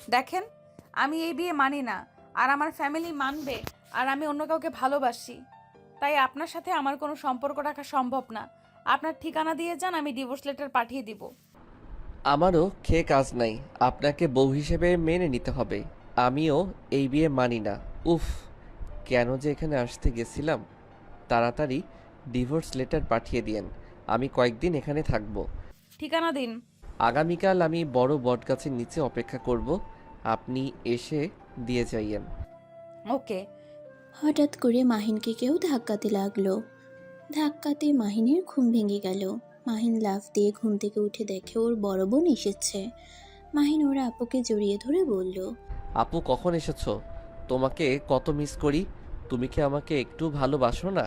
দেখেন, আমি এই বিয়ে মানি না, আর আমার ফ্যামিলি মানবে, আর আমি অন্য কাউকে ভালোবাসি। তাই আপনার সাথে আমার কোনো সম্পর্ক রাখা সম্ভব না। আপনার ঠিকানা দিয়ে যান, আমি ডিভোর্স লেটার পাঠিয়ে দিব। আমারও খেয়ে কাজ নাই, আপনাকে বউ হিসেবে মেনে নিতে হবে। আমিও এই বিয়ে মানি না। উফ, কেন যে এখানে আসতে গেছিলাম। তাড়াতাড়ি ডিভোর্স লেটার পাঠিয়ে দিয়েন, আমি কয়েকদিন এখানে থাকব। ঠিকানা দিন। আগামীকাল আমি বড় বটগাছের নিচে অপেক্ষা করব, আপনি এসে দিয়ে যাইয়েন। ওকে। হঠাৎ করে মাহিনকে কেউ ধাক্কাতে লাগলো। ধাক্কাতে মাহিনের ঘুম ভেঙে গেল। মাহিন লাফ দিয়ে ঘুম থেকে উঠে দেখে ওর বড় বোন এসেছে। মাহিন ওর আপুকে জড়িয়ে ধরে বলল, আপু কখন এসেছো? তোমাকে কত মিস করি। তুমি কি আমাকে একটু ভালোবাসো না?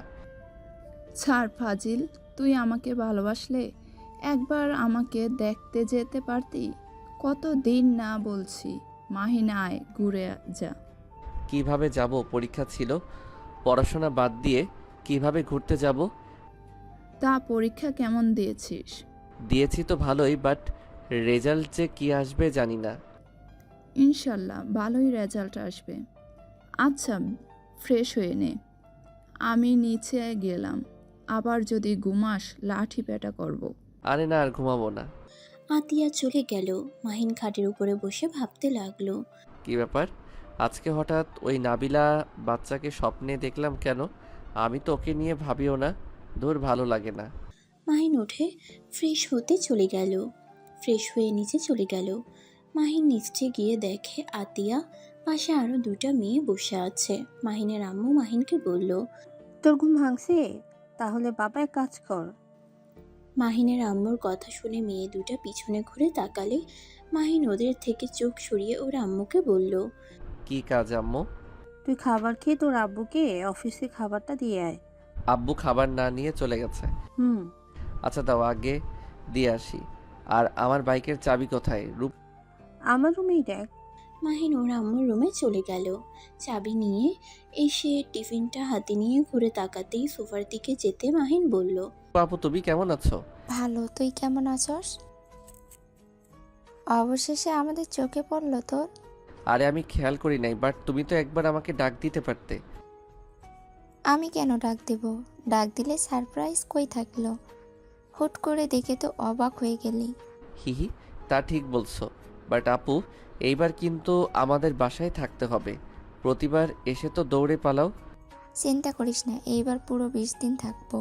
ছাড় ফাজিল, তুই আমাকে ভালোবাসলে একবার আমাকে দেখতে যেতে পারতি। কত দিন না বলছি। মাহিন আয়, ঘুরে যা। কিভাবে যাব? পরীক্ষা ছিল, পড়াশোনা বাদ দিয়ে কিভাবে ঘুরতে যাব? তা পরীক্ষা কেমন দিয়েছিস? দিয়েছি তো ভালোই, বাট রেজাল্ট যে কি আসবে জানি না। ইনশাল্লাহ ভালোই রেজাল্ট আসবে। আচ্ছা, ফ্রেশ হয়ে নে, আমি নিচে গেলাম। আবার যদি ঘুমাস লাঠি পেটা করব। আরে না, আর ঘুমাবো না। আতিয়া চলে গেল। মাহিন খাটের উপরে বসে ভাবতে লাগলো। কি ব্যাপার, আজকে হঠাৎ ওই নাবিলা বাচ্চাকে স্বপ্নে দেখলাম কেন? আমি তো ওকে নিয়ে ভাবিও না। দূর, ভালো লাগে না। মাহিন উঠে ফ্রেশ হতে চলে গেল। ফ্রেশ হয়ে নিচে চলে গেল। মাহিন নিচে গিয়ে দেখে আতিয়া পাশে আরো দুটা মেয়ে বসে আছে। মাহিনের আম্মু মাহিনকে বলল, তোর ঘুম ভাঙছে? তাহলে বাবা এক কাজ কর। মাহিনের আম্মুর কথা শুনে মেয়ে দুটা পিছনে ঘুরে তাকালে মাহিন ওদের থেকে চোখ সরিয়ে ওর আম্মুকে বলল, কি কাজ আম্মু? তুই খাবার খেয়ে তোর আব্বুকে অফিসে খাবারটা দিয়ে আয়। আব্বু খাবার না নিয়ে চলে গেছে। হুম। আচ্ছা দাও, আগে দিয়ে আসি। আর আমার বাইকের চাবি কোথায়? রূপ। আমার রুমেই দেখ। মাহিন ওর আম্মুর রুমে চলে গেল। চাবি নিয়ে এসে টিফিনটা হাতে নিয়ে ঘুরে তাকাতেই সোফার দিকে যেতে মাহিন বলল, আপু তুমি কেমন আছো? ভালো, তুই কেমন আছস? অবশেষে আমাদের চোখে পড়লো তোর। আরে আমি খেয়াল করি নাই, বাট তুমি তো একবার আমাকে ডাক দিতে পারতে। আমি কেন ডাক দেব? ডাক দিলে সারপ্রাইজ কই থাকলো? হুট করে দেখে তো অবাক হয়ে গেলি। হিহি, তা ঠিক বলছো। বাট আপু, এইবার কিন্তু আমাদের বাসায় থাকতে হবে। প্রতিবার এসে তো দৌড়ে পালাও। চিন্তা করিস না, এইবার পুরো 20 দিন থাকবো।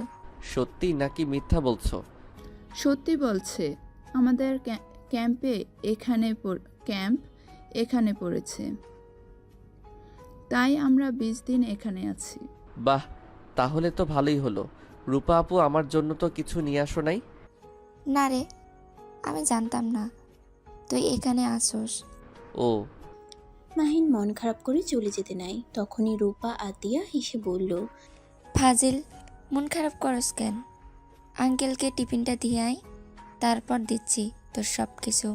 সত্যি নাকি মিথ্যা বলছো? সত্যি বলছে। আমাদের ক্যাম্পে ক্যাম্প এখানে পড়েছে, তাই আমরা 20 দিন এখানে আছি। বাহ, তাহলে তো ভালোই হলো। রূপা আপু, আমার জন্য তো কিছু নিয়ে আসো নাই? না রে, আমি জানতাম না তুই এখানে আসোস। ও। মাহিন মন খারাপ করে চলে যেতে নাই। তখনই রূপা আতিয়া হেসে বলল, ফাজিল, মন খারাপ করস কেন? আঙ্কেলকে টিফিনটা দিয়ে আয়, তারপর দিচ্ছি তোর সব কিছু।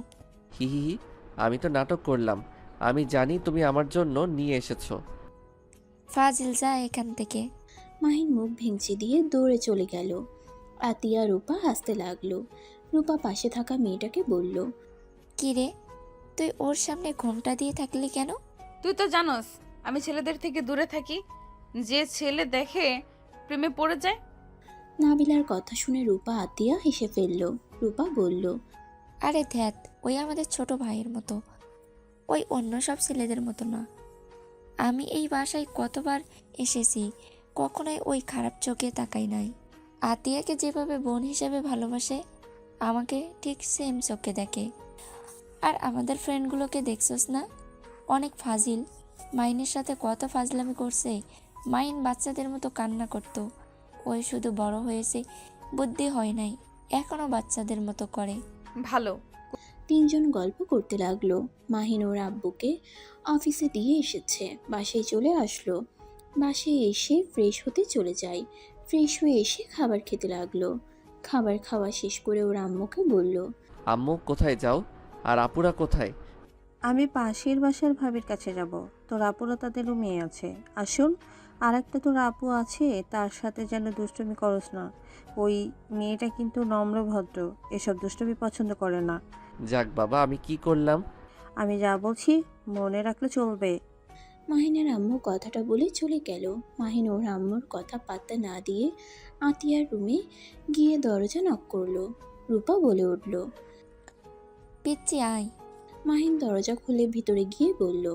হিহি, আমি তো নাটক করলাম। আমি জানি তুমি আমার জন্য নিয়ে এসেছো। ফাজিল, যা এখান থেকে। মাহিন মুখ ভেঙচি দিয়ে দৌড়ে চলে গেল। আতিয়া রূপা হাসতে লাগলো। রূপা পাশে থাকা মেয়েটাকে বলল, কি রে, তুই ওর সামনে ঘোমটা দিয়ে থাকলি কেন? তুই তো জানোস আমি ছেলেদের থেকে দূরে থাকি। যে ছেলে দেখে প্রেমে পড়ে যায়। নাবিলার কথা শুনে রূপা আতিয়া হেসে ফেলল। রূপা বলল, আরে ধ্যাত, ওই আমাদের ছোট ভাইয়ের মতো, ওই অন্য সব ছেলেদের মতো না। আমি এই বাসায় কতবার এসেছি, কখনোই ওই খারাপ চোখে তাকাই নাই। আতিয়াকে যেভাবে বোন হিসেবে ভালোবাসে, আমাকে ঠিক সেম চোখে দেখে। আর আমাদের ফ্রেন্ডগুলোকে দেখছস না, অনেক ফাজিল। মাইনের সাথে কত ফাজলামি করছে। মাইন বাচ্চাদের মতো কান্না করতো, ওই শুধু বড় হয়েছে, বুদ্ধি হয় নাই, এখনও বাচ্চাদের মতো করে। ভালো। তিনজন গল্প করতে লাগলো। মাহিন ওর আব্বুকে অফিসে দিয়ে এসেছে, বাসায় চলে আসলো। বাসায় এসে ফ্রেশ হতে চলে যায়। ফ্রেশ হয়ে এসে খাবার খেতে লাগলো। খাবার খাওয়া শেষ করে ওর আম্মুকে বলল, আম্মু কোথায় যাও? আর আপুরা কোথায়? আমি পাশের বাসার ভাবির কাছে যাব। তোর আপুরা তাদের রুমে আছে। আসুন, আর একটা তোর আপু আছে, তার সাথে যেন দুষ্টুমি করস না। ওই মেয়েটা কিন্তু নম্র ভদ্র, এসব দুষ্টুমি পছন্দ করে না। যাক বাবা, আমি কি করলাম? আমি যা বলছি মনে রাখলে চলবে। মাহিনের আম্মু কথাটা বলে চলে গেল। মাহিন ওর আম্মুর কথা পাত্তা না দিয়ে আতিয়ার রুমে গিয়ে দরজা নক করলো। রূপা বলে উঠল। পিচ্ছি আয়। মাহিন দরজা খুলে ভিতরে গিয়ে বলল,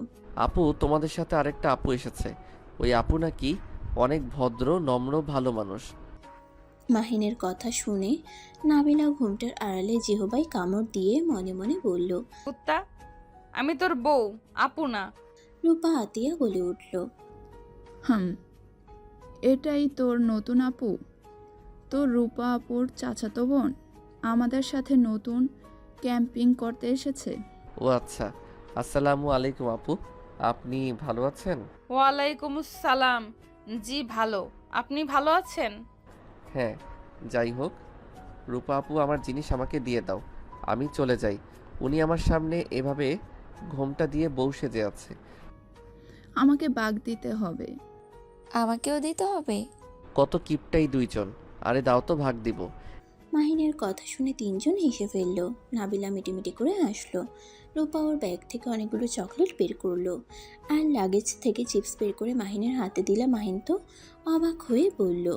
আপু, তোমাদের সাথে আরেকটা আপু এসেছে। ওই আপু নাকি অনেক ভদ্র, নম্র, ভালো মানুষ। মাহিনের কথা শুনে নাবিলা ঘুমটার আড়ালে জিহবাই কামড় দিয়ে মনে মনে বলল। কুত্তা, আমি তোর বউ, আপু না। রূপা আতিয়া বলে উঠল। হুম, এটাই তোর নতুন আপু? তোর রূপা আপুর চাচাতো বোন আমাদের সাথে নতুন ক্যাম্পিং করতে এসেছে। ও আচ্ছা, আসসালামু আলাইকুম আপু, আপনি ভালো আছেন? ওয়ালাইকুম আসসালাম। জি ভালো, আপনি ভালো আছেন? হ্যাঁ, যাই হোক, রূপা আপু, আমার জিনিস আমাকে দিয়ে দাও, আমি চলে যাই। উনি আমার সামনে এভাবে ঘোমটা দিয়ে বউ সেজে আছে। আমাকে বাগ দিতে হবে। আমাকেও দিতে হবে? কত কিপটাই দুইজন। আরে দাও তো, ভাগ দিব। মাহিনের কথা শুনে তিনজন হেসে ফেলল। নাবিলা মিটিমিটি করে হাসলো। রূপা ওর ব্যাগ থেকে অনেকগুলো চকলেট বের করলো আর লাগেজ থেকে চিপস বের করে মাহিনের হাতে দিলে মাহিন তো অবাক হয়ে বলল।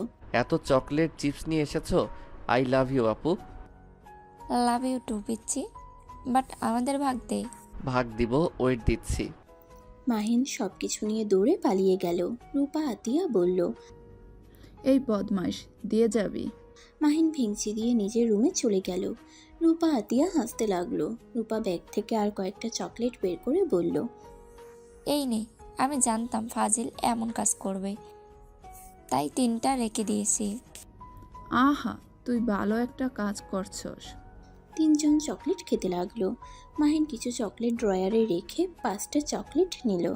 এত চকলেট চিপস নিয়ে এসেছো? আই লাভ ইউ আপু। লাভ ইউ টু পিচ্ছি, বাট আমাদের ভাগ দে। ভাগ দিব, ওয়েট দিচ্ছি। মাহিন সবকিছু নিয়ে দৌড়ে পালিয়ে গেল। রূপা আতিয়া বলল। এই বদমাইশ, দিয়ে যাবি? মাহিন ভেঙচি দিয়ে নিজের রুমে চলে গেল। রূপা আতিয়া হাসতে লাগলো। রূপা ব্যাগ থেকে আর কয়েকটা চকলেট বের করে বলল। এই নে, আমি জানতাম ফাজিল এমন কাজ করবে, তাই 3টা রেখে দিয়েছি। আহা, তুই ভালো একটা কাজ করছস। তিনজন চকলেট খেতে লাগলো। মাহিন কিছু চকলেট ড্রয়ারে রেখে 5টা চকলেট নিল।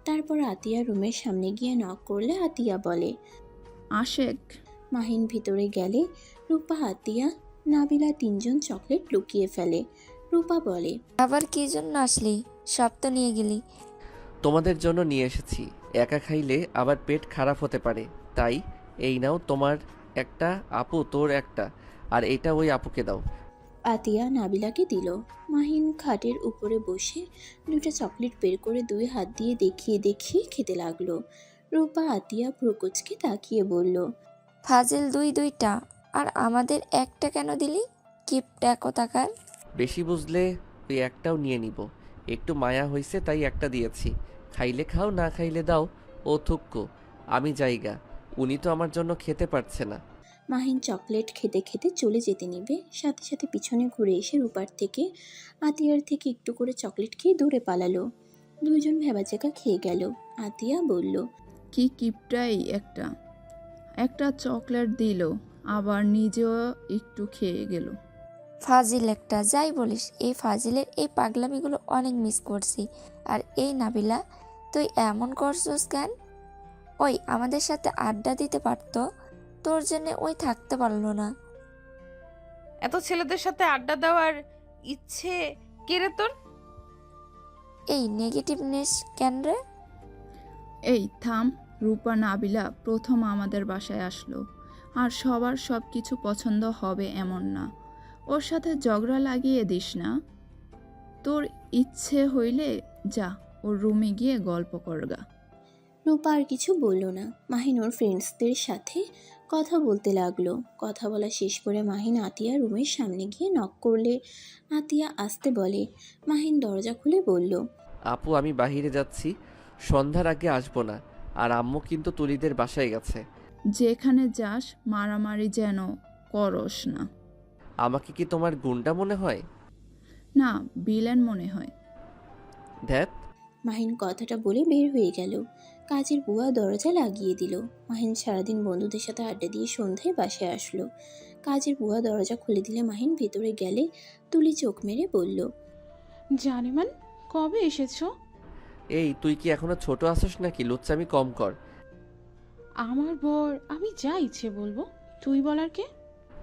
তারপর আতিয়া রুমের সামনে গিয়ে নক করলে আতিয়া বলে। আশেক, মাহিন ভিতরে গেলে রূপা আতিয়া নাবিলা তিনজন চকলেট লুকিয়ে ফেলে। রূপা বলে। আবার কি জন্য আসলি? সব তো নিয়ে গেলি। তোমাদের জন্য নিয়ে এসেছি। একা খাইলে আবার পেট খারাপ হতে পারে, তাই এই নাও তোমার একটা, আপু তোর একটা, আর এটা ওই আপুকে দাও। আতিয়া নাবিলাকে দিল। মাহিন খাটের উপরে বসে 2টা চকলেট বের করে 2 হাত দিয়ে দেখিয়ে দেখিয়ে খেতে লাগলো। রূপা আতিয়া প্রকোচকে তাকিয়ে বলল। ফাজিল 2টা, আর আমাদের একটা কেন দিলি? কিপটা কোথাকার। বেশি বুঝলে ওই একটাও নিয়ে নিব। একটু মায়া হয়েছে তাই একটা দিয়েছি। খাইলে খাও, না খাইলে দাও। ও থুক্কু, আমি জায়গা। উনি তো আমার জন্য খেতে পারছে না। মাহিন চকলেট খেতে খেতে চলে যেতে নিবে, সাথে সাথে পিছনে ঘুরে এসে রূপার থেকে আতিয়ার থেকে একটু করে চকলেট খেয়ে দূরে পালালো। দুইজন ভেবাচেকা খেয়ে গেল। আতিয়া বলল। কি কিপটাই একটা, একটা চকলেট দিল, আবার নিজেও একটু খেয়ে গেল। ফাজিল একটা, যাই বলিস, এই ফাজিলের এই পাগলামিগুলো অনেক মিস করছি। আর এই নাবিলা, তুই এমন করছিস কেন? ওই আমাদের সাথে আড্ডা দিতে পারতো, তোর জন্য ওই থাকতে পারলো না। এত ছেলেদের সাথে আড্ডা দেওয়ার ইচ্ছে কে রে তোর? এই নেগেটিভনেস কেন রে? এই থাম। রূপা নাবিলা প্রথম আমাদের বাসায় আসলো, আর সবার সব কিছু পছন্দ হবে এমন না। ওর সাথে ঝগড়া লাগিয়ে দিস না। তোর ইচ্ছে হইলে যা, ওর রুমে গিয়ে গল্প করগা। রূপা আর কিছু বলল না। মাহিন ওর ফ্রেন্ডসদের সাথে কথা বলতে লাগলো। কথা বলা শেষ করে মাহিন আতিয়া রুমের সামনে গিয়ে নক করলে আতিয়া আসতে বলে। মাহিন দরজা খুলে বলল। আপু, আমি বাহিরে যাচ্ছি, সন্ধ্যার আগে আসবো না। আর আম্মু কিন্তু তুলিদের বাসায় গেছে। যেখানে যাস মারামারি যেন করস না। আমাকে কি তোমার গুন্ডা মনে হয়? না, বিলেন মনে হয়। ধ্যাত। মাহিন কথাটা বলে বের হয়ে গেল। কাজের বুয়া দরজা লাগিয়ে দিল। মাহিন সারাদিন বন্ধুদের সাথে আড্ডা দিয়ে সন্ধ্যায় বাসায় আসলো। কাজের বুয়া দরজা খুলে দিলে মাহিন ভেতরে গেলে তুলি চোখ মেরে বলল। জানেমান, কবে এসেছো? এই, তুই কি এখনো ছোট আছিস নাকি? লুচ্চামি কম কর। আমার বর, আমি যা ইচ্ছে বলবো, তুই বলার কে?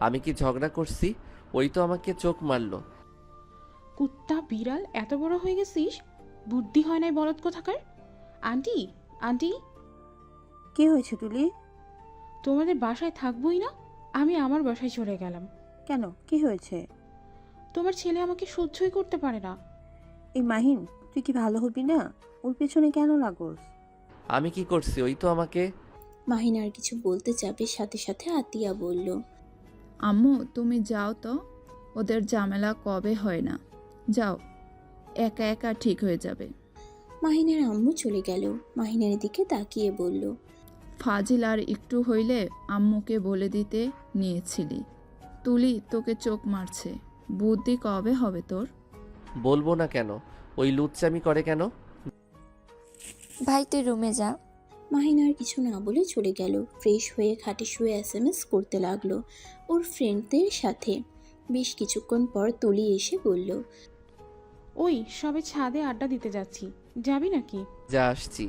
আমি কি ঝগড়া করছি? ওই তো আমাকে চোখ মারলো। কুত্তা বিড়াল এত বড় হয়ে গেছিস, বুদ্ধি হয় নাই বলদ কোথাকার। আন্টি, আন্টি, কি হয়েছে তুলি? তোমাদের বাসায় থাকবোই না, আমি আমার বাসায় চলে গেলাম। কেন, কি হয়েছে? তোমার ছেলে আমাকে সহ্যই করতে পারে না। এই মাহিন, তুই কি ভালো হবি না? ওর পেছনে কেন লাগোস? আমি কি করছি? ওই তো আমাকে। মাহিন আর কিছু বলতে যাবে, সাথে সাথে আতিয়া বলল, আম্মু তুমি যাও তো, ওদের ঝামেলা কবে হয় না। যাও, একা একা ঠিক হয়ে যাবে। মাহিনের আম্মু চলে গেল। মাহিনের দিকে তাকিয়ে বলল, ফাজিল আর একটু হইলে আম্মুকে বলে দিতে নিয়েছিলি। তুলি তোকে চোখ মারছে, বুদ্ধি কবে হবে তোর? বলবো না কেন? ওই লুচ্চামি করে কেন? ভাই তুই রুমে যা। মাহিন আর কিছু না বলে চলে গেল। ফ্রেশ হয়ে খাটে শুয়ে এসএমএস করতে লাগলো ওর ফ্রেন্ডদের সাথে। বেশ কিছুক্ষণ পর তুলি এসে বলল, ওই সবে ছাদে আড্ডা দিতে যাচ্ছি, যাবি নাকি? যা আসছি।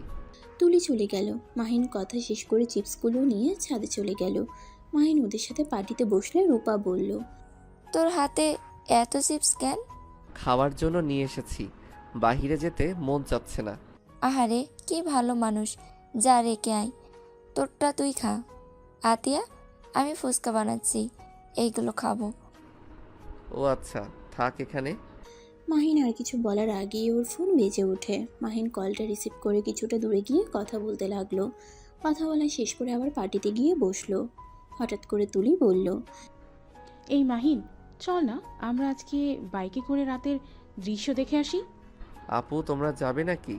তুলি চলে গেল। মাহিন কথা শেষ করে চিপসগুলো নিয়ে ছাদে চলে গেল। মাহিন ওদের সাথে পার্টিতে বসলে রূপা বলল, তোর হাতে এত চিপস কেন? খাওয়ার জন্য নিয়ে এসেছি, বাহিরে যেতে মন চাচ্ছে না। আহারে কি ভালো মানুষ, যা রেখে আয়, তোরটা তুই খা। আতিয়া, আমি ফুচকা বানাচ্ছি, এইগুলো খাবো। ও আচ্ছা, থাক এখানে। মাহিন আর কিছু বলার আগেই ওর ফোন বেজে ওঠে। মাহিন কলটা রিসিভ করে কিছুটা দূরে গিয়ে কথা বলতে লাগলো। কথা বলা শেষ করে আবার পার্টিতে গিয়ে বসলো। হঠাৎ করে তুলি বলল, এই মাহিন, চল না আমরা আজকে বাইকে করে রাতের দৃশ্য দেখে আসি। আপু তোমরা যাবে নাকি?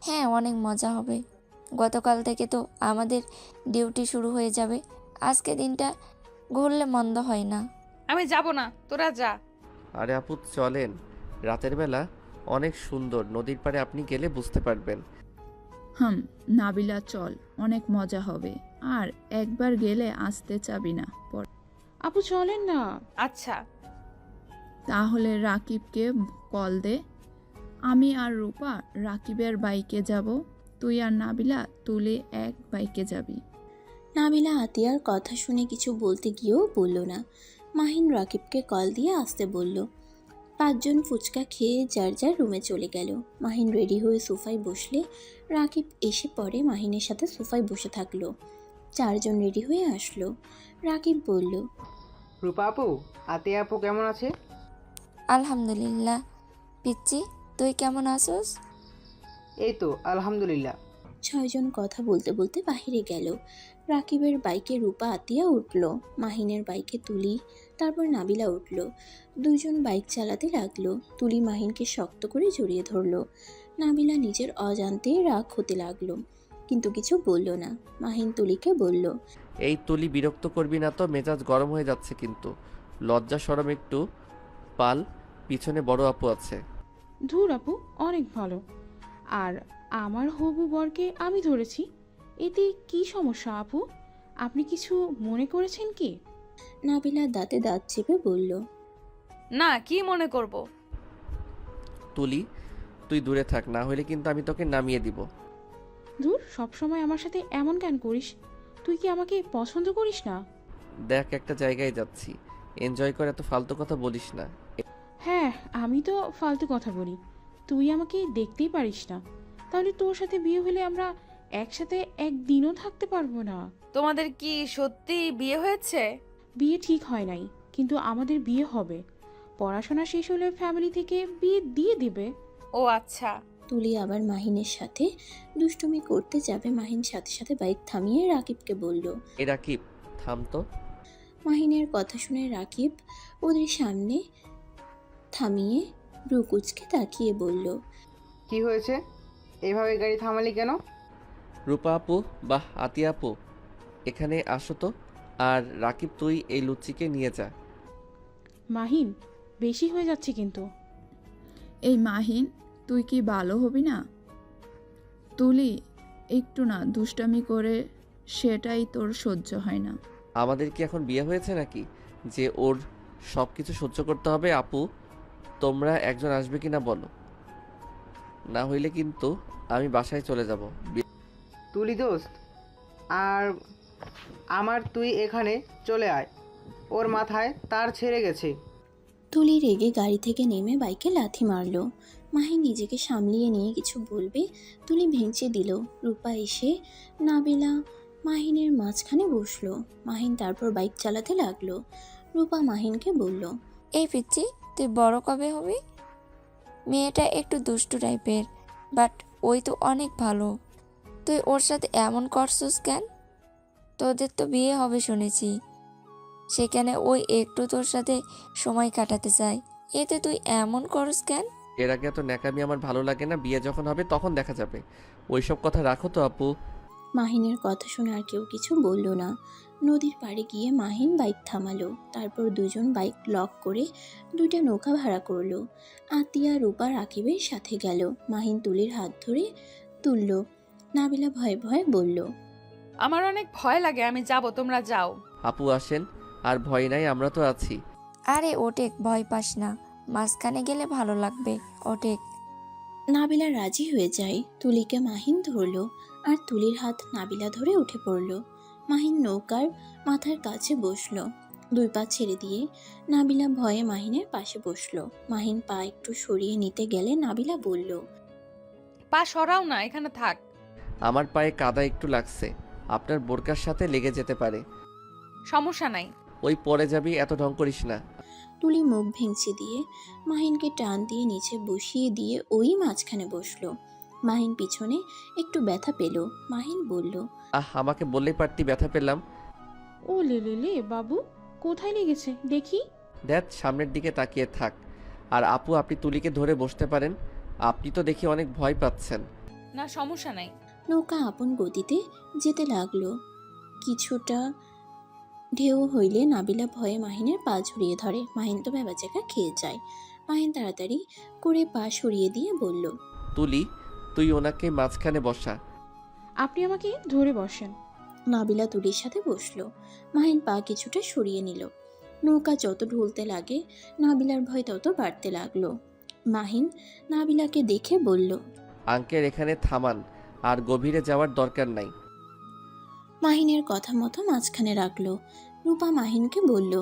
হ্যাঁ, অনেক মজা হবে। গতকাল থেকে তো আমাদের ডিউটি শুরু হয়ে যাবে, আজকে দিনটা ঘুরলে মন্দ হয় না। আমি যাব না, তোরা যা। আরে আপু চলেন, রাতের বেলা অনেক সুন্দর, নদীর পাড়ে আপনি গেলে বুঝতে পারবেন। নাবিলা চল, অনেক মজা হবে। আর একবার গেলে আসতে চাবি না পর। আপু চলেন না। আচ্ছা। তাহলে রাকিবকে কল দে। আমি আর রূপা রাকিবের বাইকে যাব, তুই আর নাবিলা তুলে এক বাইকে যাবি। নাবিলা আতিয়ার কথা শুনে কিছু বলতে গিয়েও বলল না। মাহিন রাকিবকে কল দিয়ে আসতে বলল। 5 জন ফুচকা খেয়ে যার যার রুমে চলে গেল। মাহিন রেডি হয়ে সোফায় বসলে রাকিব এসে পরে মাহিনের সাথে সোফায় বসে থাকলো। 4 জন রেডি হয়ে আসলো। রাকিব বলল, রূপা আপু, আতিয়া আপু কেমন আছে? আলহামদুলিল্লাহ। পিচ্চি, তুই কেমন আছোস? এই তো আলহামদুলিল্লাহ। 6 জন কথা বলতে বলতে বাহিরে গেল। রাকিবের বাইকে রূপা আতিয়া উঠল, মাহিনের বাইকে তুলি, তারপর নাবিলা উঠল। 2 জন বাইক চালাতে লাগলো। তুলি মাহিনকে শক্ত করে জড়িয়ে ধরলো। নাবিলা নিজের অজান্তেই রাগ হতে লাগলো, কিন্তু কিছু বলল না। মাহিন তুলিকে বলল, এই তুলি বিরক্ত করবি না তো, মেজাজ গরম হয়ে যাচ্ছে কিন্তু। লজ্জা শরম একটু পাল, পিছনে বড় আপু আছে। ধুর আপু, অনেক ভালো। আর আমার হবু বরকে আমি ধরেছি, এতে কি সমস্যা আপু? আপনি কিছু মনে করেছেন কি? নাবিলা দাঁতে দাঁত চেপে বলল, না, কি মনে করব? তুলি তুই দূরে থাক, না হলে কিন্তু আমি তোকে নামিয়ে দিব। ধুর, সবসময় আমার সাথে এমন কেন করিস? তুই কি আমাকে পছন্দ করিস না? দেখ একটা জায়গায় যাচ্ছি, এনজয় করে, এত ফালতু কথা বলিস না। হ্যাঁ, আমি তো ফালতু কথা বলি, তুই আমাকে দেখতেই পারিস না। তাহলে তোর সাথে বিয়ে হলে আমরা একসাথে একদিনও থাকতে পারবো না। তোমাদের কি সত্যি বিয়ে হয়েছে? বিয়ে ঠিক হয় নাই, কিন্তু আমাদের বিয়ে হবে। পড়াশোনা শেষ হলে ফ্যামিলি থেকে বিয়ে দিয়ে দিবে। ও আচ্ছা। তুলি আবার মাহিনের সাথে দুষ্টুমি করতে যাবে। মাহিন সাথে সাথে বাইক থামিয়ে রাকিবকে বলল। এই রাকিব, থাম তো। মাহিনের কথা শুনে রাকিব ওদের সামনে থামিয়ে ব্রুকুচকে তাকিয়ে বলল, কি হয়েছে? এইভাবে গাড়ি থামালি কেন? রূপা আপু বাহ আতিয়া আপু, এখানে আসো তো। আর রাকিব তুই এই লুচিকে নিয়ে যা। মাহিন, বেশি হয়ে যাচ্ছে কিন্তু। এই মাহিন, তুই কি ভালো হবি না? তুলি একটু না দুষ্টামি করে, সেটাই তোর সহ্য হয় না। আমাদের কি এখন বিয়ে হয়েছে নাকি যে ওর সব কিছু সহ্য করতে হবে? আপু তোমরা একজন আসবে কি না বলো, না হইলে কিন্তু আমি বাসায় চলে যাব। তুলি দোস্ত, আর আমার তুই এখানে চলে আয়, ওর মাথায় তার ছেড়ে গেছে। তুলি রেগে গাড়ি থেকে নেমে বাইকে লাথি মারল। মাহিন নিজেকে সামলিয়ে নিয়ে কিছু বলবে, তুলি ভেঙচে দিল। রূপা এসে নাবিলা মাহিনের মাঝখানে বসলো। মাহিন তারপর বাইক চালাতে লাগলো। রূপা মাহিনকে বলল, এই পিচ্চি, তুই বড় কবে হবি? মেয়েটা একটু দুষ্টু টাইপের, বাট ওই তো অনেক ভালো। তুই ওর সাথে এমন করছিস কেন? তোদের তো বিয়ে হবে শুনেছি, সেখানে ওই একটু তোর সাথে সময় কাটাতে চায়, এতে তুই এমন করস কেন? এর আগে এত ন্যাকামি আমার ভালো লাগে না, বিয়ে যখন হবে তখন দেখা যাবে। ওইসব কথা রাখো তো আপু। মাহিনের কথা শুনে আর কেউ কিছু বলল না। নদীর পাড়ে গিয়ে মাহিন বাইক থামালো, তারপর দুজন বাইক লক করে দুইটা নৌকা ভাড়া করলো। আতিয়া, রূপা, রাকিবের সাথে গেল। মাহিন তুলির হাত ধরে তুলল। নাবিলা ভয়ে ভয়ে বলল, আমার অনেক ভয় লাগে, আমি যাব, তোমরা যাও। আপু আসেন, আর ভয় নাই, আমরা তো আছি। আরে ওটেক, ভয় পাস না, মাঝখানে গেলে ভালো লাগবে, ওটেক। নাবিলা রাজি হয়ে যায়। তুলিকে মাহিন ধরলো, আর তুলির হাত নাবিলা ধরে উঠে পড়ল। মাহিন নৌকার মাথার কাছে বসলো। দুই পা ছেড়ে দিয়ে নাবিলা ভয়ে মাহিনের পাশে বসলো। মাহিন পা একটু সরিয়ে নিতে গেলে নাবিলা বলল, পা সরাও না, এখানে থাক। আমার পায়ে কাদা একটু লাগছে, আপনার বোরকার সাথে লেগে যেতে পারে। সমস্যা নাই। ওই পরে যাবি, এত ঢং করিস না। তুলি মুখ ভেঙচি দিয়ে মাহিনকে টান দিয়ে নিচে বসিয়ে দিয়ে ওই মাঝখানে বসলো। মাহিন পিছনে একটু ব্যথা পেল। মাহিন বলল, আমাকে বললেই পারতি, ব্যথা পেলাম। ও লে লে লে বাবু, কোথায় লেগেছে দেখি? দেখ, সামনের দিকে তাকিয়ে থাক। আর আপু, আপনি তুলিকে ধরে বসতে পারেন। আপনি তো দেখি অনেক ভয় পাচ্ছেন। না, সমস্যা নাই। নৌকা আপন গতিতে যেতে লাগলো। কিছুটা ঢেউ হইলে নাবিলা ভয়ে মাহিনের পা ঝরিয়ে ধরে। মাহিন তো ভেবাচাকা খেয়ে যায়। মাহিন তাড়াতাড়ি করে পা সরিয়ে দিয়ে বলল, তুলি, তুই ওনাকে মাঝখানে বসা। আপনি আমাকে ধরে বসেন। নাবিলা তুলির সাথে বসলো। মাহিন পা কিছুটা সরিয়ে নিল। নৌকা যত ঢুলতে লাগে নাবিলার ভয় তত বাড়তে লাগলো। মাহিন নাবিলাকে দেখে বলল, আঙ্কেল এখানে থামান, আর গভীরে যাওয়ার দরকার নাই। মাহিনের কথা মতো মাঝখানে রাখলো। রূপা মাহিনকে বলল,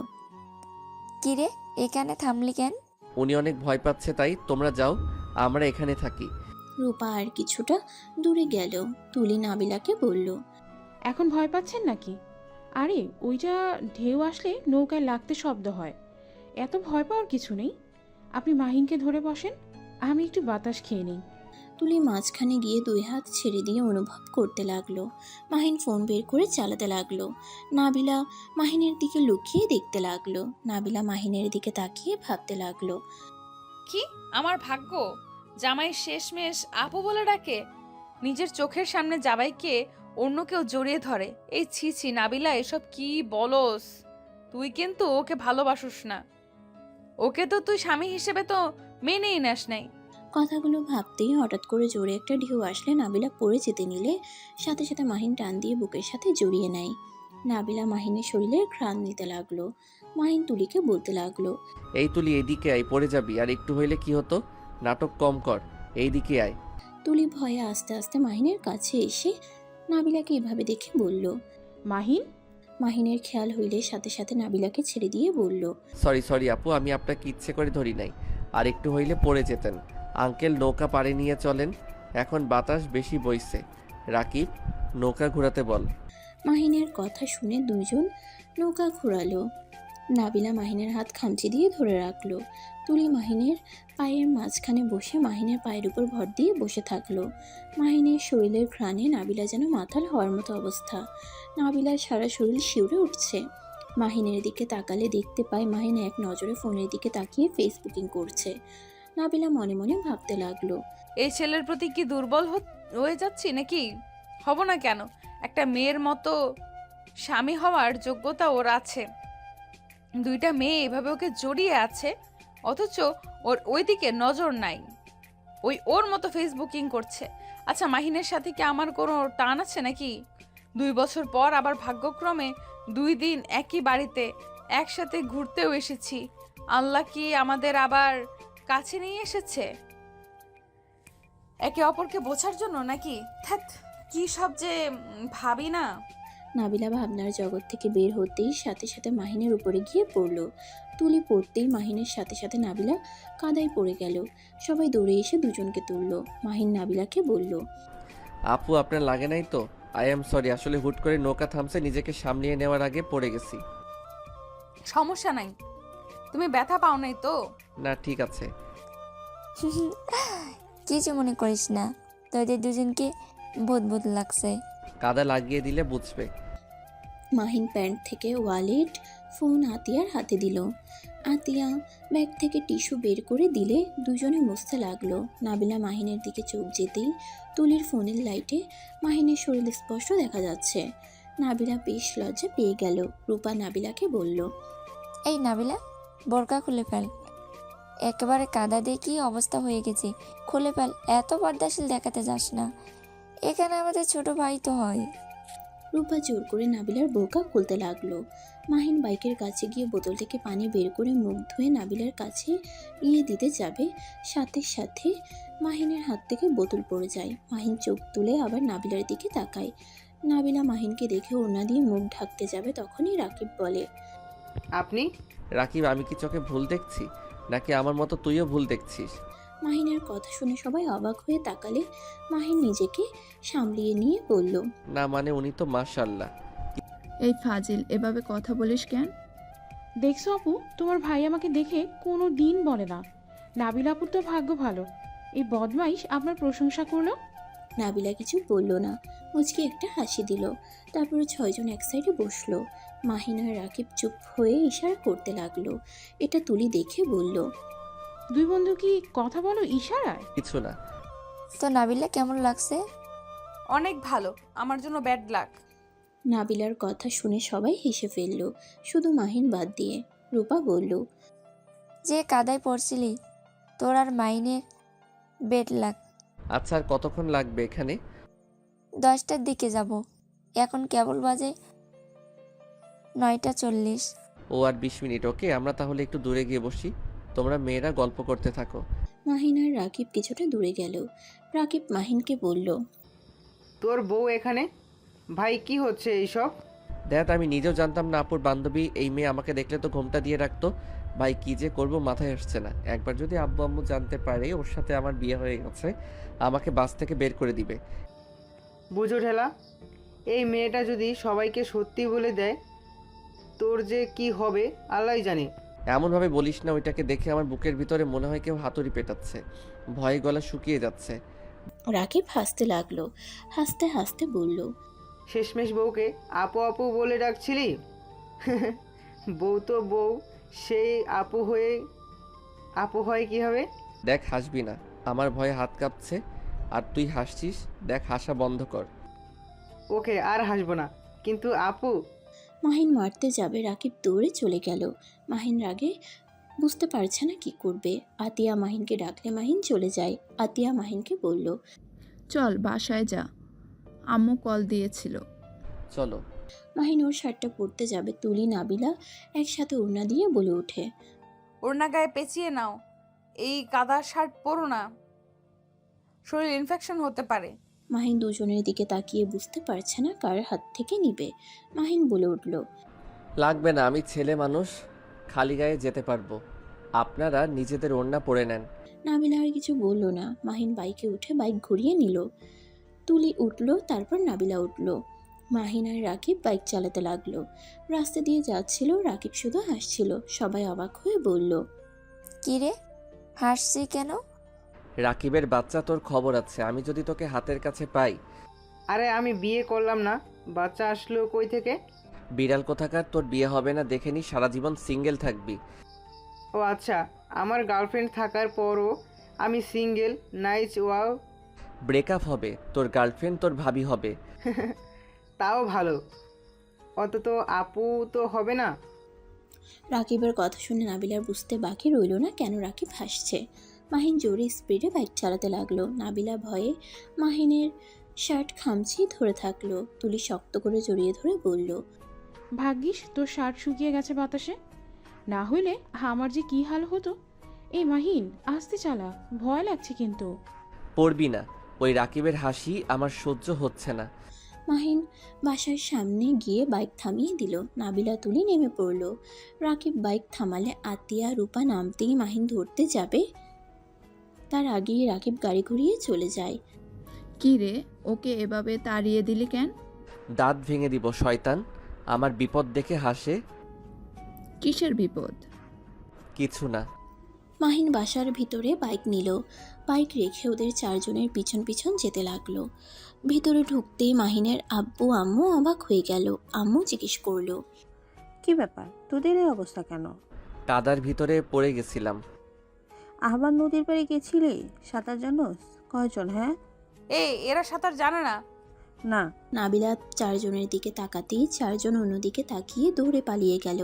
কিরে, এখানে থামলি কেন? উনি অনেক ভয় পাচ্ছে, তাই তোমরা যাও, আমরা এখানে থাকি। রূপা আর কিছুটা দূরে গেল। তুলি নাবিলাকে বলল, এখন ভয় পাচ্ছেন নাকি? আরে ওইটা ঢেউ আসলে নৌকায় লাগতে শব্দ হয়, এত ভয় পাওয়ার কিছু নেই। আপনি মাহিনকে ধরে বসেন, আমি একটু বাতাস খেয়ে নিই। তুলি মাঝখানে গিয়ে দুই হাত ছেড়ে দিয়ে অনুভব করতে লাগলো। মাহিন ফোন বের করে চালাতে লাগলো। নাবিলা মাহিনের দিকে লুকিয়ে দেখতে লাগলো। নাবিলা মাহিনের দিকে তাকিয়ে ভাবতে লাগলো, কি আমার ভাগ্য, জামাই শেষমেশ আপু বলে ডাকে। নিজের চোখের সামনে জামাইকে অন্য কেউ জড়িয়ে ধরে। এই ছি ছি নাবিলা, এসব কি বলস? তুই কিন্তু ওকে ভালোবাসিস না, ওকে তো তুই স্বামী হিসেবে তো মেনেই নেস নাই। কথাগুলো ভাবতেই হঠাৎ করে জোরে একটা ঢেউ আসলে নাবিলা পড়ে যেতে নিলে সাথে সাথে মাহিন টান দিয়ে বুকের সাথে জড়িয়ে নেয়। নাবিলা মাহিনের শরীরের ঘ্রাণ নিতে লাগলো। মাহিন তুলিকে বলতে লাগলো, এই তুলি, এইদিকে আয়, পড়ে যাবি। আর একটু হইলে কি হতো? নাটক কম কর, এইদিকে আয়। তুলি ভয়ে আস্তে আস্তে মাহিনের কাছে এসে নাবিলাকে এভাবে দেখে বলল। মাহিন, মাহিনের খেয়াল হইলে সাথে সাথে নাবিলাকে ছেড়ে দিয়ে বলল, সরি আপু, আমি আপনাকে ইচ্ছে করে ধরি নাই। আর একটু হইলে পড়ে যেতেন। আঙ্কেল, নৌকা পাড়ে নিয়ে চলেন, এখন বাতাস বেশি বইছে। রাকিব, নৌকা ঘোরাতে বল। মাহিনের কথা শুনে দুজন নৌকা ঘোরালো। নাবিলা মাহিনের হাত খামচি দিয়ে ধরে রাখলো। তুলি মাহিনের পায়ের মাঝখানে বসে মাহিনের পায়ের উপর ভর দিয়ে বসে থাকলো। মাহিনের শরীরের ঘ্রাণে নাবিলা যেন মাতাল হওয়ার মতো অবস্থা। নাবিলার সারা শরীর শিউরে উঠছে। মাহিনের দিকে তাকালে দেখতে পায় মাহিন এক নজরে ফোনের দিকে তাকিয়ে ফেসবুকিং করছে। নাবিলা মনে মনে ভাবতে লাগলো, এই ছেলের প্রতি কি দুর্বল হয়ে যাচ্ছি নাকি? হব না কেন? একটা মেয়ের মতো স্বামী হওয়ার যোগ্যতা ওর আছে। দুইটা মেয়ে এভাবে ওকে জড়িয়ে আছে, অথচ ওর ওইদিকে নজর নাই। ওর মতো ফেসবুকিং করছে। আচ্ছা, মাহিনের সাথে কি আমার কোনো টান আছে নাকি? 2 বছর পর আবার ভাগ্যক্রমে 2 দিন একই বাড়িতে একসাথে ঘুরতেও এসেছি। আল্লাহ কি আমাদের আবার কাছে নিয়ে এসেছে একে অপরকে বোঝার জন্য নাকি? ধ্যাৎ, কি সব যে ভাবি না। নাবিলা ভাবনার জগৎ থেকে বের হতেই সাথে সাথে মাহিনের উপরে গিয়ে পড়লো। তুলি পড়তেই মাহিনের সাথে সাথে নাবিলা কাদায় পড়ে গেল। সবাই দৌড়ে এসে দুজনকে তুললো। মাহিন নাবিলাকে বলল, আপু, আপনার লাগে নাই তো? আই এম সরি, আসলে হুট করে নৌকা থামছে, নিজেকে সামলিয়ে নেওয়ার আগে পড়ে গেছি। সমস্যা নাই, তুমি ব্যথা পাও নাই তো? না, ঠিক আছে। কিছু মনে করিস না, তোদের দুজনকে ভূত ভূত লাগছে। কাদা লাগিয়ে দিলে বুঝবে। মাহিন প্যান্ট থেকে ওয়ালেট, ফোন আতিয়ার হাতে দিল। আতিয়া ব্যাগ থেকে টিস্যু বের করে দিলে দুজনে মুছতে লাগলো। নাবিলা মাহিনের দিকে চোখ যেতেই তুলির ফোনের লাইটে মাহিনের শরীর স্পষ্ট দেখা যাচ্ছে। নাবিলা বেশ লজ্জা পেয়ে গেল। রূপা নাবিলাকে বলল, এই নাবিলা, বোরকা খুলে ফেল। একেবারে কাদা দিয়ে কি অবস্থা হয়ে গেছে, খুলে ফেল। এত পর্দাশীল দেখাতে যাস না, এখানে আমাদের ছোট ভাই তো হয়। রূপা জোর করে নাবিলার বোরকা খুলতে লাগলো। মাহিন বাইকের কাছে গিয়ে বোতল থেকে পানি বের করে মুখ ধুয়ে নাবিলার কাছে গিয়ে দিতে যাবে, সাথে সাথে মাহিনের হাত থেকে বোতল পড়ে যায়। মাহিন চোখ তুলে আবার নাবিলার দিকে তাকায়। নাবিলা মাহিনকে দেখে ওড়না দিয়ে মুখ ঢাকতে যাবে, তখনই রাকিব বলে, আপনি? রাকিব, আমি কি চোখে ভুল দেখছি নাকি আমার মতো তুইও ভুল দেখছিস? মাহিনের কথা শুনে সবাই অবাক হয়ে তাকালে মাহিন নিজেকে সামলিয়ে নিয়ে বলল, না মানে উনি তো মাশাআল্লাহ। এই ফাজিল, এভাবে কথা বলিস কেন? দেখছো আপু, তোমার ভাই আমাকে দেখে কোনো দিন বলে না নাবিলা আপুর তো ভাগ্য ভালো, এই বদমাইশ আপনার প্রশংসা করলো। নাবিলা কিছু বলল না, মুচকি একটা হাসি দিল। তারপরে ছয়জন এক সাইডে বসলো। মাহিন আর রাকিব চুপ হয়ে ইশারা করতে লাগলো। এটা তুলি দেখে বলল, দুই বন্ধু কি কথা বলো ইশারায়? কিছু না। তো নাবিলা কেমন লাগছে? অনেক ভালো, আমার জন্য ব্যাড লাক। নাবিলার কথা শুনে সবাই হেসে ফেলল, শুধু মাহিন বাদ দিয়ে। রূপা বলল, যে কাদায় পড়ছিলি, তোর আর মাইনের বেড লাগ। আচ্ছা, আর কতক্ষণ লাগবে এখানে? 10টার দিকে যাব, এখন কেবল বাজে 9:40। ও আর 20 মিনিট। ওকে, আমরা তাহলে একটু দূরে গিয়ে বসি, তোমরা মেয়েরা গল্প করতে থাকো। মাহিন আর রাকিব কিছুটা দূরে গেল। রাকিব মাহিনকে বলল, তোর বউ এখানে? ভাই কি হচ্ছে এইসব? দেখ, আমি নিজেও জানতাম না আপুর বান্ধবী এই মেয়ে আমাকে দেখলে তো ঘোমটা দিয়ে রাখতো। ভাই কি যে করব মাথায় আসছে না। একবার যদি আব্বু আম্মু জানতে পারে ওর সাথে আমার বিয়ে হয়ে গেছে, আমাকে বাস থেকে বের করে দিবে। বুঝো ঠেলা, এই মেয়েটা যদি সবাইকে সত্যি বলে দেয় তোর যে কি হবে আল্লাহই জানে। এমনভাবে বলিস না, ওইটাকে দেখে আমার বুকের ভিতরে মনে হয় কেউ হাতুড়ি পেটাচ্ছে। ভয়ে গলা শুকিয়ে যাচ্ছে। রাকিব হাসতে লাগলো। হাসতে হাসতে বলল, শেষমেশ বউকে আপু আপু বলে ডাকছিলি? বউ তো বউ, সেই আপু হয় কি হবে? দেখ, হাসবি না, আমার ভয়ে হাত কাঁপছে। আর তুই হাসছিস, দেখ হাসা বন্ধ কর। ওকে, আর হাসবো না, কিন্তু আপু। মাহিন মারতে যাবে, রাকিব দৌড়ে চলে গেল। মাহিন রাগে বুঝতে পারছে না কি করবে। আতিয়া মাহিনকে ডাকলে মাহিন চলে যায়। আতিয়া মাহিনকে বলল, চল বাসায় যা, আম্মু কল দিয়েছিল। চলো। মাহিন ওর শার্টটা পরতে যাবে, তুলি নাবিলা একসাথে ওড়না দিয়ে বলে ওঠে, ওড়না গায়ে পেঁচিয়ে নাও, এই কাদা শার্ট পরো না, শরীর ইনফেকশন হতে পারে। মাহিন দুজনের দিকে তাকিয়ে বুঝতে পারছে না কার হাত থেকে নিবে। মাহিন বলে উঠল, লাগবে না, আমি ছেলে মানুষ, খালি গায়ে যেতে পারবো। আপনারা নিজেদের ওড়না পরে নেন। নাবিলা আর কিছু বলল না। মাহিন বাইকে উঠে বাইক ঘুরিয়ে নিল। তুলি উঠল, তারপর নাবিলা উঠল। মাহিন আর রাকিব বাইক চালাতে লাগলো। রাস্তা দিয়ে যাচ্ছিল, রাকিব শুধু হাসছিল। সবাই অবাক হয়ে বলল, কি রে, হাসছি কেন? রাকিবের বাচ্চা, তোর খবর আছে। আমি যদি তোকে হাতের কাছে পাই। আরে আমি বিয়ে করলাম না, বাচ্চা আসলো কই থেকে? বিড়াল কোথাকার, তোর বিয়ে হবে না দেখে নি, সারা জীবন সিঙ্গেল থাকবি। ও আচ্ছা, আমার গার্লফ্রেন্ড থাকার পরও আমি সিঙ্গেল? Nice, wow. ব্রেকআপ হবে, তোর গার্লফ্রেন্ড তোর ভাবি হবে। তাও ভালো, অন্তত আপু তো হবে না। রাকিবের কথা শুনে নাবিলার বুঝতে বাকি রইল না কেন রাকিব হাসছে। মাহিন জোরে স্পিডে বাইক চালাতে লাগলো। নাবিলা ভয়ে মাহিনের শার্ট খামচি ধরে থাকলো। তুলি শক্ত করে জড়িয়ে ধরে বলল, ভাগ্যিস তোর শার্ট শুকিয়ে গেছে বাতাসে, না হইলে আমার যে কি হাল হতো। এই মাহিন, আস্তে চালা, ভয় লাগছে কিন্তু। পড়বি না, ওই রাকিবের হাসি আমার সহ্য হচ্ছে না। মাহিন বাসার সামনে গিয়ে বাইক থামিয়ে দিল। নাবিলা তুলি নেমে পড়ল। রাকিব বাইক থামালে আতিয়া রূপা নামতেই মাহিন ধরতে যাবে, তার আগেই রাকিব গাড়ি ঘুরিয়ে চলে যায়। কি রে, ওকে এভাবে তাড়িয়ে দিলি কেন? দাঁত ভেঙে দিব শয়তান, আমার বিপদ দেখে হাসে। কিসের বিপদ? কিছু না। মাহিন বাসার ভিতরে বাইক নিল। বাইক রেখে ওদের চারজনের পিছন পিছন যেতে লাগলো। ভিতরে ঢুকতেই মাহিনের আব্বু আম্মু অবাক হয়ে গেল। আম্মু জিজ্ঞেস করলো, কি ব্যাপার, তোদের এই অবস্থা কেন? কাদার ভিতরে পড়ে গেছিলাম। আহ্বান নদীর পাড়ে গেছিলি? সাঁতার জানোস? কয়জন? হ্যাঁ এরা সাঁতার জানে না। না। নাবিলা চারজনের দিকে তাকাতেই চারজন অন্যদিকে তাকিয়ে দৌড়ে পালিয়ে গেল।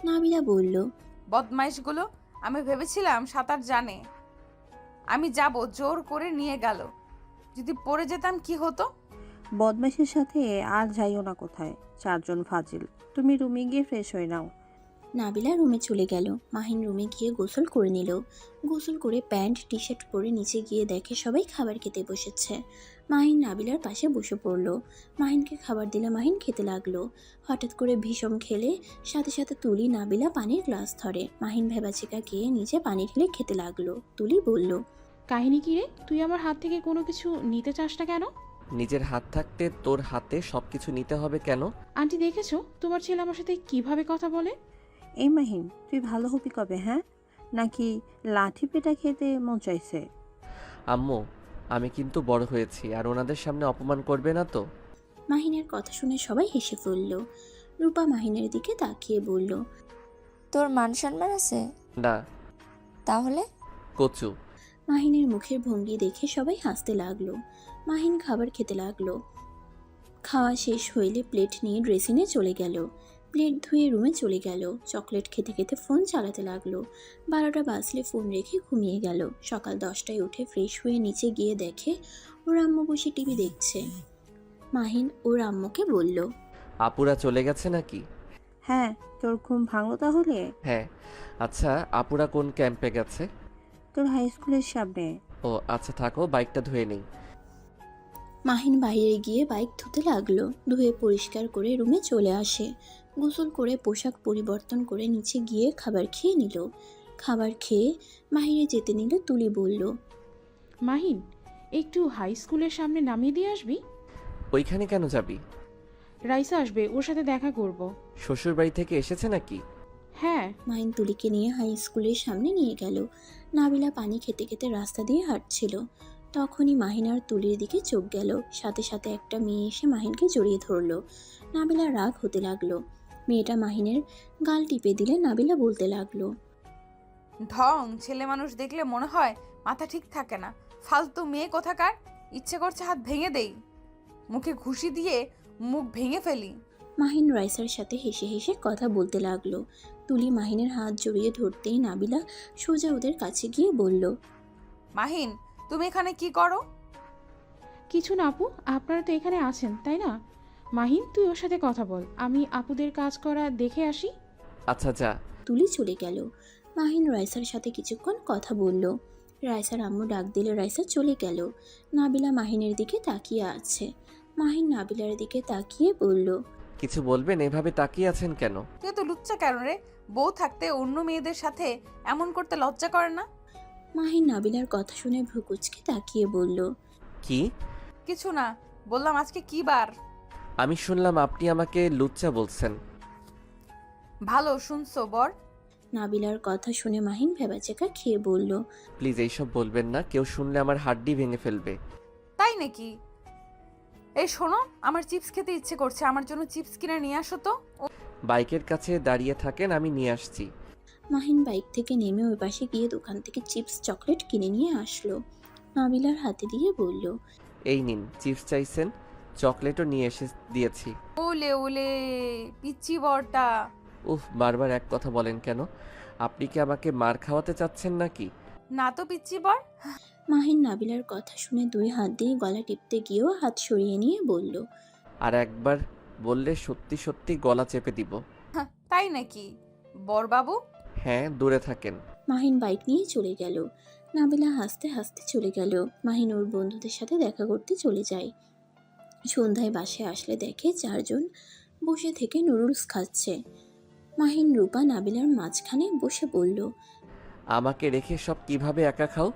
নাবিলা বলল, বদমাইশগুলো, আমি ভেবেছিলাম সাঁতার জানে। আমি যাব, জোর করে নিয়ে গেল। যদি পড়ে যেতাম কি হতো? বদমাইশের সাথে আর যাইও না কোথায়, চারজন ফাজিল। তুমি রুমে গিয়ে ফ্রেশ হয়ে নাও। নাবিলা রুমে চলে গেল। মাহিন রুমে গিয়ে গোসল করে নিল। গোসল করে প্যান্ট টি শার্ট পরে নিচে গিয়ে দেখে সবাই খাবার খেতে বসেছে। মাহিন নাবিলার পাশে বসে পড়ল। মাহিনকে খাবার দিলে মাহিন খেতে লাগলো। হঠাৎ করে ভীষণ খেলে সাথে সাথে তুলি নাবিলা পানির গ্লাস ধরে। মাহিন ভেবাচিকা গিয়ে নিচে পানি ঢেলে খেতে লাগলো। তুলি বলল, কাহিনী কি রে? তুই আমার হাত থেকে কোনো কিছু নিতে চাস না কেন? নিজের হাত থাকতে তোর হাতে সব কিছু নিতে হবে কেন? আন্টি দেখেছো তোমার ছেলে আমার সাথে কিভাবে কথা বলে? এই মাহিন, তুই ভালো হবি কবে? হ্যাঁ, নাকি লাঠি পেটা খেতে মন চাইছে? আম্মু, আমি কিন্তু বড় হয়েছি, আর ওনাদের সামনে অপমান করবে না তো? মাহিনের কথা শুনে সবাই হেসে ফেলল। রূপা মাহিনের দিকে তাকিয়ে বলল, তোর মান সম্মান আছে? না। তাহলে কচু। মাহিনের মুখের ভঙ্গি দেখে সবাই হাসতে লাগলো। মাহিন খাবার খেতে লাগলো। খাওয়া শেষ হইলে প্লেট নিয়ে ড্রেসিংয়ে চলে গেল। প্লেট ধুয়ে রুমে চলে গেল। চকলেট খেতে খেতে ফোন চালাতে লাগলো। 12টা বাজলে ফোন রেখে ঘুমিয়ে গেল। সকাল 10টায় উঠে ফ্রেশ হয়ে নিচে গিয়ে দেখে ওর আম্মু বসে টিভি দেখছে। মাহিন ওর আম্মুকে বলল, আপুরা চলে গেছে নাকি? হ্যাঁ, তোর ঘুম ভাঙলো তাহলে? হ্যাঁ। আচ্ছা, আপুরা কোন ক্যাম্পে গেছে? তোর হাই স্কুলের সামনে। ও আচ্ছা, থাকো, বাইকটা ধুয়ে নেই। মাহিন বাইরে গিয়ে বাইক ধুতে লাগলো। ধুয়ে পরিষ্কার করে রুমে চলে আসে। গোসল করে পোশাক পরিবর্তন করে নিচে গিয়ে খাবার খেয়ে নিল। খাবার খেয়ে মাহিরে যেতে নিল। তুলি বলল, মাহিন, একটু হাই স্কুলের সামনে নামিয়ে দিয়ে আসবি? ওইখানে কেন যাবি? রাইসা আসবে, ওর সাথে দেখা করব। শ্বশুর বাড়ি থেকে এসেছে নাকি? হ্যাঁ। মাহিন তুলিকে নিয়ে হাই স্কুলের সামনে নিয়ে গেল। নাবিলা পানি খেতে খেতে রাস্তা দিয়ে হাঁটছিল। তখনই মাহিন আর তুলির দিকে চোখ গেল। সাথে সাথে একটা মেয়ে এসে মাহিনকে জড়িয়ে ধরলো। নাবিলা রাগ হতে লাগলো। মেয়েটা মাহিনের গাল টিপে দিলে নাবিলা বলতে লাগলো, ঢং, ছেলে মানুষ দেখলে মনে হয় মাথা ঠিক থাকে না। ফালতু মেয়ে কোথাকার। ইচ্ছে করছে হাত ভেঙে দেই, মুখে ঘুষি দিয়ে মুখ ভেঙে ফেলি। মাহিন রাইসার সাথে হেসে হেসে কথা বলতে লাগলো। তুলি মাহিনের হাত জড়িয়ে ধরতেই নাবিলা সোজা ওদের কাছে গিয়ে বলল, মাহিন, তুমি এখানে কি করো? কিছু না আপু, আপনারা তো এখানে আছেন তাই না? মাহিন, তুই ওর সাথে কথা বল, আমি আপুদের কাজ করা দেখে আসি। আচ্ছা, যা। তুলি চলে গেল। মাহিন রাইসার সাথে কিছুক্ষণ কথা বলল। রাইসার আম্মু ডাক দিলে রাইসা চলে গেল। নাবিলা মাহিনের দিকে তাকিয়ে আছে। মাহিন নাবিলার দিকে তাকিয়ে বলল, কিছু বলবেন? এভাবে তাকিয়ে আছেন কেন? তুই তো লুচ্চা কেন রে? বউ থাকতে অন্য মেয়েদের সাথে এমন করতে লজ্জা করে না? মাহিন নাবিলার কথা শুনে ভ্রুকুচকে তাকিয়ে বলল, কি? কিছু না, বললাম আজকে কি বার? আমি শুনলাম আপনি আমাকে লুচ্চা বলছেন। ভালো শুনছো বর? নাবিলার কথা শুনে মাহিন ভেবাচেকা খেয়ে বলল, প্লিজ এইসব বলবেন না, কেউ শুনলে আমার হাড্ডি ভেঙে ফেলবে। তাই নাকি? এই শোনো, আমার চিপস খেতে ইচ্ছে করছে, আমার জন্য চিপস কিনে নিয়ে আসো তো। বাইকের কাছে দাঁড়িয়ে থাকেন, আমি নিয়ে আসছি। মাহিন বাইক থেকে নেমে ওই পাশে গিয়ে দোকান থেকে চিপস চকলেট কিনে নিয়ে আসলো। নাবিলার হাতে দিয়ে বলল, এই নিন, চিপস চাইছেন, চকলেটও নিয়ে এসে দিয়েছি। ওলে ওলে, পিচ্চি বরটা। উফ, বারবার এক কথা বলেন কেন? আপনি কি আমাকে মার খাওয়াতে চাচ্ছেন নাকি? না তো পিচ্চি বর। মাহিন নাবিলার কথা শুনে 2 হাত দিয়ে গলা টিপতে গিয়েও হাত সরিয়ে নিয়ে বলল, আর একবার বললে সত্যি সত্যি গলা চেপে দিব। তাই নাকি বর বাবু? হ্যাঁ, দূরে থাকেন। মাহিন বাইক নিয়ে চলে গেল। নাবিলা হাসতে হাসতে চলে গেল। মাহিন ওর বন্ধুদের সাথে দেখা করতে চলে যায়। সন্ধ্যায় বাসায় আসলে দেখে 4 জন বসে থেকে নুডলস খাচ্ছে। মাহিন রূপা নাবিলার মাঝখানে বসে বলল, আমাকে রেখে সব কিভাবে একা খাও?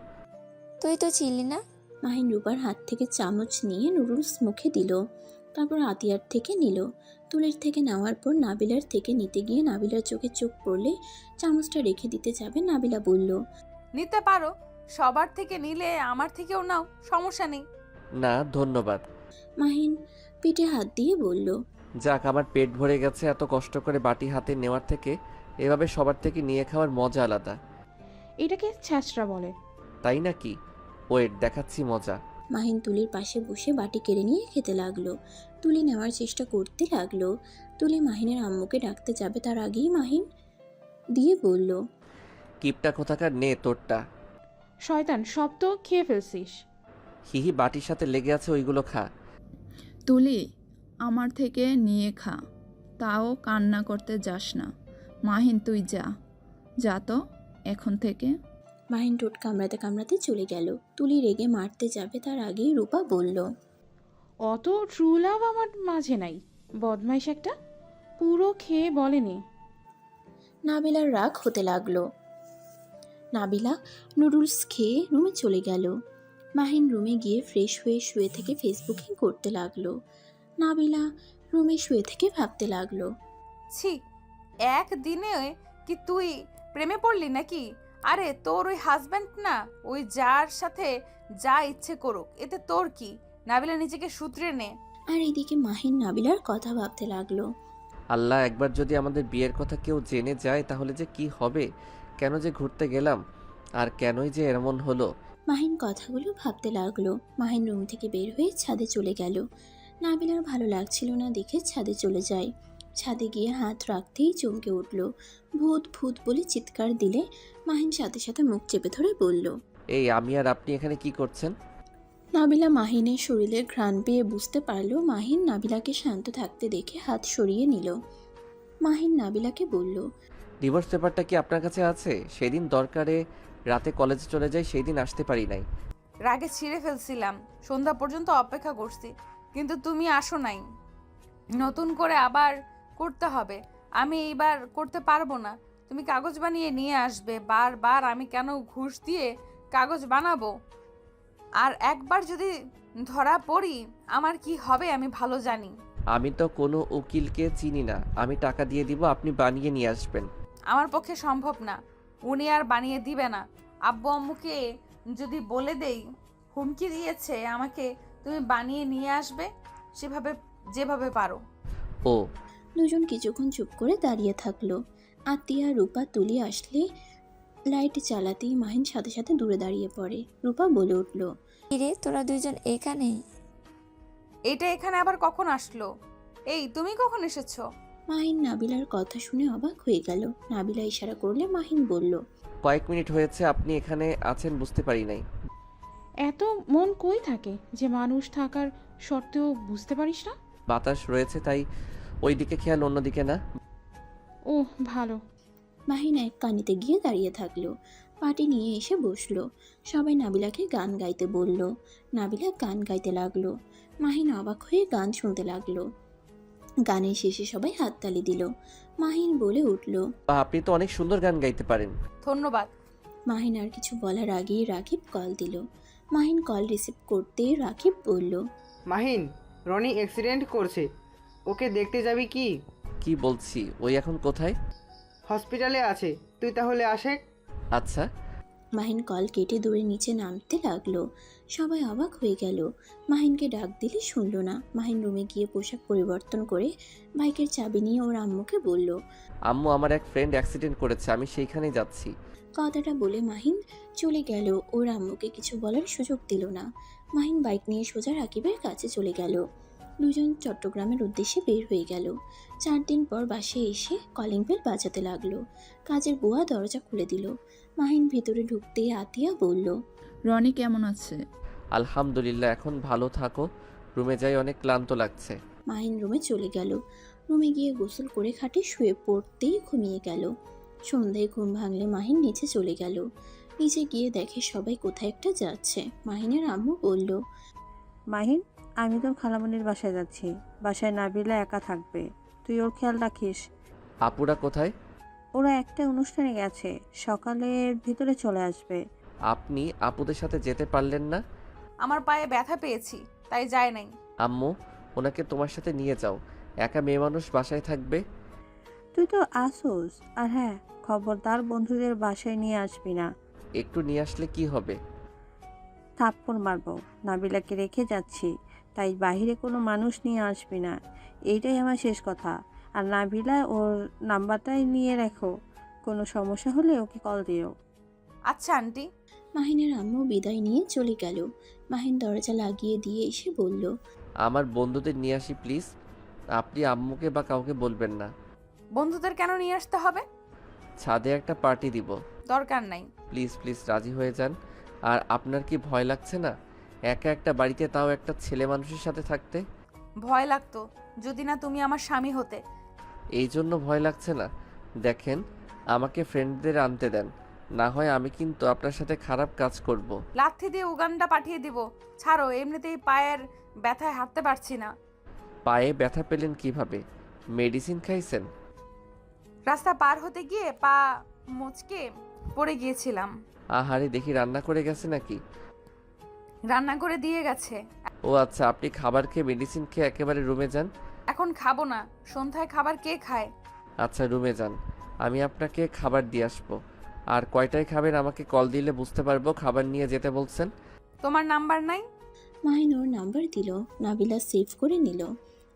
তুই তো ছিলি না। মাহিন রূপার হাত থেকে চামচ নিয়ে নুডলস মুখে দিল। তারপর আতিয়ার থেকে নিল। তুলির থেকে নেওয়ার পর নাবিলার থেকে নিতে গিয়ে নাবিলার চোখে চোখ পড়লে চামচটা রেখে দিতে যাবে। নাবিলা বলল, নিতে পারো, সবার থেকে নিলে আমার থেকেও নাও, সমস্যা নেই। না ধন্যবাদ। মাহিন পিঠে হাত দিয়ে বলল। যাক, আমার পেট ভরে গেছে। এত কষ্ট করে বাটি হাতে নেওয়ার থেকে এভাবে সবার থেকে নিয়ে খাওয়ার মজা আলাদা। এটাকে ছ্যাঁচড়া বলে। তাই নাকি? ওয়েট, দেখাচ্ছি মজা। মাহিন তুলির পাশে বসে বাটি কেড়ে নিয়ে খেতে লাগলো। তুলি নেওয়ার চেষ্টা করতে লাগলো। তুলি মাহিনের আম্মুকে ডাকতে যাবে তার আগেই মাহিন দিয়ে বলল। কিপটা কোথাকার, নে তোরটা। শয়তান, সব তো খেয়ে ফেলছিস। হিহি, বাটির সাথে লেগে আছে, ওইগুলো খা। তুলি, আমার থেকে নিয়ে খা, তাও কান্না করতে যাস না। মাহিন তুই যা, যা তো এখন থেকে। মাহিন ঠোঁট কামড়াতে কামড়াতে চলে গেল। তুলি রেগে মারতে যাবে তার আগেই রূপা বলল। অত ট্রু লাভ আমার মাঝে নাই, বদমাইশ একটা, পুরো খেয়ে বলেনি। নাবিলার রাগ হতে লাগলো। নাবিলা নুডলস খেয়ে রুমে চলে গেল। মাহিন রুমে গিয়ে ফ্রেশ হয়ে শুয়ে থেকে ফেসবুকিং করতে লাগলো। নাবিলা রুমে শুয়ে থেকে ভাবতে লাগলো। ছি, একদিনে কি তুই প্রেমে পড়লি নাকি? আরে তোর ওই হাজব্যান্ড না, ওই যার সাথে যা ইচ্ছে করুক, এতে তোর কি? নাবিলা নিজেকে শুধরে নে। আর এদিকে মাহিন নাবিলার কথা ভাবতে লাগলো। আল্লাহ, একবার যদি আমাদের বিয়ের কথা কেউ জেনে যায় তাহলে যে কি হবে। কেন যে ঘুরতে গেলাম, আর কেনই যে এমন হলো। মাহিন কথাগুলো ভাবতে লাগলো। মাহিন রুম থেকে বের হয়ে ছাদে চলে গেল। নাবিলার ভালো লাগছিল না দেখে ছাদে চলে যায়। ছাদে গিয়ে হাত রাখতেই চমকে উঠল। ভূত ভূত বলে চিৎকার দিলে মাহিন সাথে সাথে মুখ চেপে ধরে বলল। এই, আমি আর আপনি এখানে কি করছেন? নাবিলা মাহিনের শরীরে ঘ্রাণ পেয়ে বুঝতে পারল। মাহিন নাবিলাকে শান্ত থাকতে দেখে হাত সরিয়ে নিল। মাহিন নাবিলাকে বলল। ডিভোর্স পেপারটা কি আপনার কাছে আছে? সেদিন দরকারে রাতে কলেজে চলে যাই, সেই দিন আসতে পারি নাই। রাগে ছিঁড়ে ফেলছিলাম, সন্ধ্যা পর্যন্ত অপেক্ষা করছি, কিন্তু তুমি আসো নাই। নতুন করে আবার করতে হবে, আমি এইবার করতে পারবো না। তুমি কাগজ বানিয়ে নিয়ে আসবে। বারবার আমি কেন ঘুষ দিয়ে কাগজ বানাবো? আর একবার যদি ধরা পড়ি আমার কি হবে আমি ভালো জানি। আমি তো কোনো উকিলকে চিনি না, আমি টাকা দিয়ে দিব, আপনি বানিয়ে নিয়ে আসবেন। আমার পক্ষে সম্ভব না, উনি আর বানিয়ে দিবে না। আব্বু আম্মুকে যদি বলে দেই, হুমকি দিয়েছে আমাকে, তুমি বানিয়ে নিয়ে আসবে সেভাবে, যেভাবে পারো। ও, দুজন কিছুক্ষণ চুপ করে দাঁড়িয়ে থাকলো। আতিয়া রূপা তুলি আসলে লাইট চালাতেই মাহিন সাথে সাথে দূরে দাঁড়িয়ে পড়ে। রূপা বলে উঠল। কিরে, তোরা দুইজন এখানে? এটা এখানে আবার কখন আসলো? এই, তুমি কখন এসেছো? মাহিন নাবিলার কথা শুনে অবাক হয়ে গেল। নাবিলা ইশারা করলে মাহিন বলল। কয়েক মিনিট হয়েছে আপনি এখানে আছেন, বুঝতে পারি নাই। এত মন কই থাকে যে মানুষ থাকার সত্ত্বেও বুঝতে পারিস না? বাতাস রয়েছে তাই ওই দিকে খেয়াল, অন্যদিকে না। ও ভালো। মাহিন এক কানিতে গিয়ে দাঁড়িয়ে থাকলো। পাটি নিয়ে এসে বসলো। সবাই নাবিলাকে গান গাইতে বলল। নাবিলা গান গাইতে লাগলো। মাহিন অবাক হয়ে গান শুনতে লাগলো। গানের শেষে সবাই হাততালি দিল। মাহিন বলে উঠল। বা, আপনি তো অনেক সুন্দর গান গাইতে পারেন। ধন্যবাদ। মাহিন আর কিছু বলার আগেই রাকিব কল দিল। মাহিন কল রিসিভ করতেই রাকিব বলল। মাহিন, রনি অ্যাক্সিডেন্ট করছে, ওকে দেখতে যাবি কি? কি বলছি, ওই এখন কোথায়? হসপিটালে আছে, তুই তাহলে আসে। আচ্ছা। মাহিন কল কেটে দৌড়ে নিচে নামতে লাগলো। সবাই অবাক হয়ে গেল। মাহিনকে ডাক দিলে শুনল না। মাহিন রুমে গিয়ে পোশাক পরিবর্তন করে বাইকের চাবি নিয়ে ওর আম্মুকে বলল। আম্মু, আমার এক ফ্রেন্ড অ্যাক্সিডেন্ট করেছে, আমি সেইখানেই যাচ্ছি। কথাটা বলে মাহিন চলে গেল। ওর আম্মুকে কিছু বলার সুযোগ দিল না। মাহিন বাইক নিয়ে সোজা রাকিবের কাছে চলে গেল। দুজন চট্টগ্রামের উদ্দেশ্যে বের হয়ে গেল। 4 দিন পর বাসায় এসে কলিং বেল বাজাতে লাগলো। কাজের বুয়া দরজা খুলে দিল। মাহিন ভিতরে ঢুকতেই আতিয়া বলল। রনি কেমন আছে? আলহামদুলিল্লাহ, এখন ভালো থাকো। রুমে যাই, অনেক ক্লান্ত লাগছে। মাহিন রুমে চলে গেল। রুমে গিয়ে গোসল করে খাটে শুয়ে পড়তেই ঘুমিয়ে গেল। সন্ধ্যায় ঘুম ভাঙলে মাহিন নিচে চলে গেল। নিচে গিয়ে দেখে সবাই কোথায় একটা যাচ্ছে। মাহিনের আম্মু বলল। মাহিন, আমি তোর খালামণির বাসায় যাচ্ছি। বাসায় নাবিলা একা থাকবে, তুই ওর খেয়াল রাখিস। আপুরা কোথায়? ওরা একটা অনুষ্ঠানে গেছে, সকালের ভিতরে চলে আসবে। আপনি আপুদের সাথে যেতে পারলেন না? আমার পায়ে ব্যথা পেয়েছি, তাই যায় নাই। আম্মু, ওনাকে তোমার সাথে নিয়ে যাও, একা মেয়ে মানুষ বাসায় থাকবে। তুই তো আসোস। আর হ্যাঁ, খবরদার বন্ধুদের বাসায় নিয়ে আসবি না। একটু নিয়ে আসলে কি হবে? থাপ্পড় মারবো। নাবিলাকে রেখে যাচ্ছি, তাই বাইরে কোনো মানুষ নিয়ে আসবি না, এইটাই আমার শেষ কথা। আর নাবিলা ওর নাম্বারটাই নিয়ে রাখো, কোনো সমস্যা হলে ওকে কল দিও। আচ্ছা আন্টি। মাহিনের আম্মু বিদায় নিয়ে চলে গেল। মাহিন দরজা লাগিয়ে দিয়ে এসে বলল, আমার বন্ধুদের নিয়ে আসি প্লিজ। আপনি আম্মুকে বা কাউকে বলবেন না। বন্ধুদের কেন নিয়ে আসতে হবে? ছাদে একটা পার্টি দিব। দরকার নাই। প্লিজ প্লিজ রাজি হয়ে যান। আর আপনার কি ভয় লাগছে না একা একটা বাড়িতে, তাও একটা ছেলে মানুষের সাথে থাকতে? ভয় লাগতো যদি না তুমি আমার স্বামী হতে। এই জন্য ভয় লাগছে না? দেখেন, আমাকে ফ্রেন্ডদের আনতে দেন, না হয় আমি কিন্তু আপনার সাথে খারাপ কাজ করব। লাথি দিয়ে উগান্ডা পাঠিয়ে দিব। ছাড়ো, এমনিতেই পায়ের ব্যথায় হাঁটতে পারছি না। পায়ে ব্যথা পেলেন কিভাবে? মেডিসিন খাইছেন? রাস্তা পার হতে গিয়ে পা মুচকে পড়ে গিয়েছিলাম। আহারে, দেখি রান্না করে গেছে নাকি? রান্না করে দিয়ে গেছে। ও আচ্ছা, আপনি খাবার খেয়ে মেডিসিন খেয়ে একেবারে রুমে যান। এখন খাবো না, সন্ধ্যায় খাবার কে খায়? আচ্ছা রুমে যান, আমি আপনাকে খাবার দিয়ে আসবো। আর কয়টায় খাবেন আমাকে কল দিলে বুঝতে পারবো খাবার নিয়ে যেতে বলছেন। তোমার নাম্বার নাই? মাহিন ওর নাম্বার দিল। নাবিলা সেভ করে নিল।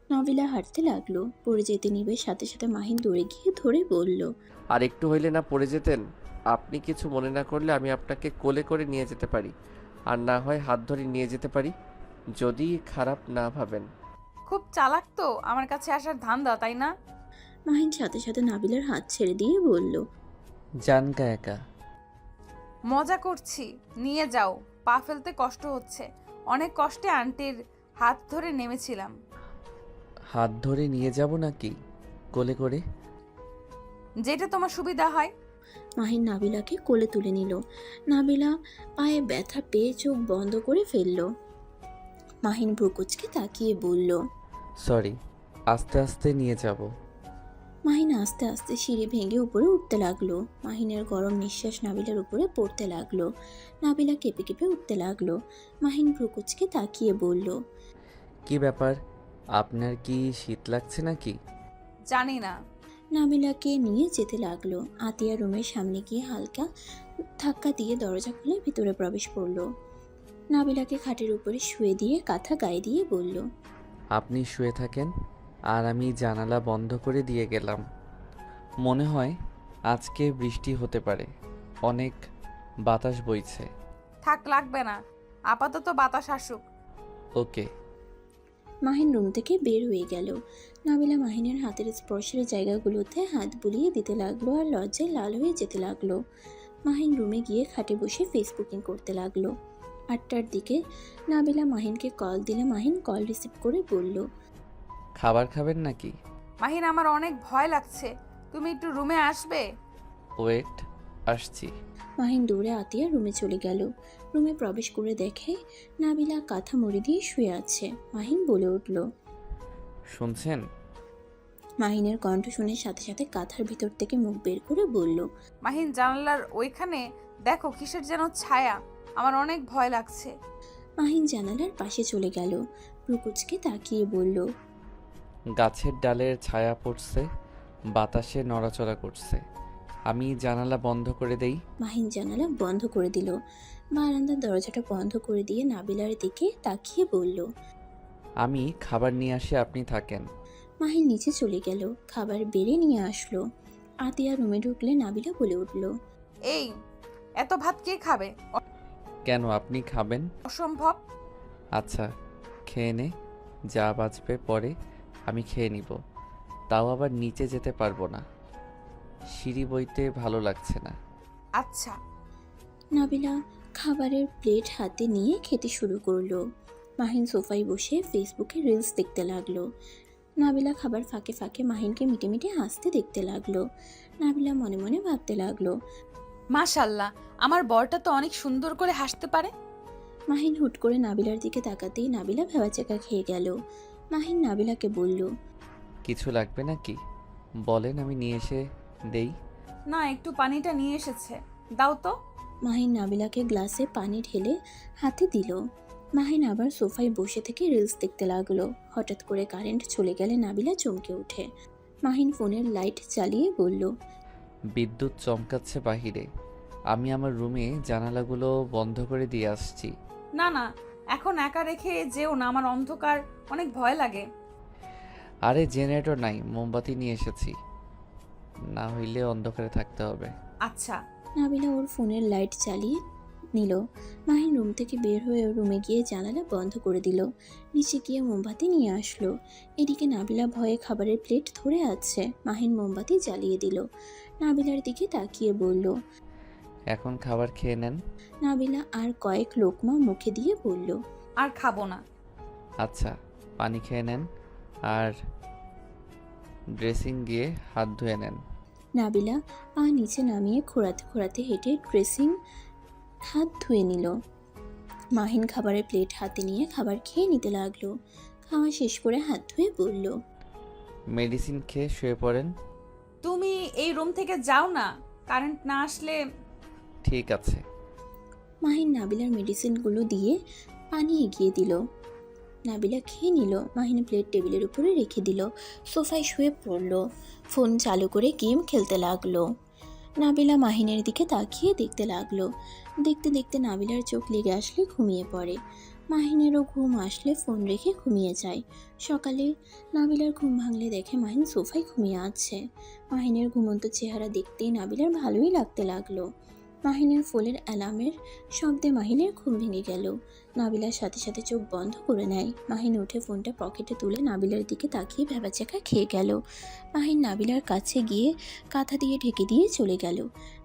নাবিলা হাঁটতে লাগলো। পড়ে যেতে নিবে সাথে সাথে মাহিন দৌড়ে গিয়ে ধরে বলল, আর একটু হইলে না পড়ে যেতেন? আপনি কিছু মনে না করলে আমি আপনাকে কোলে করে নিয়ে যেতে পারি, আর না হয় হাত ধরে নিয়ে যেতে পারি, যদি খারাপ না ভাবেন। খুব চালাক তো আমার কাছে আসার ধান্দা, তাই না? মাহিন সাথে সাথে নাবিলার হাত ছেড়ে দিয়ে বলল, জানকা একা। মজা করছি, নিয়ে যাও। পা ফেলতে কষ্ট হচ্ছে। অনেক কষ্টে আন্টির হাত ধরে নেমেছিলাম। হাত ধরে নিয়ে যাব নাকি কোলে করে? যেটা তোমার সুবিধা হয়। মাহিন নাবিলাকে কোলে তুলে নিল। নাবিলা পায়ে ব্যথা পেয়ে চোখ বন্ধ করে ফেলল। মাহিন ভ্রুকুচকে তাকিয়ে বলল, সরি, আস্তে আস্তে নিয়ে যাব। মাহিন আস্তে আস্তে সিঁড়ি ভেঙে উপরে উঠতে লাগলো। মাহিনের গরম নিঃশ্বাস নাবিলার উপরে পড়তে লাগলো। নাবিলা কেঁপে কেঁপে উঠতে লাগলো। মাহিন ভ্রুকুচকে তাকিয়ে বলল, কি ব্যাপার, আপনার কি শীত লাগছে নাকি? জানি না। নাবিলাকে নিয়ে যেতে লাগলো। আতিয়া রুমের সামনে গিয়ে হালকা ধাক্কা দিয়ে দরজা খুলে ভিতরে প্রবেশ করলো। নাবিলাকে খাটের উপরে শুয়ে দিয়ে কাঁথা গায়ে দিয়ে বলল, আপনি শুয়ে থাকেন, আর আমি জানালা বন্ধ করে দিয়ে গেলাম। মনে হয় আজকে বৃষ্টি হতে পারে, অনেক বাতাস বইছে। থাক, লাগবে না, আপাতত বাতাস আসুক। ওকে। মাহিন রুম থেকে বের হয়ে গেল। নাবিলা মাহিনের হাতের স্পর্শের জায়গাগুলোতে হাত বুলিয়ে দিতে লাগলো আর লজ্জায় লাল হয়ে যেতে লাগলো। মাহিন রুমে গিয়ে খাটে বসে ফেসবুকিং করতে লাগলো। 8টার দিকে নাবিলা মাহিনকে কল দিলে মাহিন কল রিসিভ করে বলল, খাবার খাবেন নাকি? মাহিন, আমার অনেক ভয় লাগছে, তুমি একটু রুমে আসবে? ওয়েট, আসছি। মাহিন দৌড়ে আতিয়া রুমে চলে গেল। রুমে প্রবেশ করে দেখে নাবিলা কাঁথা মুড়ি দিয়ে শুয়ে আছে। মাহিন বলে উঠল। শুনছেন? মাহিনের কণ্ঠ শুনে সাথে সাথে কাঁথার ভিতর থেকে মুখ বের করে বলল, মাহিন, জানালার ওইখানে দেখো কিসের যেন ছায়া, আমার অনেক ভয় লাগছে। মাহিন জানালার পাশে চলে গেল। প্রকুচকে তাকিয়ে বলল, গাছের ডালের ছায়া পড়ছে, বাতাসে নড়াচড়া করছে। আমি জানালা বন্ধ করে দেই। মাহিন জানালা বন্ধ করে দিল। বারান্দার দরজাটা বন্ধ করে দিয়ে নাবিলার দিকে তাকিয়ে বলল, আমি খাবার নিয়ে আসি, আপনি থাকেন। মাহিন নিচে চলে গেল। খাবার বেড়ে নিয়ে আসলো। আতিয়া রুমে ঢুকলে নাবিলা বলে উঠল, এই এত ভাত কে খাবে? কেন, আপনি খাবেন? অসম্ভব। আচ্ছা, খেয়ে নে, যা বাঁচবে পরে আমি খেয়ে নিব। তাও আবার নিচে যেতে পারবো না, সিঁড়ি বইতে ভালো লাগছে না। আচ্ছা। নাবিলা খাবারের প্লেট হাতে নিয়ে খেতে শুরু করলো। মাহিন সোফায় বসে ফেসবুকে রিলস দেখতে লাগলো। নাবিলা খাবার ফাঁকে ফাঁকে মাহিনকে মিটে মিটে হাসতে দেখতে লাগলো। নাবিলা মনে মনে ভাবতে লাগলো, মাশাল্লাহ, আমার বরটা তো অনেক সুন্দর করে হাসতে পারে। মাহিন হুট করে নাবিলার দিকে তাকাতেই নাবিলা ভেবাচেকা খেয়ে গেল। মাহিন নাবিলাকে বলল, কিছু লাগবে নাকি বলেন, আমি নিয়ে এসে দেই। না, একটু পানিটা নিয়ে এসেছে, দাও তো। মাহিন নাবিলাকে গ্লাসে পানি ঢেলে হাতে দিল। মাহিন আবার সোফায় বসে থেকে রিলস দেখতে লাগলো। হঠাৎ করে কারেন্ট চলে গেলে নাবিলা চমকে ওঠে। মাহিন ফোনের লাইট চালিয়ে বলল, বিদ্যুৎ চমকাচ্ছে বাহিরে, আমি আমার রুমে জানালাগুলো বন্ধ করে দিয়ে আসছি। না না, এখন একা রেখে যেও না, আমার অন্ধকার অনেক ভয় লাগে। আরে জেনারেটর নাই, মোমবাতি নিয়ে এসেছি, না হইলে অন্ধকারে থাকতে হবে। আচ্ছা। নাবিলা ওর ফোনের লাইট চালিয়ে নিল। মাহিন রুম থেকে বের হয়ে ওর রুমে গিয়ে জানালা বন্ধ করে দিল। নিচে গিয়ে মোমবাতি নিয়ে আসলো। এদিকে নাবিলা ভয়ে খাবারের প্লেট ধরে আছে। মাহিন মোমবাতি জ্বালিয়ে দিল। নাবিলার দিকে তাকিয়ে বলল। এখন খাবার খেয়ে নেন। নাবিলা আর কয়েক লোকমা মুখে দিয়ে বলল। আর খাবো না। আচ্ছা, পানি খেয়ে নেন আর ড্রেসিং গিয়ে হাত ধুয়ে নেন। নাবিলা পা নিচে নামিয়ে খোঁড়াতে খোঁড়াতে হেঁটে ড্রেসিং হাত ধুয়ে নিল। মাহিন খাবারের প্লেট হাতে নিয়ে খাবার খেয়ে নিতে লাগলো। খাওয়া শেষ করে হাত ধুয়ে বলল। মেডিসিন খেয়ে শুয়ে পড়েন। তুমি এই রুম থেকে যাও না, কারেন্ট না আসলে। ঠিক আছে। মাহিন নাবিলার মেডিসিনগুলো দিয়ে পানি এগিয়ে দিল। নাবিলা খেয়ে নিল। মাহিন প্লেট টেবিলের উপরে রেখে দিল। সোফায় শুয়ে পড়ল। ফোন চালু করে গেম খেলতে লাগলো। নাবিলা মাহিনের দিকে তাকিয়ে দেখতে লাগলো। দেখতে দেখতে নাবিলার চোখ লেগে আসলে ঘুমিয়ে পড়ে। মাহিনেরও ঘুম আসলে ফোন রেখে ঘুমিয়ে যায়। সকালে নাবিলার ঘুম ভাঙলে দেখে মাহিন সোফায় ঘুমিয়ে আছে। মাহিনের ঘুমন্ত চেহারা দেখতেই নাবিলার ভালোই লাগতে লাগলো। মাহিনের ফোনের অ্যালার্মের শব্দে মাহিনের ঘুম ভেঙে গেল। নাবিলার সাথে সাথে চোখ বন্ধ করে নেয়। মাহিন উঠে ফোনটা পকেটে তুলে নাবিলার দিকে তাকিয়ে ভ্যাবাচ্যাকা খেয়ে গেল। মাহিন নাবিলার কাছে গিয়ে কাঁথা দিয়ে ঢেকে দিয়ে চলে গেল।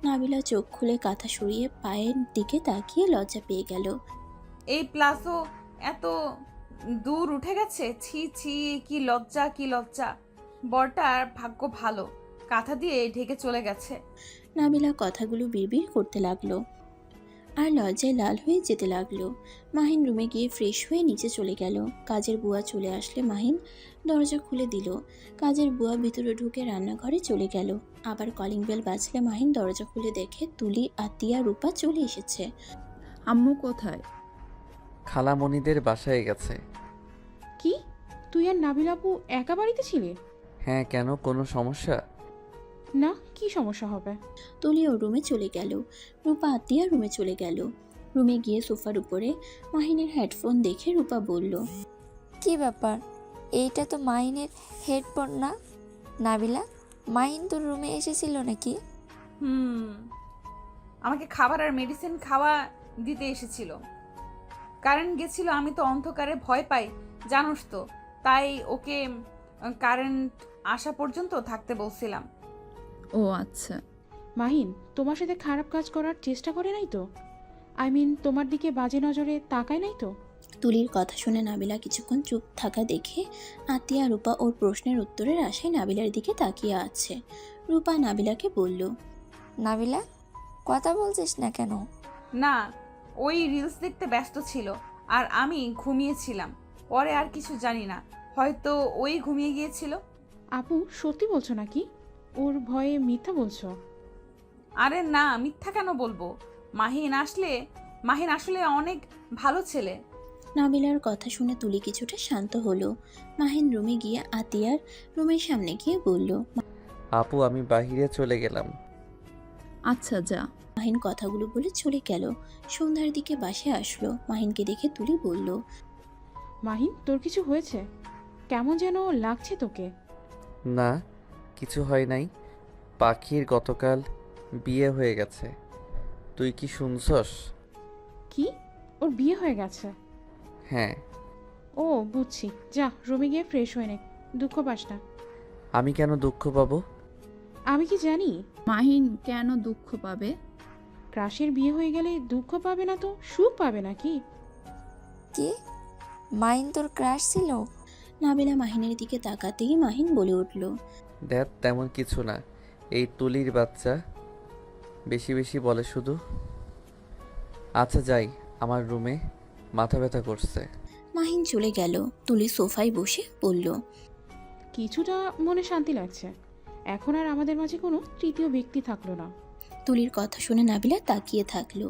নাবিলা চোখ খুলে কাঁথা সরিয়ে পায়ের দিকে তাকিয়ে লজ্জা পেয়ে গেল। এই প্লাসও এত দূর উঠে গেছে, ছি ছি, কি লজ্জা কি লজ্জা। বরটার ভাগ্য ভালো, কাঁথা দিয়ে ঢেকে চলে গেছে। নাবিলা কথাগুলো বিড়বিড় করতে লাগলো আর লজ্জায় লাল হয়ে যেতে লাগলো। মাহিন রুমে গিয়ে ফ্রেশ হয়ে নিচে চলে গেল। কাজের বুয়া চলে আসলে মাহিন দরজা খুলে দিল। কাজের বুয়া ভিতরে ঢুকে রান্নাঘরে চলে গেল। আবার কলিং বেল বাজলে মাহিন দরজা খুলে দেখে তুলি, আতিয়া, রূপা চলে এসেছে। আম্মু কোথায়? খালামণিদের বাসায় গেছে। কি, তুই আর নাবিল আপু একা বাড়িতে ছিলে? হ্যাঁ, কেন কোনো সমস্যা? না, কি সমস্যা হবে? তুলি ওর রুমে চলে গেল। রূপা আতিয়া রুমে চলে গেল। রুমে গিয়ে সোফার উপরে মাহিনের হেডফোন দেখে রূপা বলল। কি ব্যাপার, এইটা তো মাহিনের হেডফোন না? নাবিলা, মাহিন তোর রুমে এসেছিল নাকি? আমাকে খাবার আর মেডিসিন খাওয়া দিতে এসেছিল। কারেন্ট গেছিল, আমি তো অন্ধকারে ভয় পাই জানোস তো, তাই ওকে কারেন্ট আসা পর্যন্ত থাকতে বলছিলাম। ও আচ্ছা। মাহিন তোমার সাথে খারাপ কাজ করার চেষ্টা করে নাই তো? তোমার দিকে বাজে নজরে তাকায় নাই তো? তুলির কথা শুনে নাবিলা কিছুক্ষণ চুপ থাকা দেখে আতিয়া রূপা ওর প্রশ্নের উত্তরের আশায় নাবিলার দিকে তাকিয়ে আছে। রূপা নাবিলাকে বলল। নাবিলা, কথা বলছিস না কেন? না, ওই রিলস দেখতে ব্যস্ত ছিল আর আমি ঘুমিয়েছিলাম। পরে আর কিছু জানি না, হয়তো ওই ঘুমিয়ে গিয়েছিল। আপু সত্যি বলছো নাকি? ওর ভয়ে মিথ্যা বলছো? আরে না, মিথ্যা কেন বলবো। মাহিন আসলে অনেক ভালো ছেলে। নাবিলার কথা শুনে তুলি কিছুটা শান্ত হলো। মাহিন রুমে গিয়ে আতিয়ার রুমের সামনে গিয়ে বলল। আপু, আমি বাহিরে চলে গেলাম। আচ্ছা যা। মাহিন কথাগুলো বলে চলে গেল। সন্ধ্যার দিকে বাসায় আসলো। মাহিনকে দেখে তুলি বলল। মাহিন, তোর কিছু হয়েছে? কেমন যেন লাগছে তোকে। না, কিছু হয় নাই। পাখির গতকাল বিয়ে হয়ে গেছে। তুই কি শুনছস? কি, ওর বিয়ে হয়ে গেছে? হ্যাঁ। ও বুঝছি, যা রুমে গিয়ে ফ্রেশ হয়ে নে, দুঃখ পাস না। আমি কেন দুঃখ পাবো? আমি কি জানি? মাহিন কেন দুঃখ পাবে? ক্রাশের বিয়ে হয়ে গেলে দুঃখ পাবে না তো সুখ পাবে নাকি? কি, মাহিন তোর ক্রাশ ছিল? নাবিলা মাহিনের দিকে তাকাতেই মাহিন বলে উঠল। দেখ, তেমন কিছু না। এই তুলির বাচ্চা বেশি বেশি বলে শুধু। আচ্ছা যাই, আমার রুমে মাথা ব্যথা করছে। মাহিন চলে গেল। তুলি সোফায় বসে বলল। কিছুটা মনে শান্তি লাগছে। এখন আর আমাদের মাঝে কোনো তৃতীয় ব্যক্তি থাকলো না। তুলির কথা শুনে নাবিলা তাকিয়ে থাকলো।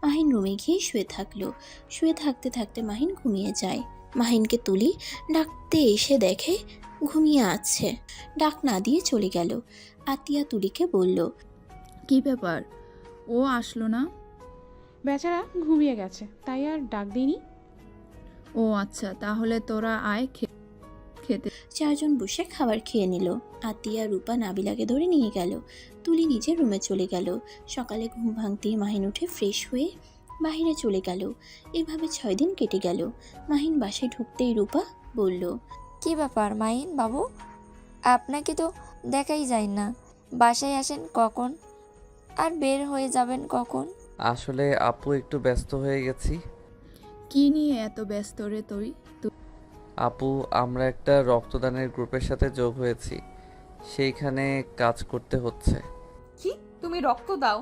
মাহিন রুমে গিয়ে শুয়ে থাকলো। শুয়ে থাকতে থাকতে মাহিন ঘুমিয়ে যায়। মাহিনকে তুলি ডাকতে এসে দেখে ঘুমিয়ে আছে। ডাক না দিয়ে চলে গেল। আতিয়া তুলিকে বলল। কি ব্যাপার, ও আসলো না? বেচারা ঘুমিয়ে গেছে, তাই আর ডাক দিইনি। ও আচ্ছা, তাহলে তোরা আয় খেতে। চারজন বসে খাবার খেয়ে নিল। আতিয়া রূপা নাবিলাকে ধরে নিয়ে গেল। তুলি নিজের রুমে চলে গেল। সকালে ঘুম ভাঙতেই মাহিন উঠে ফ্রেশ হয়ে বাইরে চলে গেল। এভাবে 6 দিন কেটে গেল। মাহিন বাসায় ঢুকতেই রূপা বলল, কি ব্যাপার মাহিন বাবু, আপনাকে তো দেখাই যায় না। বাসায় আসেন কখন আর বের হয়ে যাবেন কখন? আসলে আপু একটু ব্যস্ত হয়ে গেছি। কি নিয়ে এত ব্যস্ত রে তুই? আপু, আমরা একটা রক্তদানের গ্রুপের সাথে যোগ হয়েছি, সেইখানে কাজ করতে হচ্ছে। কি, তুমি রক্ত দাও?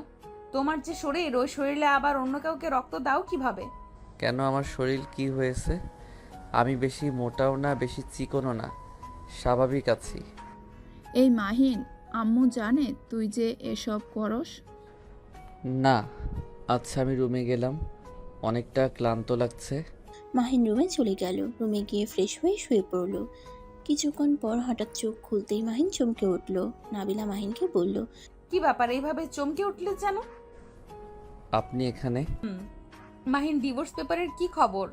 তোমার যে শরীর, ওই শরীরে আবার অন্য কাউকে রক্ত দাও কিভাবে? কেন, আমার শরীর কি হয়েছে? আমি বেশি মোটাও না, বেশি চিকনও না, স্বাভাবিক আছি। এই মাহিন, আম্মু জানে তুই যে এসব করস? না। আচ্ছা, আমি রুমে গেলাম, অনেকটা ক্লান্ত লাগছে। মাহিন রুমে চলে গেল। রুমে গিয়ে ফ্রেশ হয়ে শুয়ে পড়ল। কিছুক্ষণ পর হঠাৎ চোখ খুলতেই মাহিন চমকে উঠল। নাবিলা মাহিনকে বলল, কি ব্যাপার, এইভাবে চমকে উঠলে যেন? আপনি এখানে? মাহিন, ডিভোর্স পেপারের কি খবর?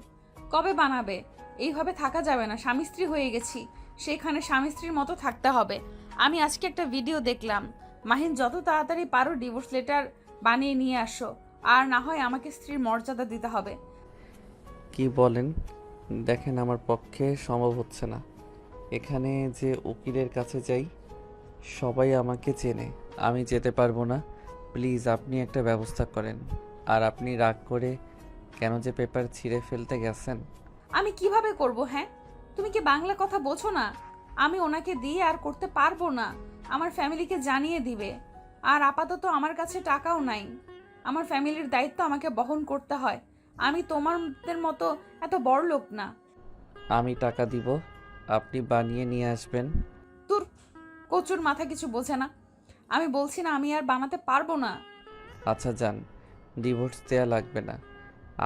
কবে বানাবে? এইভাবে থাকা যাবে না, স্বামী স্ত্রী হয়ে গেছি, সেখানে স্বামী স্ত্রীর মতো থাকতে হবে। আমি আজকে একটা ভিডিও দেখলাম, মাহিন যত তাড়াতাড়ি পারো ডিভোর্স লেটার বানিয়ে নিয়ে আসো, আর না হয় আমাকে স্ত্রীর মর্যাদা দিতে হবে। কি বলেন? দেখেন, আমার পক্ষে সম্ভব হচ্ছে না। এখানে যে উকিলের কাছে যাই, সবাই আমাকে চেনে, আমি যেতে পারবো না। প্লিজ আপনি একটা ব্যবস্থা করেন। আর আপনি রাগ করে কেন যে পেপার ছিঁড়ে ফেলতে গেছেন? আমি কিভাবে করব? হ্যাঁ, তুমি কি বাংলা কথা বোঝো না? আমি ওনাকে দিয়ে আর করতে পারবো না, আমার ফ্যামিলিকে জানিয়ে দিবে। আর আপাতত আমার কাছে টাকাও নাই, আমার ফ্যামিলির দায়িত্ব আমাকে বহন করতে হয়। আমি তোমাদের মতো এত বড় লোক না। আমি টাকা দিব, আপনি বানিয়ে নিয়ে আসবেন। তোর কচুর মাথা কিছু বোঝে না। আমি বলছি না, আমি আর বানাতে পারবো না। আচ্ছা যান, ডিভোর্স দেয়া লাগবে না।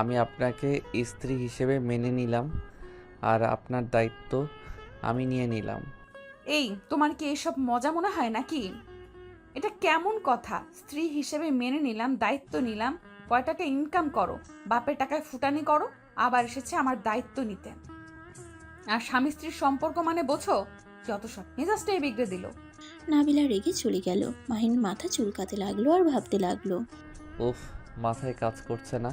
আমি আপনাকে স্ত্রী হিসেবে মেনে নিলাম, আর আপনার দায়িত্ব আমি নিয়ে নিলাম। এই, তোমার কি এইসব মজা মনে হয় নাকি? এটা কেমন কথা? স্ত্রী হিসেবে মেনে নিলাম, দায়িত্ব নিলাম। কয় টাকা ইনকাম করো, বাপের টাকায় ফুটানি করো, আবার এসেছে আমার দায়িত্ব নিতে। আর স্বামী স্ত্রীর সম্পর্ক মানে বোঝো? যত সব মেজাজটাই বিগড়ে দিল। নাবিলা রেগে চলে গেল। মাহিন মাথা চুলকাতে লাগলো আর ভাবতে লাগলো, উফ, মাথায় কাজ করছে না।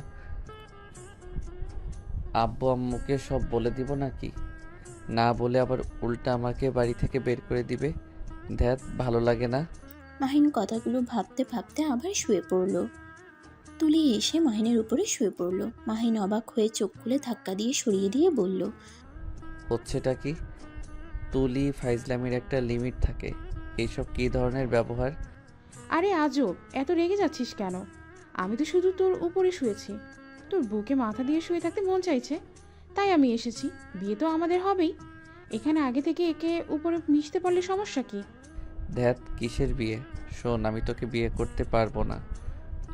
আব্বু আম্মুকে সব বলে দিব নাকি? না বলে আবার উল্টা আমাকে বাড়ি থেকে বের করে দিবে। ধ্যাত, ভালো লাগে না। মাহিন কথাগুলো ভাবতে ভাবতে আবার শুয়ে পড়ল। তুলি এসে মাহিনের উপরে শুয়ে পড়ল। মাহিন অবাক হয়ে চোখ খুলে ধাক্কা দিয়ে সরিয়ে দিয়ে বলল, হচ্ছেটা কি? তুলি ফাইজলামির একটা লিমিট থাকে। এইসব কী ধরনের ব্যবহার? আরে আজব, এত রেগে যাচ্ছিস কেন? আমি তো শুধু তোর উপরে শুয়েছি, তোর বুকে মাথা দিয়ে শুয়ে থাকতে মন চাইছে, তাই আমি এসেছি। বিয়ে তো আমাদের হবেই, এখানে আগে থেকে একে উপরে মিশতে পারলে সমস্যা কি? ধ্যাত, কিসের বিয়ে? শোন, আমি তোকে বিয়ে করতে পারবো না।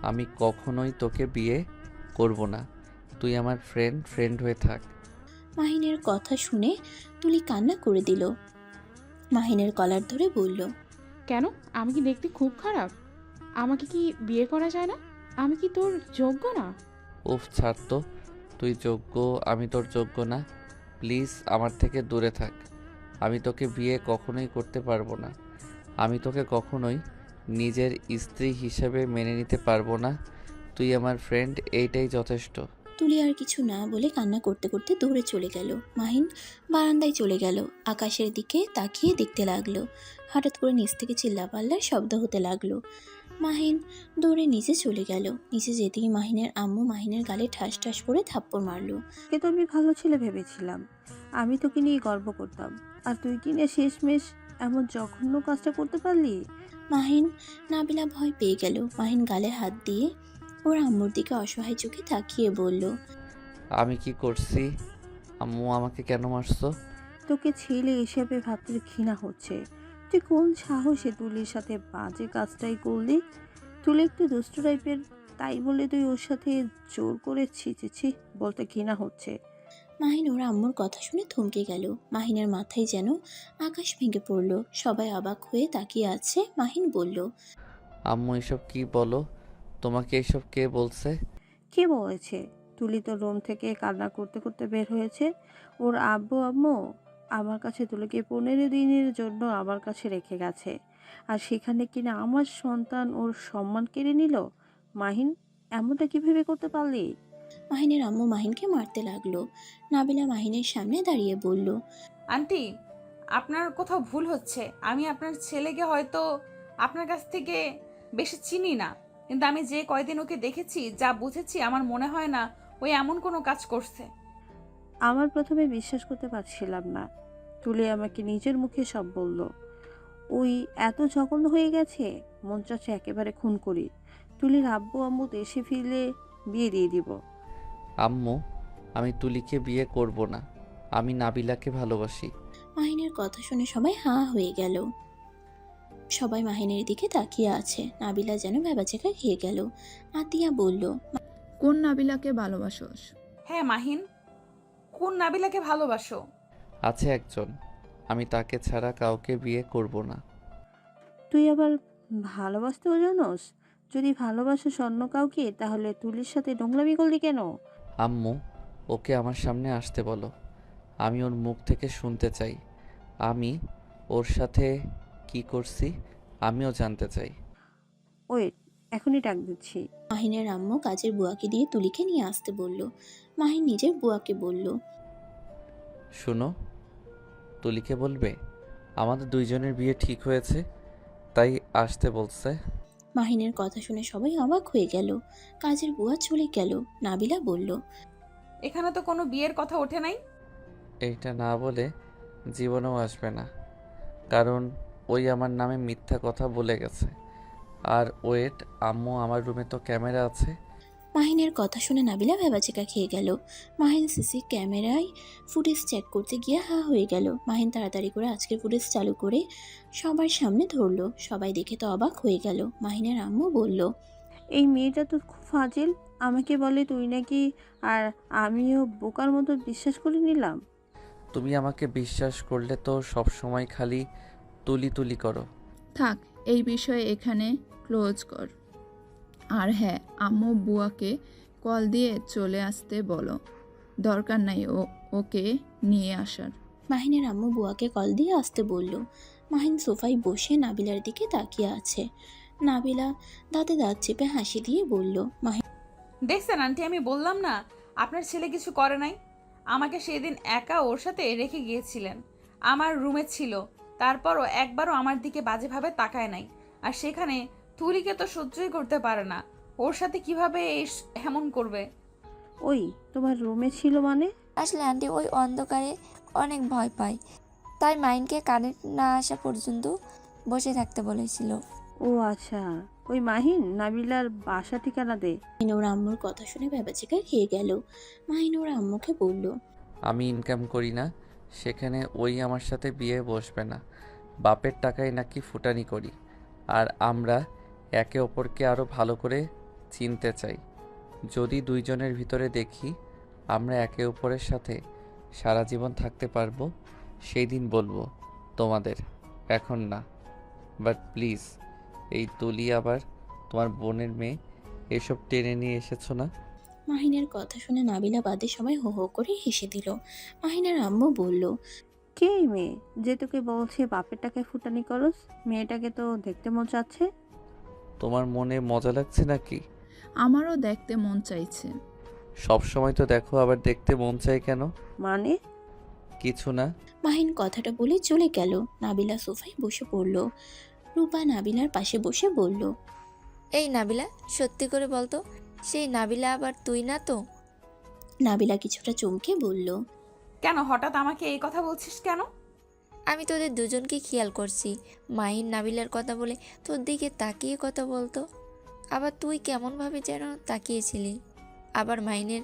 আমি কখনোই তোকে বিয়ে করব না। তুই আমার ফ্রেন্ড হয়ে থাক। মাহিনের কথা শুনে তুলি কান্না করে দিল। মাহিনের কলার ধরে বলল, কেন, আমি কি দেখতে খুব খারাপ? আমাকে কি বিয়ে করা যায় না? আমি কি তোর যোগ্য না? উফ, ছাড় তো। তুই যোগ্য, আমি তোর যোগ্য না। প্লিজ আমার থেকে দূরে থাক। আমি তোকে বিয়ে কখনোই করতে পারবো না। আমি তোকে কখনোই নিজের স্ত্রী হিসেবে মেনে নিতে পারবো না। তুই আমার ফ্রেন্ড, এইটাই যথেষ্ট। তুলি আর কিছু না বলে কান্না করতে করতে দৌড়ে চলে গেল। মাহিন বারান্দায় চলে গেল। আকাশের দিকে তাকিয়ে দেখতে লাগলো। হঠাৎ করে নিচ থেকে চিল্লাপাল্লার শব্দ হতে লাগলো। মাহিন দৌড়ে নিচে চলে গেল। নিচে যেতেই মাহিনের আম্মু মাহিনের গালে ঠাস ঠাস করে থাপ্পড় মারলো। কে তো আমি ভালো ছেলে ভেবেছিলাম, আমি তোকে নিয়ে গর্ব করতাম, আর তুই কিনে শেষমেশ এমন জঘন্য কাজটা করতে পারলি। মাহিন নাবিলা ভয় পেয়ে গেল। মাহিন গালে হাত দিয়ে ওর আম্মুর দিকে অসহায় চোখে তাকিয়ে বলল, আমি কি করছি? আম্মু আমাকে কেন মারছো? তোকে ছেলে হিসেবে ভাবতে ঘৃণা হচ্ছে। তুই কোন সাহসে তুলির সাথে বাজে কাজটাই করলি? তুলি একটু দুষ্ট টাইপের, তাই বলে তুই ওর সাথে জোর করে ছিচেছি বলতে ঘৃণা হচ্ছে। মাহিন ওর আম্মুর কথা শুনে থমকে গেল। মাহিনের মাথায় যেন আকাশ ভেঙে পড়ল। সবাই অবাক হয়ে তাকিয়ে আছে। মাহিন বলল, আম্মু এসব কি বলো? তোমাকে এসব কে বলছে? কে বলেছে? তুলি তো রুম থেকে কান্না করতে করতে বের হয়েছে। ওর আব্বু আম্মু আমার কাছে তুলিকে 15 দিনের জন্য আমার কাছে রেখে গেছে, আর সেখানে কিনা আমার সন্তান ওর সম্মান কেড়ে নিল। মাহিন, এমনটা কিভাবে করতে পারলি? মাহিনের আম্মু মাহিনকে মারতে লাগলো। নাবিলা মাহিনের সামনে দাঁড়িয়ে বলল, আন্টি, আপনার কোথাও ভুল হচ্ছে। আমি আপনার ছেলেকে হয়তো আপনার কাছ থেকে বেশি চিনি না, কিন্তু আমি যে কয়দিন ওকে দেখেছি, যা বুঝেছি, আমার মনে হয় না ওই এমন কোনো কাজ করছে। আমার প্রথমে বিশ্বাস করতে পারছিলাম না। তুলি আমাকে নিজের মুখে সব বলল। ওই এত জঘন্য হয়ে গেছে, মন চাচ্ছে একেবারে খুন করি। তুলির আব্বু আম্মু দেশে ফিরলে বিয়ে দিয়ে দিব। আম্মু, আমি তুলিকে বিয়ে করব না। আমি নাবিলাকে ভালোবাসি। মাহিনের কথা শুনে সবাই হাঁ হয়ে গেল। সবাই মাহিনের দিকে তাকিয়ে আছে। নাবিলা যেন ভ্যাবাচেকা খেয়ে গেল। আতিয়া বলল, কোন নাবিলাকে ভালোবাসোস? হ্যাঁ মাহিন, কোন নাবিলাকে ভালোবাসো? আছে একজন, আমি তাকে ছাড়া কাউকে বিয়ে করব না। তুই আবার ভালোবাসতেও জানোস? যদি ভালোবাসিস অন্য কাউকে, তাহলে তুলির সাথে নোংরামি করলি কেন? আম্মু, ওকে আমার সামনে আসতে বলো। আমি ওর মুখ থেকে শুনতে চাই। আমি ওর সাথে কি করছি আমিও জানতে চাই। ওয়েট, এখনই ডাক দিচ্ছি। মাহিনের আম্মু কাজের বুয়াকে দিয়ে তুলিকে নিয়ে আসতে বলল। মাহিন নিজের বুয়াকে বলল, শুনো, তুলিকে বলবে আমাদের দুইজনের বিয়ে ঠিক হয়েছে, তাই আসতে বলছে। মাহিনের কথা শুনে সবাই অবাক হয়ে গেল। কাজের বুয়া চলে গেল। নাবিলা বলল, এখানে তো কোনো বিয়ের কথা ওঠে নাই। এইটা না বলে জীবনেও আসবে না, কারণ ওই আমার নামে মিথ্যা কথা বলে গেছে। আর ওয়েট, আম্মু, আমার রুমে তো ক্যামেরা আছে। মাহিনের কথা শুনে নাবিলা ভ্যাবাচেকা খেয়ে গেল। মাহিন সিসি ক্যামেরায় ফুটেজ চেক করতে গিয়ে হা হয়ে গেল। মাহিন তাড়াতাড়ি করে আজকের ফুটেজ চালু করে সবার সামনে ধরলো। সবাই দেখে তো অবাক হয়ে গেল। মাহিনের আম্মু বলল, এই মেয়েটা তো খুব ফাজিল। আমাকে বলে তুই নাকি, আর আমিও বোকার মতো বিশ্বাস করে নিলাম। তুমি আমাকে বিশ্বাস করলে তো সব সময় খালি তুলি তুলি করো। থাক, এই বিষয়ে এখানে ক্লোজ কর। আর হ্যাঁ, আম্মু বুয়াকে কল দিয়ে চলে আসতে বলো। দরকার নাই ওকে নিয়ে আসার। মাহিনের আম্মু বুয়াকে কল দিয়ে আসতে বলল। মাহিন সোফায় বসে নাবিলার দিকে তাকিয়ে আছে। নাবিলা দাঁতে দাঁত চেপে হাসি দিয়ে বলল, দেখছেন আন্টি, আমি বললাম না আপনার ছেলে কিছু করে নাই। আমাকে সেদিন একা ওর সাথে রেখে গিয়েছিলেন, আমার রুমে ছিল। তারপরও একবারও আমার দিকে বাজেভাবে তাকায় নাই। আর সেখানে তুলিকে তো সহ্যই করতে পারে না, ওর সাথে কিভাবে এমন করবে? ওই তোমার রুমে ছিল মানে? আসলে আন্টি ওই অন্ধকারে অনেক ভয় পায়, তাই মাইন্ডকে কারেন্ট না আসা পর্যন্ত বসে থাকতে বলেছিল। ও আচ্ছা, ওই মাহিন, নাবিলার বাসা ঠিকানা দে। মাহিন ওর আম্মুর কথা শুনে ভ্যাবাচেকা খেয়ে গেল। মাহিন ওর আম্মুকে বলল, আমি ইনকাম করি না, সেখানে ওই আমার সাথে বিয়ে বসবে না। বাপের টাকায় নাকি ফুটানি করি। আর আমরা একে অপরকে আরও ভালো করে চিনতে চাই। যদি দুইজনের ভিতরে দেখি আমরা একে অপরের সাথে সারা জীবন থাকতে পারবো, সেই দিন বলবো তোমাদের, এখন না। বাট প্লিজ, এই তুলি আবার তোমার বোনের মেয়ে, এসব টেনে নিয়ে এসেছো না? মাহিনের কথা শুনে নাবিলা বাদে সবাই হো হো করে হেসে দিল। মাহিনের আম্মু বলল, কে এই মেয়ে যে তোকে বলছে বাপের টাকায় ফুটানি করস? মেয়েটাকে তো দেখতে মন চাচ্ছে। তোমার মনে মজা লাগছে নাকি? আমারও দেখতে মন চাইছে। সব সময় তো দেখো, আবার দেখতে মন চায় কেন? মানে? কিছু না। মাহিন কথাটা বলে চলে গেল। নাবিলা সোফায় বসে পড়ল। রূপা নাবিলার পাশে বসে বলল, এই নাবিলা, সত্যি করে বলতো, সেই নাবিলা আবার তুই না তো? নাবিলা কিছুটা চমকে বলল, কেন হঠাৎ আমাকে এই কথা বলছিস কেন? আমি তোদের দুজনকে খেয়াল করছি। মাহিন নাবিলার কথা বলে তোর দিকে তাকিয়ে কথা বলতো, আবার তুই কেমনভাবে যেন তাকিয়েছিলি। আবার মাহিনের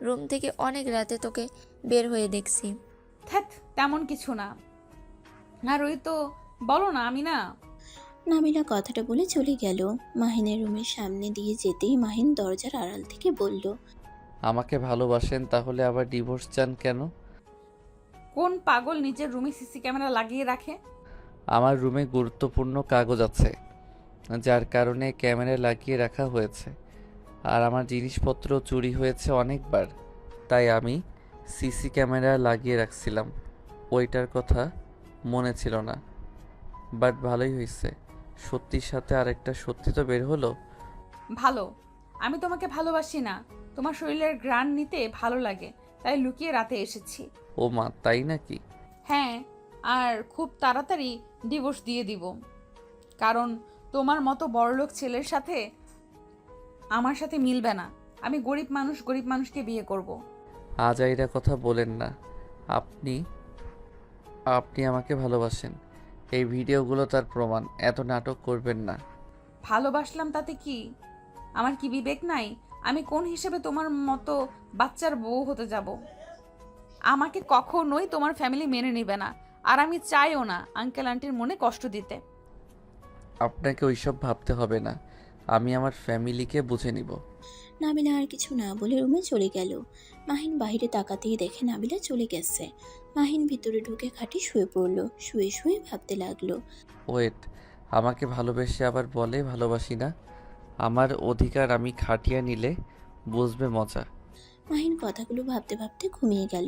রুম থেকে অনেক রাতে তোকে বের হয়ে দেখছি। ধ্যাৎ, তেমন কিছু না। আর ওই তো, বলো না, আমি না। নাবিলা কথাটা বলে চলে গেল। মাহিনের রুমের সামনে দিয়ে যেতেই মাহিন দরজার আড়াল থেকে বলল, আমাকে ভালোবাসেন, তাহলে আবার ডিভোর্স চান কেন? কোন পাগল নিজের রুমে সিসি ক্যামেরা লাগিয়ে রাখে? আমার রুমে গুরুত্বপূর্ণ কাগজ আছে, যার কারণে ক্যামেরা লাগিয়ে রাখা হয়েছে। আর আমার জিনিসপত্র চুরি হয়েছে অনেকবার, তাই আমি সিসি ক্যামেরা লাগিয়ে রাখছিলাম। ওইটার কথা মনে ছিল না, বাট ভালোই হয়েছে, সত্যির সাথে আরেকটা সত্যি তো বের হলো। ভালো। আমি তোমাকে ভালোবাসি না, তোমার শরীরের ঘ্রাণ নিতে ভালো লাগে, তাই লুকিয়ে রাতে এসেছি। ও মা, তাই নাকি? হ্যাঁ, আর খুব তাড়াতাড়ি ডিভোর্স দিয়ে দিব, কারণ তোমার মতো বড়লোক ছেলের সাথে আমার সাথে মিলবে না। আমি গরিব মানুষ, গরিব মানুষকে বিয়ে করব। আজাইরা কথা বলেন না। আপনি আপনি আমাকে ভালোবাসেন, এই ভিডিওগুলো তার প্রমাণ। এত নাটক করবেন না। ভালোবাসলাম তাতে কি? আমার কি বিবেক নাই? আমি কোন হিসেবে তোমার মতো বাচ্চার বউ হতে যাব? আমাকে কখনোই তোমার ফ্যামিলি মেনে নেবে না, আর আমি চাইও না আঙ্কেল আন্টির মনে কষ্ট দিতে। আপনাকে ওইসব ভাবতে হবে না, আমি আমার ফ্যামিলিকে বুঝে নিব। নাবিলা আর কিছু না বলে রুমে চলে গেল। মাহিন বাইরে তাকাতেই দেখে নাবিলা চলে গেছে। মাহিন ভিতরে ঢুকে খাটে শুয়ে পড়ল। শুয়ে শুয়ে ভাবতে লাগলো। ওয়েট, আমাকে ভালোবেসে আবার বলে ভালোবাসি না। আমার অধিকার আমি খাটিয়ে নিলে বুঝবে মজা। মাহিন কথাগুলো ভাবতে ভাবতে ঘুমিয়ে গেল।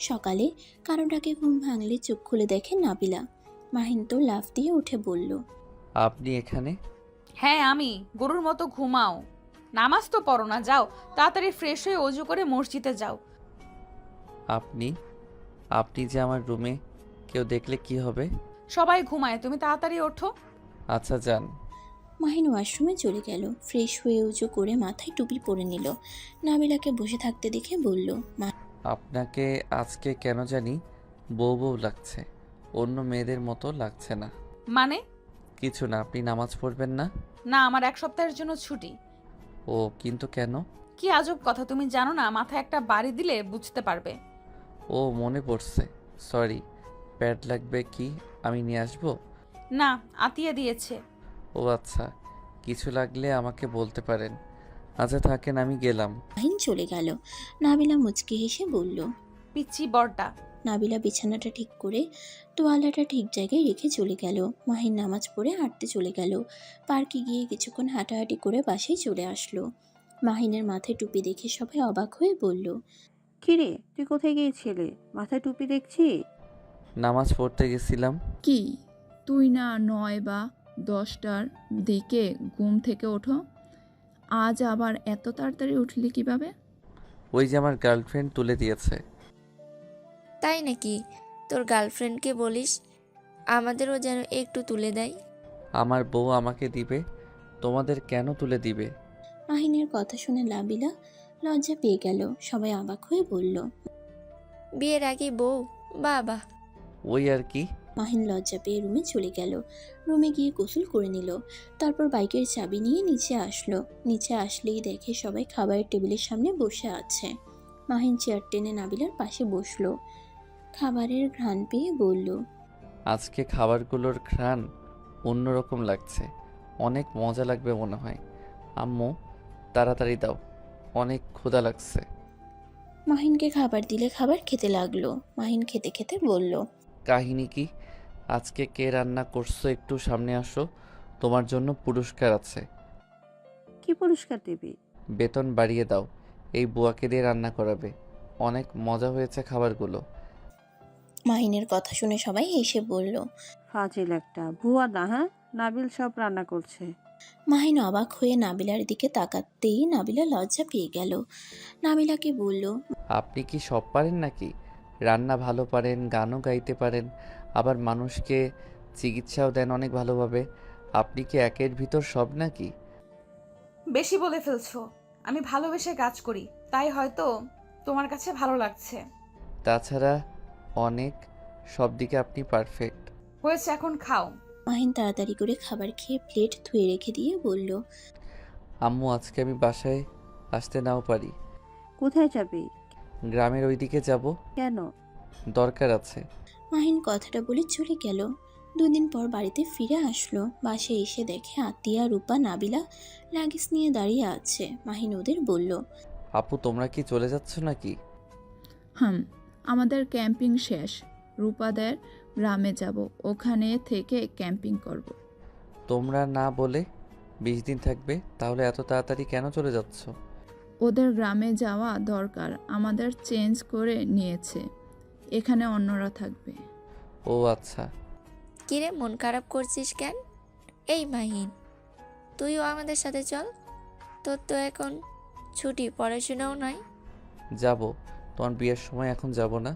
সকালে কারোটাকে ঘুম ভাঙলে চোখ খুলে দেখে নাবিলা। মাহিন তো লাফ দিয়ে উঠে বলল, আপনি এখানে? হ্যাঁ, আমি। গরুর মতো ঘুমাও, নামাজ তো পড়ো না, যাও তাড়াতাড়ি ফ্রেশ হয়ে অজু করে মসজিদে যাও। আপনি আপনি যে আমার রুমে, কেউ দেখলে কি হবে? সবাই ঘুমায়, তুমি তাড়াতাড়ি ওঠো। আচ্ছা যান। মাহিন ওয়াশরুমে চলে গেল। ফ্রেশ হয়ে উঁচু করে মাথায় টুপি পরে নিল। নাবিলাকে বসে থাকতে দেখে বলল, আপনাকে আজকে কেন জানি বউ বউ লাগছে, অন্য মেয়েদের মতো লাগছে না। মানে? কিছু না, আপনি নামাজ পড়বেন না? না, আমার 1 সপ্তাহের জন্য ছুটি। ও, কিন্তু কেন? কি আজব কথা, তুমি জানো না? মাথায় একটা বাড়ি দিলে বুঝতে পারবে। ও মনে পড়ছে, সরি। প্যাড লাগবে কি আমি নিয়ে আসবো? না, আতিয়া দিয়েছে। ও আচ্ছা, কিছু লাগলে আমাকে বলতে পারেন। আচ্ছা থাকেন, আমি গেলাম। মাহিন চলে গেল। নাবিলা মুচকি হেসে বলল। পিচ্ছি বড়টা। নাবিলা বিছানাটা ঠিক করে তোয়ালাটা ঠিক জায়গায় রেখে চলে গেল। মাহিন নামাজ পড়ে হাঁটতে চলে গেল। পার্কে গিয়ে কিছুক্ষণ হাঁটাহাঁটি করে বাসায় চলে আসলো। মাহিনের মাথায় টুপি দেখে সবাই অবাক হয়ে বলল, কিরে, তুই কোথায় গিয়েছিলি? মাথায় টুপি দেখছি। নামাজ পড়তে গেছিলাম। কি, তুই না 9 বা 10টার দিকে ঘুম থেকে ওঠো? আজ আবার এত তাড়াতাড়ি উঠলি কিভাবে? ওই যে আমার গার্লফ্রেন্ড তুলে দিয়েছে। তাই নাকি? তোর গার্লফ্রেন্ডকে বলিস আমাদেরও যেন একটু তুলে দেয়। আমার বউ আমাকে দিবে, তোমাদের কেন তুলে দিবে? মাহিনের কথা শুনে নাবিলা লজ্জা পেয়ে গেল। সবাই অবাক হয়ে বলল। বিয়ের আগে বউ? বাবা। ওই আর কি। মাহিন লজ্জা পেয়ে রুমে চলে গেল। রুমে গিয়ে গোসল করে নিল। তারপর বাইকের চাবি নিয়ে নিচে আসলো। নিচে আসলেই দেখে সবাই খাবারের টেবিলের সামনে বসে আছে। মাহিন চেয়ার টেনে নাবিলার পাশে বসলো। খাবারের ঘ্রাণ পেয়ে বলল, আজকে খাবারগুলোর ঘ্রাণ অন্যরকম লাগছে, অনেক মজা লাগবে মনে হয়। আম্মু তাড়াতাড়ি দাও, অনেক ক্ষুধা লাগছে। মাহিনকে খাবার দিলে খাবার খেতে লাগলো। মাহিন খেতে খেতে বলল, কাহিনী কি? আজকে কে রান্না করছো একটু সামনে আসো, তোমার জন্য পুরস্কার আছে। কি পুরস্কার দিবি? বেতন বাড়িয়ে দাও, এই বুয়াকে দিয়ে রান্না করাবে। অনেক মজা হয়েছে খাবারগুলো। মাহিনের কথা শুনে সবাই হেসে বলল। ফাজিল একটা, ভুয়া না। হ্যাঁ, নাবিল সব রান্না করছে। মাহিন অবাক হয়ে নাবিলার দিকে তাকাতেই নাবিলা লজ্জা পেয়ে গেল। নাবিলাকে বলল, আপনি কি সব পারেন নাকি? রান্না ভালো পারেন, গানও গাইতে পারেন, আবার মানুষকে চিকিৎসাও দেন অনেক ভালোভাবে। আপনি কি একের ভিতর সব নাকি? বেশি বলে ফেলছো। আমি ভালোবেসে কাজ করি, তাই হয়তো তোমার কাছে ভালো লাগছে। তাছাড়া অনেক সব দিকে আপনি পারফেক্ট। হয়েছে, এখন খাও। মাহিন তাড়াতাড়ি করে খাবার খেয়ে প্লেট ধুয়ে রেখে দিয়ে বলল, আম্মু আজকে আমি বাসায় আসতে নাও পারি। কোথায় যাবি? গ্রামের ওইদিকে যাব, কেন? দরকার আছে। মাহিন কথাটা বলে চলে গেল। 2 দিন পর বাড়িতে ফিরে আসলো। বাসায় এসে দেখে আতিয়া, রূপা, নাবিলা লাগেজ নিয়ে দাঁড়িয়ে আছে। মাহিন ওদের বলল, আপু তোমরা কি চলে যাচ্ছ নাকি? আমাদের ক্যাম্পিং শেষ। রূপাদের গ্রামে যাব, ওখানে থেকে ক্যাম্পিং করব। তোমরা না বলে 20 দিন থাকবে? তাহলে এত তাড়াতাড়ি কেন চলে যাচ্ছ? ওদের গ্রামে যাওয়া দরকার, আমাদের চেঞ্জ করে নিয়েছে, এখানে অন্যরা থাকবে। ও আচ্ছা। কিরে মন খারাপ করছিস কেন? এই মাহিন, তুইও আমাদের সাথে চল। তোর তো এখন ছুটি, পড়াশোনাও নাই। যাব। তোমার বিয়ের সময় এখন যাব না।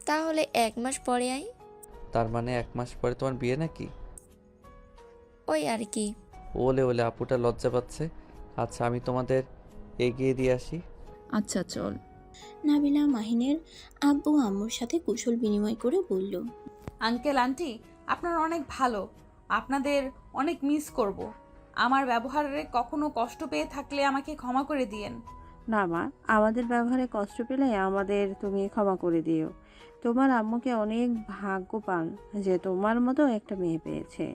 তাহলে 1 মাস পরে আই। তার মানে 1 মাস পরে তোমার বিয়ে নাকি? ওই আর কি। ওলে ওলে, আপুটা লজ্জা পাচ্ছে। আচ্ছা, আমি তোমাদের এগিয়ে দিয়ে আসি। আচ্ছা চল। নাবিলা মাহিনের আব্বু আম্মুর সাথে কুশল বিনিময় করে বলল, আঙ্কেল আন্টি, আপনারা অনেক ভালো। আপনাদের অনেক মিস করব। আমার ব্যবহারে কখনো কষ্ট পেয়ে থাকলে আমাকে ক্ষমা করে দিয়েন। না মা, আমাদের ব্যবহারে কষ্ট পেলে আমাদের তুমি ক্ষমা করে দিও। তোমার আম্মুকে অনেক ভাগ্যবান যে তোমার মতো একটা মেয়ে পেয়েছে।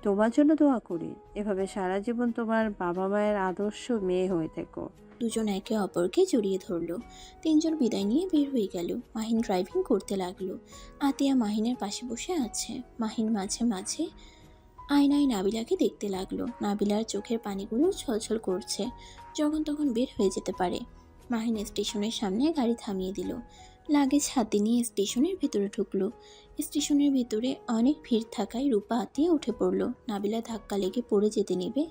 তোমার জন্য দোয়া করি, এভাবে সারা জীবন তোমার বাবা মায়ের আদর্শ মেয়ে হয়ে থেকো। দুজন একে অপরকে জড়িয়ে ধরলো। তিনজন বিদায় নিয়ে বের হয়ে গেল। মাহিন ড্রাইভিং করতে লাগলো। আতিয়া মাহিনের পাশে বসে আছে। মাহিন মাঝে মাঝে আয়নায় নাবিলাকে দেখতে লাগলো। নাবিলার চোখের পানিগুলো ছলছল করছে, যখন তখন বের হয়ে যেতে পারে। মাহিন স্টেশনের সামনে গাড়ি থামিয়ে দিল। লাগেজ হাতে নিয়ে স্টেশনের ভেতরে ঢুকলো। স্টেশনের ভেতরে অনেক ভিড় থাকায় রূপা আতিয়া উঠে পড়লো। নাবিলা ধাক্কা লেগে পড়ে যেতে নেবে,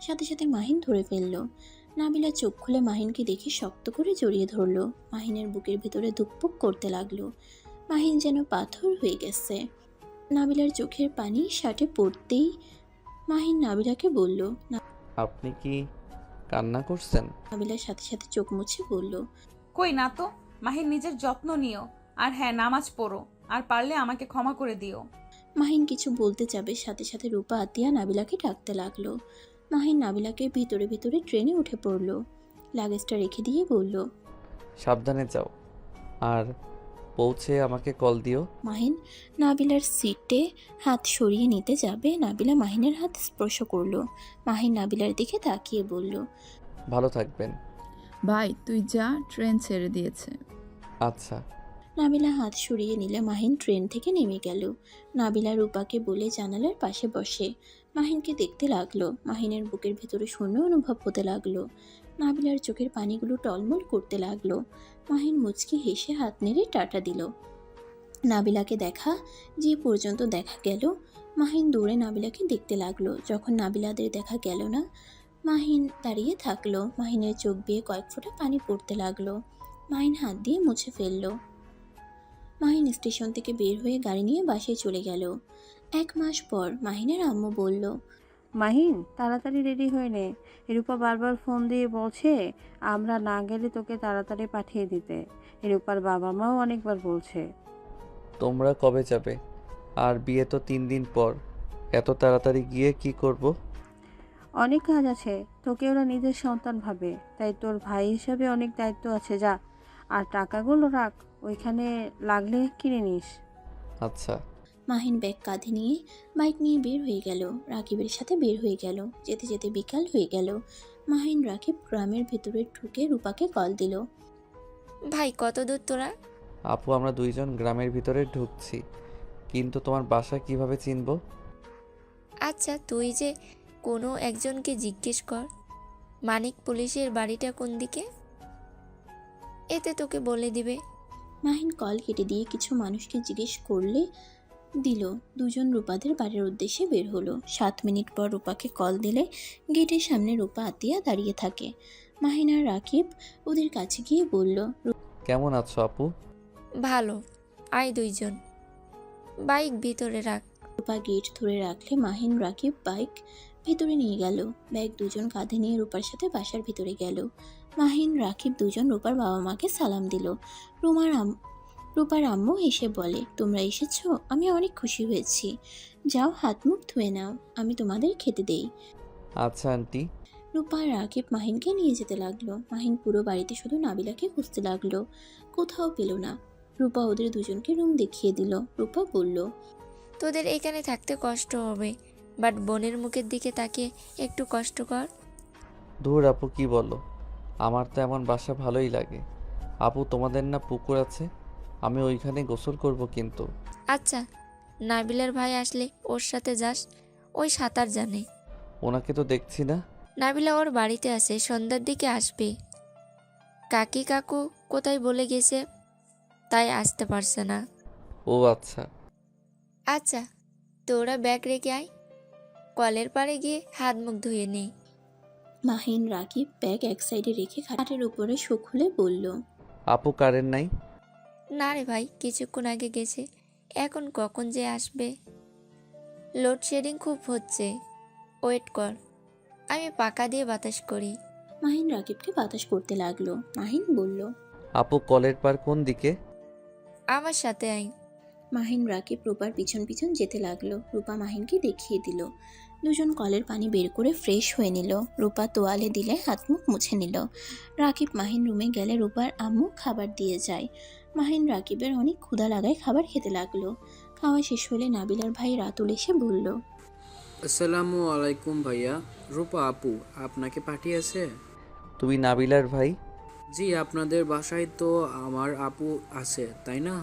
সাথে সাথে মাহিন ধরে ফেললো। নাবিলা চোখ খুলে মাহিনকে দেখে শক্ত করে জড়িয়ে ধরলো। মাহিনের বুকের ভেতরে ধুকপুক করতে লাগলো। মাহিন যেন পাথর হয়ে গেছে। নাবিলার চোখের পানি শার্টে পড়তেই মাহিন নাবিলাকে বলল। আপনি কি কান্না করছেন? নাবিলার সাথে সাথে চোখ মুছে বলল, কই না তো। মাহিন, নিজের যত্ন নিও। আর হ্যাঁ, নামাজ পড়ো। আর পারলে আমাকে ক্ষমা করে দিও। মাহিন কিছু বলতে যাবে, সাথে সাথে রূপা আতিয়া নাবিলাকে ডাকতে লাগলো। মাহিন নাবিলাকে ভিতরে ভিতরে ট্রেনে উঠে পড়লো। লাগেজটা রেখে দিয়ে বলল, সাবধানে যাও, আর পৌঁছে আমাকে কল দিও। মাহিন নাবিলার সিটে হাত সরিয়ে নিতে যাবে, নাবিলা মাহিনের হাত স্পর্শ করলো। মাহিন নাবিলার দিকে তাকিয়ে বলল, ভালো থাকবেন। ভাই তুই যা, ট্রেন ছেড়ে দিয়েছে। আচ্ছা। নাবিলা হাত সরিয়ে নিলে মাহিন ট্রেন থেকে নেমে গেল। নাবিলা রূপাকে বলে জানালার পাশে বসে মাহিনকে দেখতে লাগলো। মাহিনের বুকের ভেতরে শূন্য অনুভব হতে লাগলো। নাবিলার চোখের পানিগুলো টলমল করতে লাগলো। মাহিন মুচকি হেসে হাত নেড়ে টাটা দিল। নাবিলাকে দেখা যে পর্যন্ত দেখা গেল, মাহিন দৌড়ে নাবিলাকে দেখতে লাগলো। যখন নাবিলাদের দেখা গেল না, মাহিন দাঁড়িয়ে থাকলো। মাহিনের চোখ দিয়ে কয়েক ফোঁটা পানি পড়তে লাগলো। মাহিন হাত দিয়ে মুছে ফেললো। মাহিন স্টেশন থেকে বের হয়ে গাড়ি নিয়ে বাসায় চলে গেল। 1 মাস পর মাহিনের আম্মু বলল, মাহিন, তাড়াতাড়ি রেডি হয়ে নে। রূপা বারবার ফোন দিয়ে বলছে আমরা না গেলে তোকে তাড়াতাড়ি পাঠিয়ে দিতে। রূপার বাবা মাও অনেকবার বলছে। তোমরা কবে যাবে? আর বিয়ে তো 3 দিন পর। এত তাড়াতাড়ি গিয়ে কি করব? অনেক কাজ আছে, তোকে ওরা নিজের সন্তান ভাবে, তাই তোর ভাই হিসাবে অনেক দায়িত্ব আছে। যা, আর টাকাগুলো রাখ, ওইখানে লাগলে কিনে নিস। আচ্ছা। মাহিন ব্যাগ কাঁধে নিয়ে বাইক নিয়ে বের হয়ে গেল। রাকিবের সাথে বের হয়ে গেল। যেতে যেতে বিকাল হয়ে গেল। মাহিন রাকিব গ্রামের ভেতরে ঢুকে রূপাকে কল দিল। ভাই কত দূর তোরা? আপু, আমরা দুইজন গ্রামের ভিতরে ঢুকছি, কিন্তু তোমার বাসা কিভাবে চিনব? আচ্ছা, তুই যে কোনো একজনকে জিজ্ঞেস কর মানিক পুলিশের বাড়িটা কোন দিকে, এতে তোকে বলে দিবে। মাহিন কল কেটে দিয়ে কিছু মানুষকে জিজ্ঞেস করলে দিল। দুজন রূপাদের বাড়ির উদ্দেশ্যে বের হলো। 7 মিনিট পর রূপাকে কল দিলে গেটের সামনে রূপা আতিয়া দাঁড়িয়ে থাকে। মাহিন আর রাকিব ওদের কাছে গিয়ে বলল, কেমন আছো আপু? ভালো, আয় দুইজন, বাইক ভিতরে রাখ। রূপা গেট ধরে রাখলে মাহিন রাকিব বাইক ভিতরে নিয়ে গেল। ব্যাগ দুজন কাঁধে নিয়ে রূপার সাথে বাসার ভিতরে গেল। মাহিন রাকিব দুজন রূপার বাবা মাকে সালাম দিল। রূপার আম্মু এসে বলে, তোমরা এসেছো, আমি অনেক খুশি হয়েছি। যাও হাত মুখ ধুয়ে নাও, আমি তোমাদের খেতে দেই। আচ্ছা আন্টি। রূপা আর রাকিব মাহিনকে নিয়ে যেতে লাগলো। মাহিন পুরো বাড়িতে শুধু নাবিলাকে খুঁজতে লাগলো, কোথাও পেল না। রূপা ওদের দুজনকে রুম দেখিয়ে দিল। রূপা বলল, তোদের এখানে থাকতে কষ্ট হবে, বাট বোনের মুখের দিকে তাকিয়ে একটু কষ্ট কর। ধুর আপু, কি বলো? আমার তো এমন বাসা ভালোই লাগে। আপু, তোমাদের না পুকুর আছে? আমি ওইখানে গোসল করব কিন্তু। আচ্ছা, নাবিলার ভাই আসলে ওর সাথে যাস, ওই সাঁতার জানে। ওনাকে তো দেখছি না। নাবিলা ওর বাড়িতে আছে, সন্ধ্যার দিকে আসবে। কাকি কাকু কোথায় বলে গেছে, তাই আসতে পারছে না। ও আচ্ছা। আচ্ছা, তোরা ব্যাগ রেখে আয়, কলের পাড়ে গিয়ে হাত মুখ ধুয়ে নে। মাহিন রাকিব ব্যাগ এক সাইডে রেখে খাটের উপরে শোক খুলে বলল। আপু কারেন্ট নাই? না রে ভাই, কিছুক্ষণ আগে গেছে, এখন কখন যে আসবে। লোডশেডিং খুব হচ্ছে, ওয়েট কর, আমি পাকা দিয়ে বাতাস করি। মাহিন রাকিবকে বাতাস করতে লাগলো। মাহিন বলল। আপু কলের পার কোন দিকে? আমার সাথে আয়। মাহিন রাকিব রূপার পিছন পিছন যেতে লাগলো। রূপা মাহিনকে দেখিয়ে দিল। দুজন কলের পানি বের করে ফ্রেশ হয়ে নিল। রূপা তোয়ালে দিলে হাত মুখ মুছে নিল। রাকিব মাহিন রুমে গেলে রূপার আম্মু খাবার দিয়ে যায়। মাহিন রাকিবের অনেক ক্ষুধা লাগায় খাবার খেতে লাগলো। খাওয়া শেষ হলে নাবিলার ভাই রাতুল এসে বলল। আসসালামু আলাইকুম ভাইয়া। রূপা আপু আপনাকে পাঠিয়েছে? তুমি নাবিলার ভাই? জি, আপনাদের বাসায় তো আমার আপু আছে, তাই না?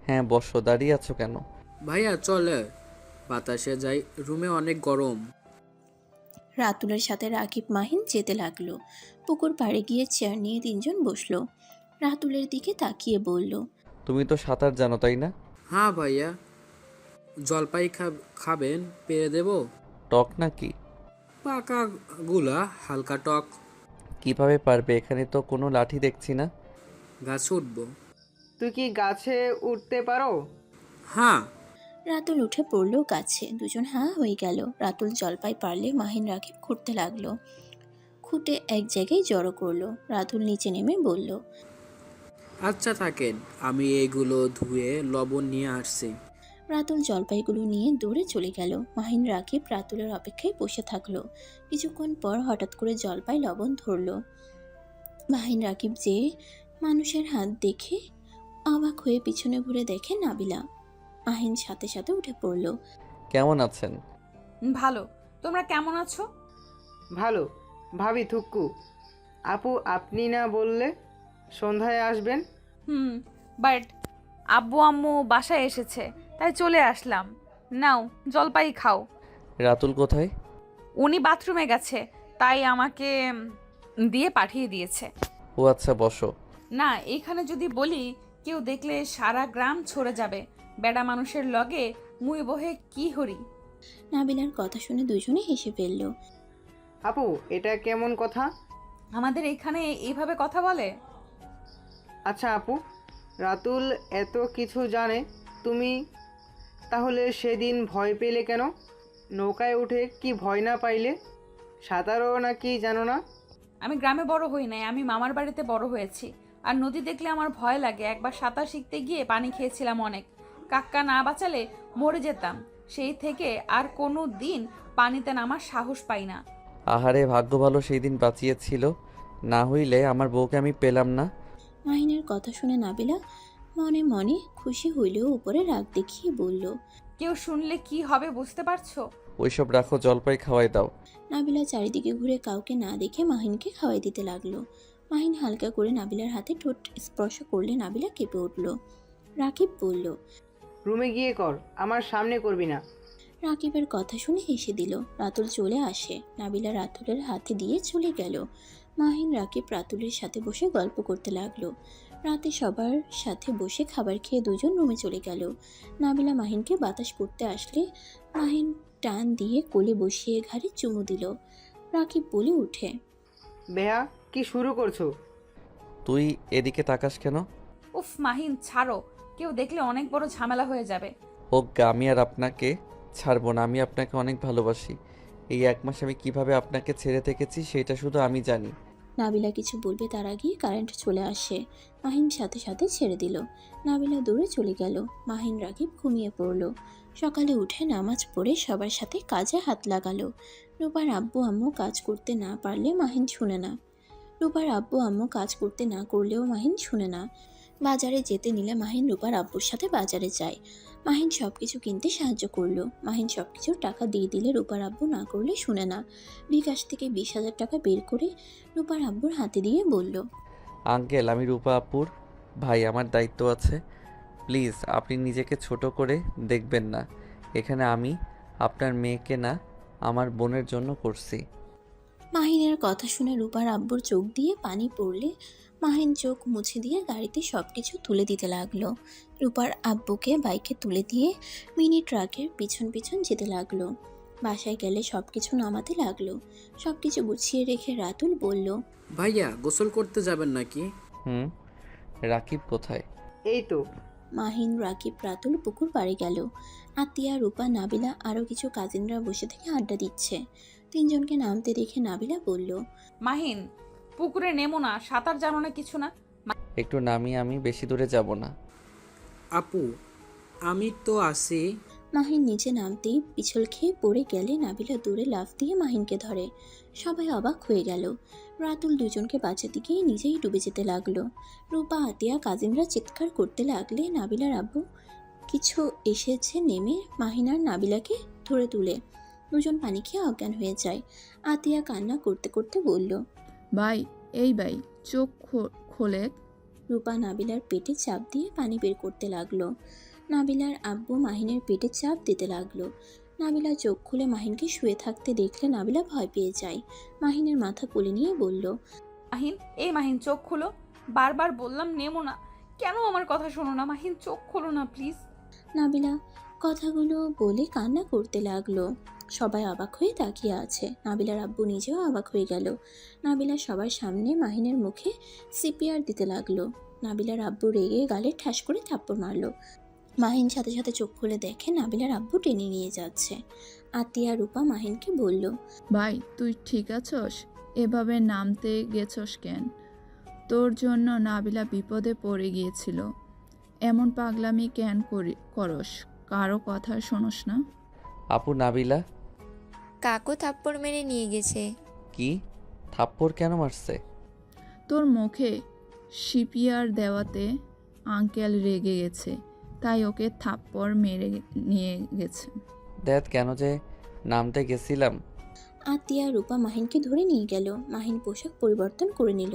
হ্যাঁ বসো, দাঁড়িয়ে আছো কেন? ভাইয়া চলে, বাতাসে যাই, রুমে অনেক গরম। রাতুলের সাথে রাকিব মাহিন যেতে লাগলো। পুকুর পাড়ে গিয়ে চেয়ার নিয়ে তিনজন বসলো। রাতুলের দিকে তাকিয়ে বলল। তুমি তো সাঁতার জানো তাই না? হ্যাঁ ভাইয়া। জলপাই খাবেন? পেরে দেব? টক নাকি? পাকা গুলা, হালকা টক। কিভাবে পারবে? এখানে তো কোনো লাঠি দেখছি না। গাছে উঠবো। তুই কি গাছে উঠতে পারো? হ্যাঁ। রাতুল উঠে পড়লো গাছে। দুজন হাঁ হয়ে গেল। রাতুল জলপাই পারলে মাহিন রাকিব খুঁড়তে লাগলো। খুঁটে এক জায়গায় জড়ো করলো। রাতুল নিচে নেমে বলল। আচ্ছা থাকেন, আমি এইগুলো ধুয়ে লবণ নিয়ে আসছি। রাতুল জলপাইগুলো নিয়ে দৌড়ে চলে গেল। মাহিন রাকিব রাতুলের অপেক্ষায় বসে থাকলো। কিছুক্ষণ পর হঠাৎ করে জলপাই লবণ ধরলো। মাহিন রাকিব যে মানুষের হাত দেখে অবাক হয়ে পিছনে ঘুরে দেখে নাবিলা। মাহিন সাথে সাথে উঠে পড়ল। কেমন আছেন? ভালো। তোমরা কেমন আছো? ভালো। ভাবি থুক্কু, আপু আপনি না বললে সন্ধ্যায় আসবেন? বাট আব্বু আম্মু বাসায় এসেছে, তাই চলে আসলাম। নাও জলপাই খাও। রাতুল কোথায়? উনি বাথরুমে গেছে, তাই আমাকে দিয়ে পাঠিয়ে দিয়েছে। ও আচ্ছা বসো। না, এখানে যদি বলি কেউ দেখলে সারা গ্রাম ছড়ে যাবে। বেড়া মানুষের লগে মুই বহে কি হরি। নাবিলার কথা শুনে দুজনে হেসে ফেলল। আপু এটা কেমন কথা? আমাদের এখানে এইভাবে কথা বলে? আচ্ছা আপু, রাতুল এত কিছু জানে, তুমি তাহলে সেদিন ভয় পেলে কেন? নৌকায় উঠে কি ভয় না পাইলে? সাঁতারও নাকি জানো না? আমি গ্রামে বড় হই নাই, আমি মামার বাড়িতে বড় হয়েছি। আর নদী দেখলে আমার ভয় লাগে। একবার সাঁতার শিখতে গিয়ে পানি খেয়েছিলাম অনেক। কাক্কা না বাঁচালে মরে যেতাম। সেই থেকে আর কোনো দিন পানিতে নামার সাহস পাই না। আহারে ভাগ্য ভালো সেই দিন বাঁচিয়েছিল, না হইলে আমার বউকে আমি পেলাম না। মাহিনের কথা শুনে নাবিলা মনে মনে খুশি হইলেও উপরে রাগ দেখিয়ে বলল। কেউ শুনলে কি হবে বুঝতে পারছো? ওইসব রাখো, জলপাই খাওয়াই দাও। নাবিলা চারিদিকে ঘুরে কাউকে না দেখে মাহিনকে খাওয়াই দিতে লাগলো। মাহিন হালকা করে নাবিলার হাতে ঠোঁট স্পর্শ করলে নাবিলা কেঁপে উঠল। রাকিব বলল। রুমে গিয়ে কর, আমার সামনে করবি না। রাকিবের কথা শুনে হেসে দিল। রাতুল চলে আসে। নাবিলা রাতুলের হাতে দিয়ে চলে গেল। মাহিন রাকিব রাতুলের সাথে বসে গল্প করতে লাগলো। রাতে সবার সাথে বসে খাবার খেয়ে দুজন রুমে চলে গেল। নাবিলা মাহিনকে বাতাস করতে আসলে মাহিন টান দিয়ে কোলে বসিয়ে ঘাড়ে চুমু দিল। রাকিব বলে উঠে। বেহা কি শুরু করছো? তুই এদিকে তাকাস কেন? উফ মাহিন ছাড়ো, কেউ দেখলে অনেক বড় ঝামেলা হয়ে যাবে। হোক, আমি আর আপনাকে ছাড়বো না। আমি আপনাকে অনেক ভালোবাসি। এই 1 মাস আমি কিভাবে আপনাকে ছেড়ে থেকেছি সেটা শুধু আমি জানি। নাবিলা কিছু বলবে তার আগেই কারেন্ট চলে আসে। মাহিন সাথে সাথে ছেড়ে দিল। নাবিলা দৌড়ে চলে গেল। মাহিন রাকিব ঘুমিয়ে পড়ল। সকালে উঠে নামাজ পড়ে সবার সাথে কাজে হাত লাগালো। রূপার আব্বু আম্মু কাজ করতে না পারলে মাহিন শুনে না। রূপার আব্বু আম্মু কাজ করতে না করলেও মাহিন শুনে না। বাজারে যেতে নিলে মাহিন রূপার আব্বুর সাথে বাজারে যায়। মাহিন সব কিছু কিনতে সাহায্য করলো। মাহিন সব কিছুর টাকা দিয়ে দিলে রূপার আব্বু না করলে শুনে না। বিকাশ থেকে 20,000 টাকা বের করে রূপার আব্বুর হাতে দিয়ে বলল। আঙ্কেল, আমি রূপা আপুর ভাই, আমার দায়িত্ব আছে। প্লিজ আপনি নিজেকে ছোট করে দেখবেন না। এখানে আমি আপনার মেয়েকে না, আমার বোনের জন্য করছি। মাহিনের কথা শুনে রূপার আব্বুর চোখ দিয়ে পানি পড়লে মাহিন চোখ মুছে দিয়ে গাড়িতে সব কিছু তুলে দিতে লাগলো। রূপার আব্বুকে বাইকে তুলে দিয়ে মিনি ট্রাকের পিছন পিছন যেতে লাগলো। বাসায় গেলে সব কিছু নামাতে লাগলো। সব কিছু গুছিয়ে রেখে রাতুল বলল, ভাইয়া গোসল করতে যাবেন নাকি? হুম, রাকিব কোথায়? এই তো। মাহিন, রাকিব, রাতুল পুকুর পাড়ে গেল। আতিয়া, রূপা, নাবিলা আরও কিছু কাজিনরা বসে থেকে আড্ডা দিচ্ছে। তিনজনকে নামতে দেখে নাবিলা বলল, মাহিন, পুকুরে নেমো না, সাঁতার জানো না কিছু না। একটু নামি, আমি বেশি দূরে যাব না। আপু আমি তো আছি। মাহিন নিচে নামতেই পিছল খেয়ে পড়ে গেলে নাবিলা দূরে লাফ দিয়ে মাহিনকে ধরে। সবাই অবাক হয়ে গেল। রাতুল দুজনকে বাঁচাতে গিয়ে নিজেই ডুবে যেতে লাগলো। রূপা, আতিয়া, কাজিনরা চিৎকার করতে লাগলে নাবিলার আব্বু কিছু এসেছে নেমে মাহিন আর নাবিলাকে ধরে তুলে। দুজন পানি খেয়ে অজ্ঞান হয়ে যায়। আতিয়া কান্না করতে করতে বলল, ভাই, এই ভাই, চোখ খোলে। রূপা নাবিলার পেটে চাপ দিয়ে পানি বের করতে লাগলো। নাবিলার আব্বু মাহিনের পেটে চাপ দিতে লাগলো। নাবিলা চোখ খুলে মাহিনকে শুয়ে থাকতে দেখলে নাবিলা ভয় পেয়ে যায়। মাহিনের মাথা কোলে নিয়ে বলল, মাহিন, এই মাহিন চোখ খোলো, বারবার বললাম নেমো না, কেন আমার কথা শোনো না? মাহিন চোখ খোলো না প্লিজ। নাবিলা কথাগুলো বলে কান্না করতে লাগলো। সবাই অবাক হয়ে তাকিয়ে আছে। নাবিলার আব্বু নিজেও অবাক হয়ে গেল। নাবিলা সবার সামনে মাহিনের মুখে সিপিআর দিতে লাগলো। নাবিলার আব্বু রেগে গালে ঠাস করে থাপ্পড় মারলো। মাহিন সাথে সাথে চোখ খুলে দেখে নাবিলার আব্বু টেনে নিয়ে যাচ্ছে। আতিয়া, রূপা মাহিনকে বলল, ভাই, তুই ঠিক আছস? এভাবে নামতে গেছস কেন? তোর জন্য নাবিলা বিপদে পড়ে গিয়েছিল। এমন পাগলামি কেন করস? কারো কথা শোনস না? আপু, নাবিলা? কাকু থাপ্পড় মেরে নিয়ে গেছে। কি? থাপ্পড় কেন মারছে? তোর মুখে সিপিআর দেওয়াতে আঙ্কেল রেগে গেছে, তাই ওকে থাপ্পড় মেরে নিয়ে গেছে। দেখ, কেন যে নামতে গেছিলাম। আতিয়া, রূপা মাহিনকে ধরে নিয়ে গেল। মাহিন পোশাক পরিবর্তন করে নিল।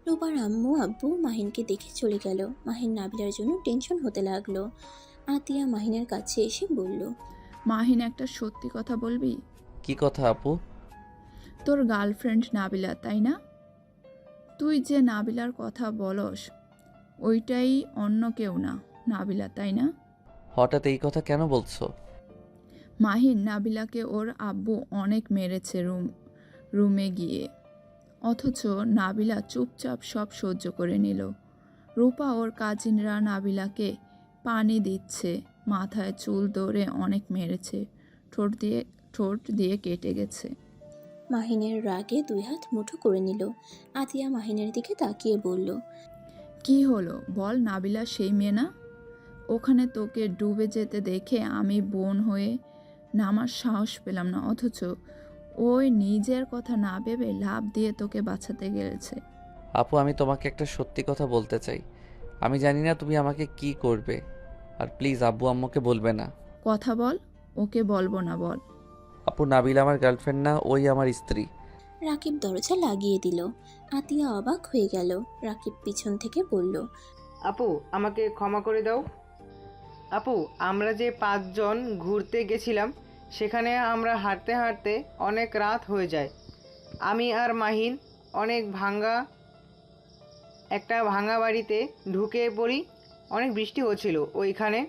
রূপার আম্মু আব্বু মাহিনকে দেখে চলে গেল। মাহিন নাবিলার জন্য টেনশন হতে লাগলো। আতিয়া মাহিনের কাছে এসে বলল, মাহিন, একটা সত্যি কথা বলবি? কি কথা আপু? তোর গার্লফ্রেন্ড নাবিলা, তাই না? তুই যে নাবিলার কথা বলস, ওইটাই অন্য কেউ না, নাবিলা, তাই না? হঠাৎ এই কথা কেন বলছো? মাহিন, নাবিলাকে ওর আব্বু অনেক মেরেছে রুমে গিয়ে, অথচ নাবিলা চুপচাপ সব সহ্য করে নিল। রূপা ওর কাজিনরা নাবিলাকে পানি দিচ্ছে, মাথায় চুল ধরে অনেক মেরেছে, ঠোঁট দিয়ে কেটে গেছে। মাহিনের রাগে দুই হাত মুঠো করে নিল। আতিয়া মাহিনের দিকে তাকিয়ে বলল, কি হলো বল, নাবিলা সেই মেয়ে না? ওখানে তোকে ডুবে যেতে দেখে আমি বোন হয়ে নামার সাহস পেলাম না, অথচ ওই নিজের কথা না ভেবে লাফ দিয়ে তোকে বাঁচাতে গেছে। আপু, আমি তোমাকে একটা সত্যি কথা বলতে চাই। আমি জানি না তুমি আমাকে কি করবে, আর প্লিজ আব্বু আম্মুকে বলবে না। কথা বল। ওকে বলবো না, বল। আপু, নাবিলা আমার গার্লফ্রেন্ড না, ওই আমার স্ত্রী। রাকিব দরজা লাগিয়ে দিল। আতিয়া অবাক হয়ে গেল। রাকিব পিছন থেকে বলল, আপু আমাকে ক্ষমা করে দাও। আপু, আমরা যে 5 জন ঘুরতে গেছিলাম, সেখানে আমরা হাঁটতে হাঁটতে অনেক রাত হয়ে যায়। আমি আর মাহিন অনেক একটা ভাঙা বাড়িতে ঢুকে পড়ি। অনেক বৃষ্টি হচ্ছিল ওইখানে।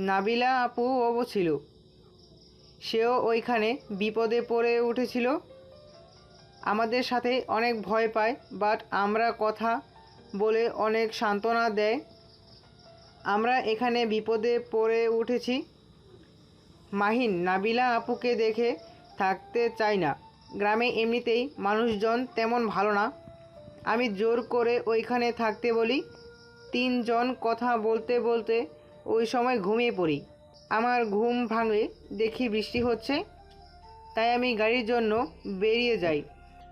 নাবিলা আপুও ছিল, সেও ওইখানে বিপদে পড়ে উঠেছিল। আমাদের সাথে অনেক ভয় পায়, বাট আমরা কথা বলে অনেক সান্ত্বনা দেয়। আমরা এখানে বিপদে পড়ে উঠেছি। মাহিন নাবিলা আপুকে দেখে থাকতে চাই না। গ্রামে এমনিতেই মানুষজন তেমন ভালো না। আমি জোর করে ওইখানে থাকতে বলি। 3 জন কথা বলতে বলতে ওই সময় ঘুমিয়ে পড়ি। আমার ঘুম ভাঙলে দেখি বৃষ্টি হচ্ছে, তাই আমি গাড়ির জন্য বেরিয়ে যাই।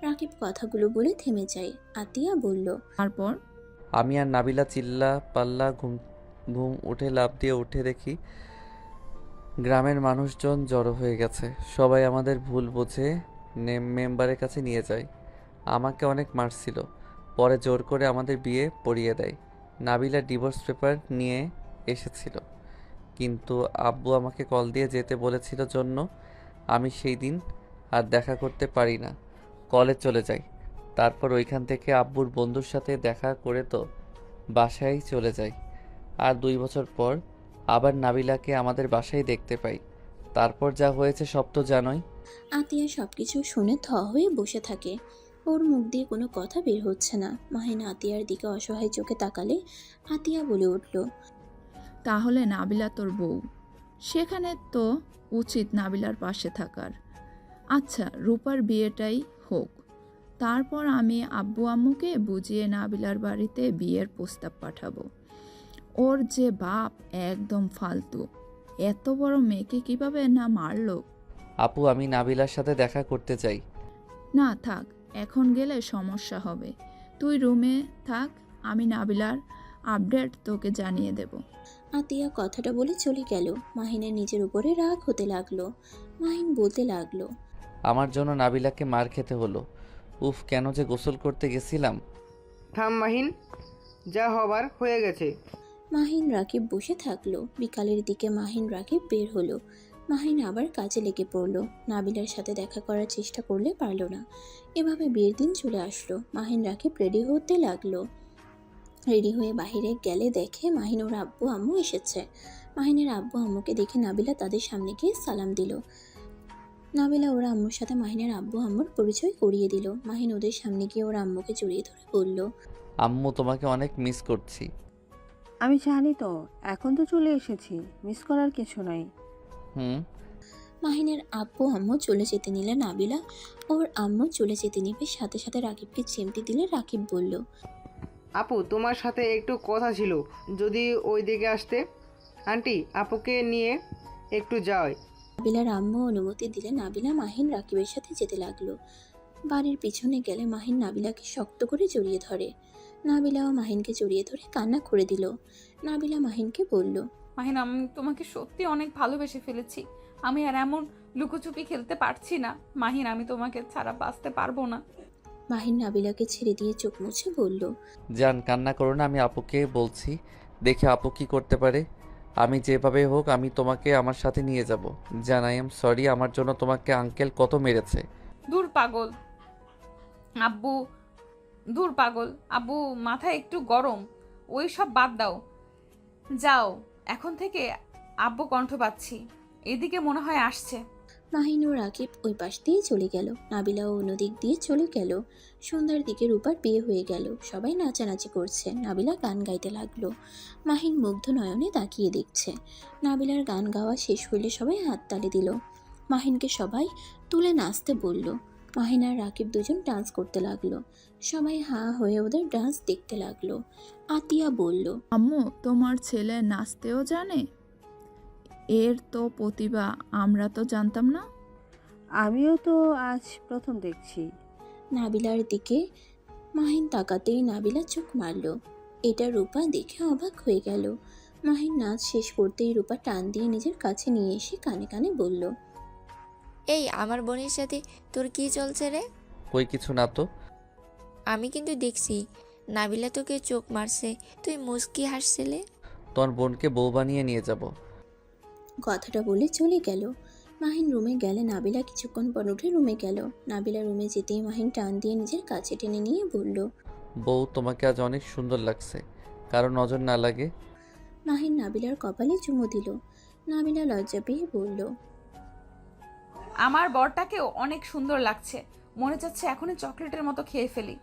রাকিব কথাগুলো বলে থেমে যায়। আতিয়া বলল, তারপর? আমি আর নাবিলা চিল্লা পাল্লা ঘুম উঠে লাফ দিয়ে উঠে দেখি গ্রামের মানুষজন জড়ো হয়ে গেছে। সবাই আমাদের ভুল বুঝে মেম্বারের কাছে নিয়ে যায়। আমাকে অনেক মারছিল, পরে জোর করে আমাদের বিয়ে পড়িয়ে দেয়। নাবিলা ডিভোর্স পেপার নিয়ে এসেছিল, কিন্তু আব্বু আমাকে কল দিয়ে যেতে বলেছিল জন্য আমি সেই দিন আর দেখা করতে পারি না। কলেজ চলে যাই, তারপর ওইখান থেকে আব্বুর বন্ধুর সাথে দেখা করে তো বাসায় চলে যাই। আর 2 বছর পর আবার নাবিলাকে আমাদের বাসায় দেখতে পাই। তারপর যা হয়েছে সব তো জানোই। আতিয়া সবকিছু শুনে থ হয়ে বসে থাকে। ওর মুখ দিয়ে কোনো কথা বের হচ্ছে না। মাহিন আতিয়ার দিকে অসহায় চোখে তাকালে আতিয়া বলে উঠল, তাহলে নাবিলা তোর বউ, সেখানে তো উচিত নাবিলার পাশে থাকার। আচ্ছা, রূপার বিয়েটাই হোক, তারপর আমি আব্বু আম্মুকে বুঝিয়ে নাবিলার বাড়িতে বিয়ের প্রস্তাব পাঠাবো। ওর যে বাপ একদম ফালতু, এত বড় মেয়েকে কিভাবে না মারলো। আপু, আমি নাবিলার সাথে দেখা করতে চাই। না থাক, এখন গেলে সমস্যা হবে। তুই রুমে থাক, আমি নাবিলার আপডেট তোকে জানিয়ে দেব। আতিয়া কথাটা বলে চলে গেল। মাহিনের নিজের উপরে রাগ হতে লাগলো। মাহিন বলতে লাগলো, আমার জন্য নাবিলাকে মার খেতে হলো। উফ, কেন যে গোসল করতে গেছিলাম। থাম মাহিন, যা হবার হয়ে গেছে। মাহিন রাকিব বসে থাকলো। বিকালের দিকে মাহিন রাকিব বের হলো। মাহিন আবার কাজে লেগে পড়লো। নাবিলার সাথে দেখা করার চেষ্টা করলে পারল না। এভাবে বিয়ের দিন চলে আসলো। মাহিন রাকিব রেডি হতে লাগলো। রেডি হয়ে বাইরে গেলে দেখে মাহিন ওর আব্বু আম্মু এসেছে। মাহিনের আব্বু আম্মুকে দেখে নাবিলা তাদের সামনে গিয়ে সালাম দিল। নাবিলা ওর আম্মুর সাথে মাহিনের আব্বু আম্মুর পরিচয় করিয়ে দিল। মাহিন ওদের সামনে গিয়ে ওর আম্মুকে জড়িয়ে ধরে বলল, আম্মু, তোমাকে অনেক মিস করছি। আমি জানি তো, এখন তো চলে এসেছি, মিস করার কিছু নাই। হুম। মাহিনের আব্বু আম্মু চলে যেতে নিলে নাবিলা ওর আম্মু চলে যেতে নিবে। সাথে সাথে রাকিবকে চিমটি দিলে রাকিব বলল, আপু, তোমার সাথে একটু কথা ছিল, যদি ওই দিকে আসতে। আন্টি, আপুকে নিয়ে একটু যাই। নাবিলার আম্মু অনুমতি দিলে নাবিলা মাহিন রাকিবের সাথে যেতে লাগলো। বাড়ির পিছনে গেলে মাহিন নাবিলাকে শক্ত করে জড়িয়ে ধরে। নাবিলাও মাহিনকে জড়িয়ে ধরে কান্না করে দিল। নাবিলা মাহিনকে বলল, মাহিন, আমি তোমাকে সত্যি অনেক ভালোবেসে ফেলেছি। আমি আর এমন লুকোচুপি খেলতে পারছি না। মাহিন, আমি তোমাকে ছাড়া বাঁচতে পারবো না। মাহিন নাবিলাকে ছেড়ে দিয়ে চোখ মুছে বলল, জান, কান্না করো না, আমি আপুকে বলছি, দেখে আপু কি করতে পারে। আমি যেভাবে হোক আমি তোমাকে আমার সাথে নিয়ে যাব। জান, আই এম সরি, আমার জন্য তোমাকে আঙ্কেল কত মেরেছে। দূর পাগল আব্বু, দূর পাগল আব্বু, মাথা একটু গরম, ওই সব বাদ দাও। যাও, এখন থেকে আব্বু কণ্ঠ পাচ্ছি। এদিকে মনে হয় আসছে। মাহিন ও রাকিব ওই পাশ দিয়ে চলে গেল। নাবিলাও অন্যদিক দিয়ে চলে গেল। সন্ধ্যার দিকে রূপার বিয়ে হয়ে গেল। সবাই নাচানাচি করছে। নাবিলা গান গাইতে লাগলো। মাহিন মুগ্ধ নয়নে তাকিয়ে দেখছে। নাবিলার গান গাওয়া শেষ হইলে সবাই হাততালি দিল। মাহিনকে সবাই তুলে নাচতে বলল। মাহিন আর রাকিব দুজন ডান্স করতে লাগলো। সবাই হাঁ হয়ে ওদের ডান্স দেখতে লাগলো। আতিয়া বলল, আম্মু, তোমার ছেলে নাচতেও জানে? এর তো প্রতিভা, আমরা তো জানতাম না। আমিও তো আজ প্রথম দেখছি। নাবিলার দিকে মাহিন তাকাতেই নাবিলা চোখ মারল। এটা রূপা দেখে অবাক হয়ে গেল। মাহিন নাচ শেষ করতেই রূপা টান দিয়ে নিজের কাছে নিয়ে এসে কানে কানে বলল, এই আমার বোনের সাথে তোর কি চলছে রে? কই কিছু না তো। আমি কিন্তু দেখছি নাবিলা তোকে চোখ মারছে, তুই মুচকি হাসছিলে। তোমার বোনকে বউ বানিয়ে নিয়ে যাব। কথাটা বলে চলে গেল। মাহিন রুমে গেলে নাবিলা কিছুক্ষণ পর উঠে রুমে গেল। নাবিলা রুমে যেতেই মাহিন টান দিয়ে নিজের কাছে টেনে নিয়ে বলল, বউ, তোমাকে আজ অনেক সুন্দর লাগছে, কারো নজর না লাগে। মাহিন নাবিলার কপালে চুমু দিল। নাবিলা লজ্জা পেয়ে বলল, আমার বরটাকেও অনেক সুন্দর লাগছে। মনে চাচ্ছে এখনই চকলেটের মতো খেয়ে ফেলি।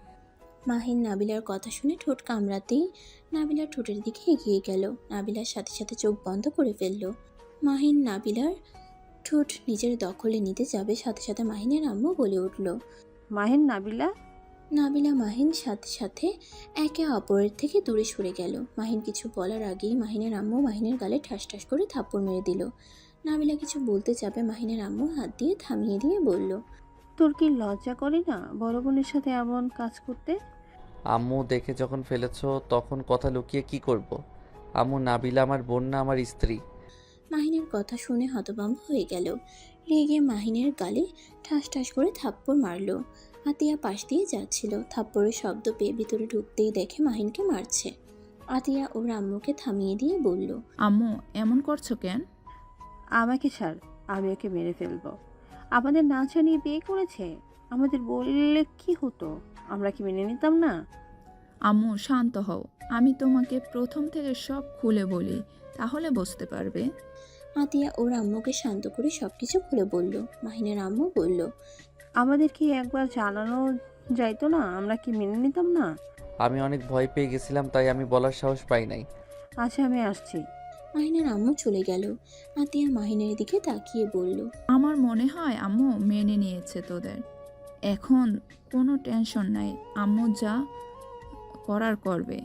মাহিন নাবিলার কথা শুনে ঠোঁট কামড়াতেই নাবিলার ঠোঁটের দিকে এগিয়ে গেল। নাবিলার সাথে সাথে চোখ বন্ধ করে ফেলল। মাহিন নাবিলার ঠোঁট নিজের দখলে নিতে যাবে, সাথে সাথে মাহিনের আম্মু বলে উঠল। মাহিন, নাবিলা। নাবিলা মাহিন সাথে সাথে একে অপরের থেকে দূরে সরে গেল। মাহিন কিছু বলার আগেই মাহিনের আম্মু মাহিনের গালে ঠাস ঠাস করে থাপ্পড় মেরে দিল। নাবিলা কিছু বলতে যাবে, মাহিনের আম্মু হাত দিয়ে থামিয়ে দিয়ে বলল, তোর কি লজ্জা করে না বড় বোনের সাথে এমন কাজ করতে? আম্মু, দেখে যখন ফেলেছো তখন কথা লুকিয়ে কি করব। আম্মু, নাবিলা আমার বোন না, আমার স্ত্রী। মাহিনের কথা শুনে হতভম্ব হয়ে গেল। রেগে মাহিনের গালে ঠাস ঠাস করে থাপ্পড় মারল। আতিয়া পাশ দিয়ে যাচ্ছিল। থাপ্পড়ের শব্দ পেয়ে ভিতরে ঢুকতেই দেখে মাহিনকে মারছে। আতিয়া ওর আম্মুকে থামিয়ে দিয়ে বলল, আম্মু, এমন করছো কেন? আমাকে ছাড়, আমি ওকে মেরে ফেলবো। আমাদের না জানিয়ে বিয়ে করেছে। আমাদের বললে কি হতো? আমরা কি মেনে নিতাম না? আম্মু শান্ত হও, আমি তোমাকে প্রথম থেকে সব খুলে বলি, তাহলে বুঝতে পারবে। আতিয়া ওর আম্মুকে শান্ত করে সবকিছু খুলে বলল। মাহিনের আম্মু বলল, আমাদের কি একবার জানানো যাইতো না? আমরা কি মেনে নিতাম না? আমি অনেক ভয় পেয়ে গেছিলাম, তাই আমি বলার সাহস পাই নাই। আচ্ছা, আমি আসছি। মাহিনের আম্মু চলে গেল। আতিয়া মাহিনের দিকে তাকিয়ে বলল, আমার মনে হয় আম্মু মেনে নিয়েছে তোদের, এখন কোনো টেনশন নাই, আম্মু যা করার করবে।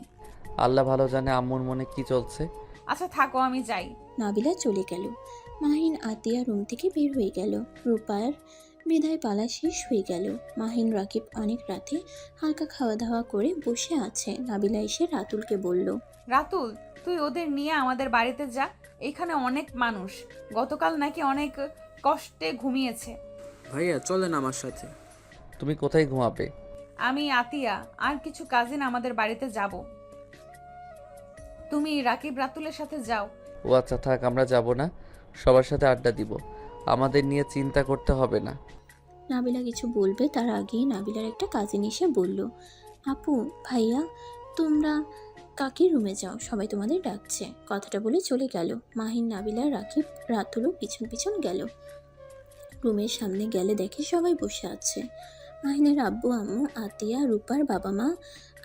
আল্লাহ ভালো জানে আম্মুর মনে কি চলছে। আচ্ছা থাকো, আমি যাই। নাবিলা চলে গেল। মাহিন আতিয়া রুম থেকে বের হয়ে গেল। রূপার বিদায় পালা শেষ হয়ে গেল। মাহিন রাকিব অনেক রাতে হালকা খাওয়া দাওয়া করে বসে আছে। নাবিলা এসে রাতুলকে বলল, রাতুল, তুই ওদের নিয়ে আমাদের বাড়িতে যা, এখানে অনেক মানুষ, গতকাল নাকি অনেক কষ্টে ঘুমিয়েছে। ভাইয়া চলেন আমার সাথে। তুমি কোথায় ঘুমাবে? আমি, আতিয়া আর কিছু কাজিন আমাদের বাড়িতে যাব। তুমি রাকিব রাতুলের সাথে যাও। ও আচ্ছা থাক, আমরা যাব না, সবার সাথে আড্ডা দিব, আমাদের নিয়ে চিন্তা করতে হবে না। নাবিলা কিছু বলবে তার আগেই নাবিলার একটা কাজিন এসে বলল, আপু ভাইয়া তোমরা কাকির রুমে যাও, সবাই তোমাদের ডাকছে। কথাটা বলে চলে গেল। মাহিন, নাবিলা, রাকিব, রাতুলও পিছন পিছন গেল। রুমের সামনে গেলে দেখে সবাই বসে আছে। মাহিনের আব্বু আম্মু, আতিয়া, রূপার বাবা মা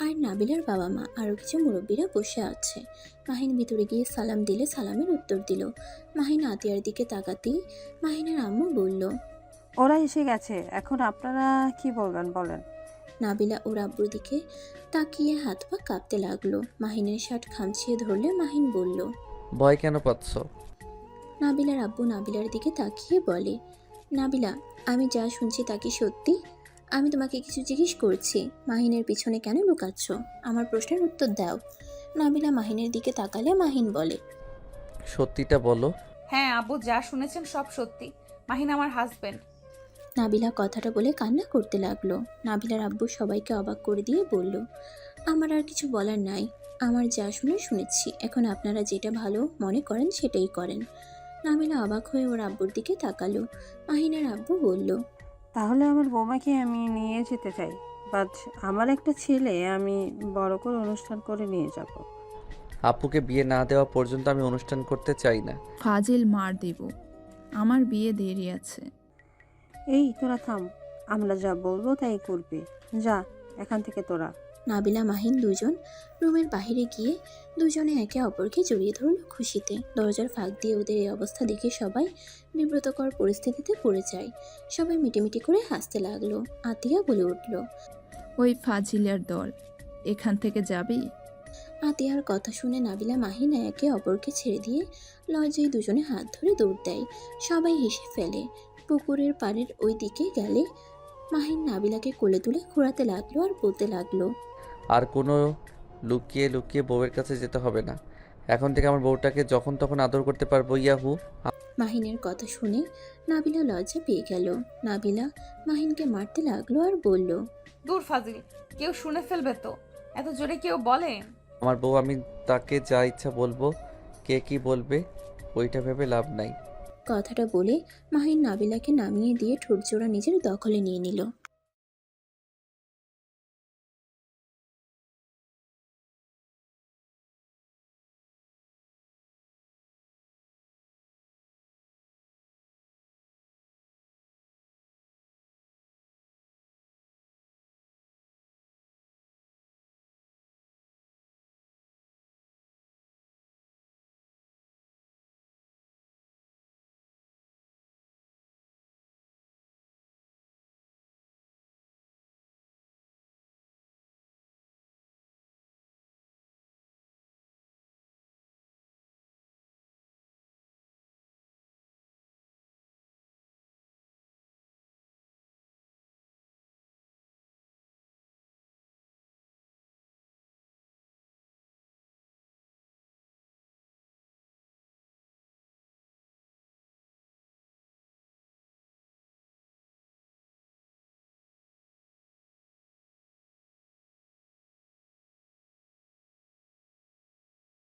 আর নাবিলার বাবা মা, আরও কিছু মুরব্বীরা বসে আছে। মাহিন ভিতরে গিয়ে সালাম দিলে সালামের উত্তর দিল। মাহিন আতিয়ার দিকে তাকাতেই মাহিনের আম্মু বলল, ওরা এসে গেছে, এখন আপনারা কি বলবেন বলেন। নাবিলা ওর আব্বুর দিকে তাকিয়ে হাত পা কাঁপতে লাগলো। মাহিনের শার্ট খামচিয়ে ধরলে মাহিন বলল, ভয় কেন পাচ্ছ? নাবিলার আব্বু নাবিলার দিকে তাকিয়ে বলে, নাবিলা আমি যা শুনছি তা কি সত্যি? আমি তোমাকে কিছু জিজ্ঞেস করছি, মাহিনের পিছনে কেন লুকাচ্ছ? আমার প্রশ্নের উত্তর দাও। নাবিলা মাহিনের দিকে তাকালে মাহিন বলে, সত্যিটা বলো। হ্যাঁ আব্বু, যা শুনেছেন সব সত্যি, মাহিন আমার হাজবেন্ড। নাবিলা কথাটা বলে কান্না করতে লাগলো। নাবিলার আব্বু সবাইকে অবাক করে দিয়ে বলল, আমার আর কিছু বলার নাই, আমার যা শুনেছি, এখন আপনারা যেটা ভালো মনে করেন সেটাই করেন। নাবিলা অবাক হয়ে ওর আব্বুর দিকে তাকালো। মাহিনের আব্বু বলল, তাহলে আমার বৌমাকে আমি নিয়ে যেতে চাই, বাট আমার একটা ছেলে আমি বড় করে অনুষ্ঠান করে নিয়ে যাব। আপুকে বিয়ে না দেওয়া পর্যন্ত আমি অনুষ্ঠান করতে চাই না। ফাজিল মার দিব, আমার বিয়ে দেরি আছে। এই তোরা থাম, আমরা যা বলবো তাই করবে, যা এখান থেকে তোরা। নাবিলা মাহিন দুজন রুমের বাইরে গিয়ে দুজনে একে অপরকে জড়িয়ে ধরল খুশিতে। দরজার ফাঁক দিয়ে ওদের এই অবস্থা দেখে সবাই বিব্রতকর পরিস্থিতিতে পড়ে যায়। সবাই মিটিমিটি করে হাসতে লাগলো। আতিয়া বলে উঠল, ওই ফাজিলের দল, এখান থেকে যাবি? আতিয়ার কথা শুনে নাবিলা মাহিন একে অপরকে ছেড়ে দিয়ে লজ্জায় দুজনে হাত ধরে দৌড় দেয়। সবাই হেসে ফেলে। পুকুরের পাড়ের ওই দিকে গেলে মাহিন নাবিলাকে কোলে তুলে ঘোরাতে লাগলো আর বলতে লাগলো, আর কোনো লুকিয়ে লুকিয়ে বউয়ের কাছে যেতে হবে না, এখন থেকে আমার বউটাকে যখন তখন আদর করতে পারবো। ইয়াহু। মাহিনের কথা শুনে নাবিলা লজ্জা পেয়ে গেল। নাবিলা মাহিনকে মারতে লাগলো আর বলল, দূর ফাজিল, কেউ শুনে ফেলবে তো, এত জোরে কেউ বলে? আমার বউ, আমি তাকে যা ইচ্ছা বলবো, কে কি বলবে ওইটা ভেবে লাভ নাই। কথাটা বলে মাহিন নাবিলাকে নামিয়ে দিয়ে ঠোঁটজোড়া নিজের দখলে নিয়ে নিল।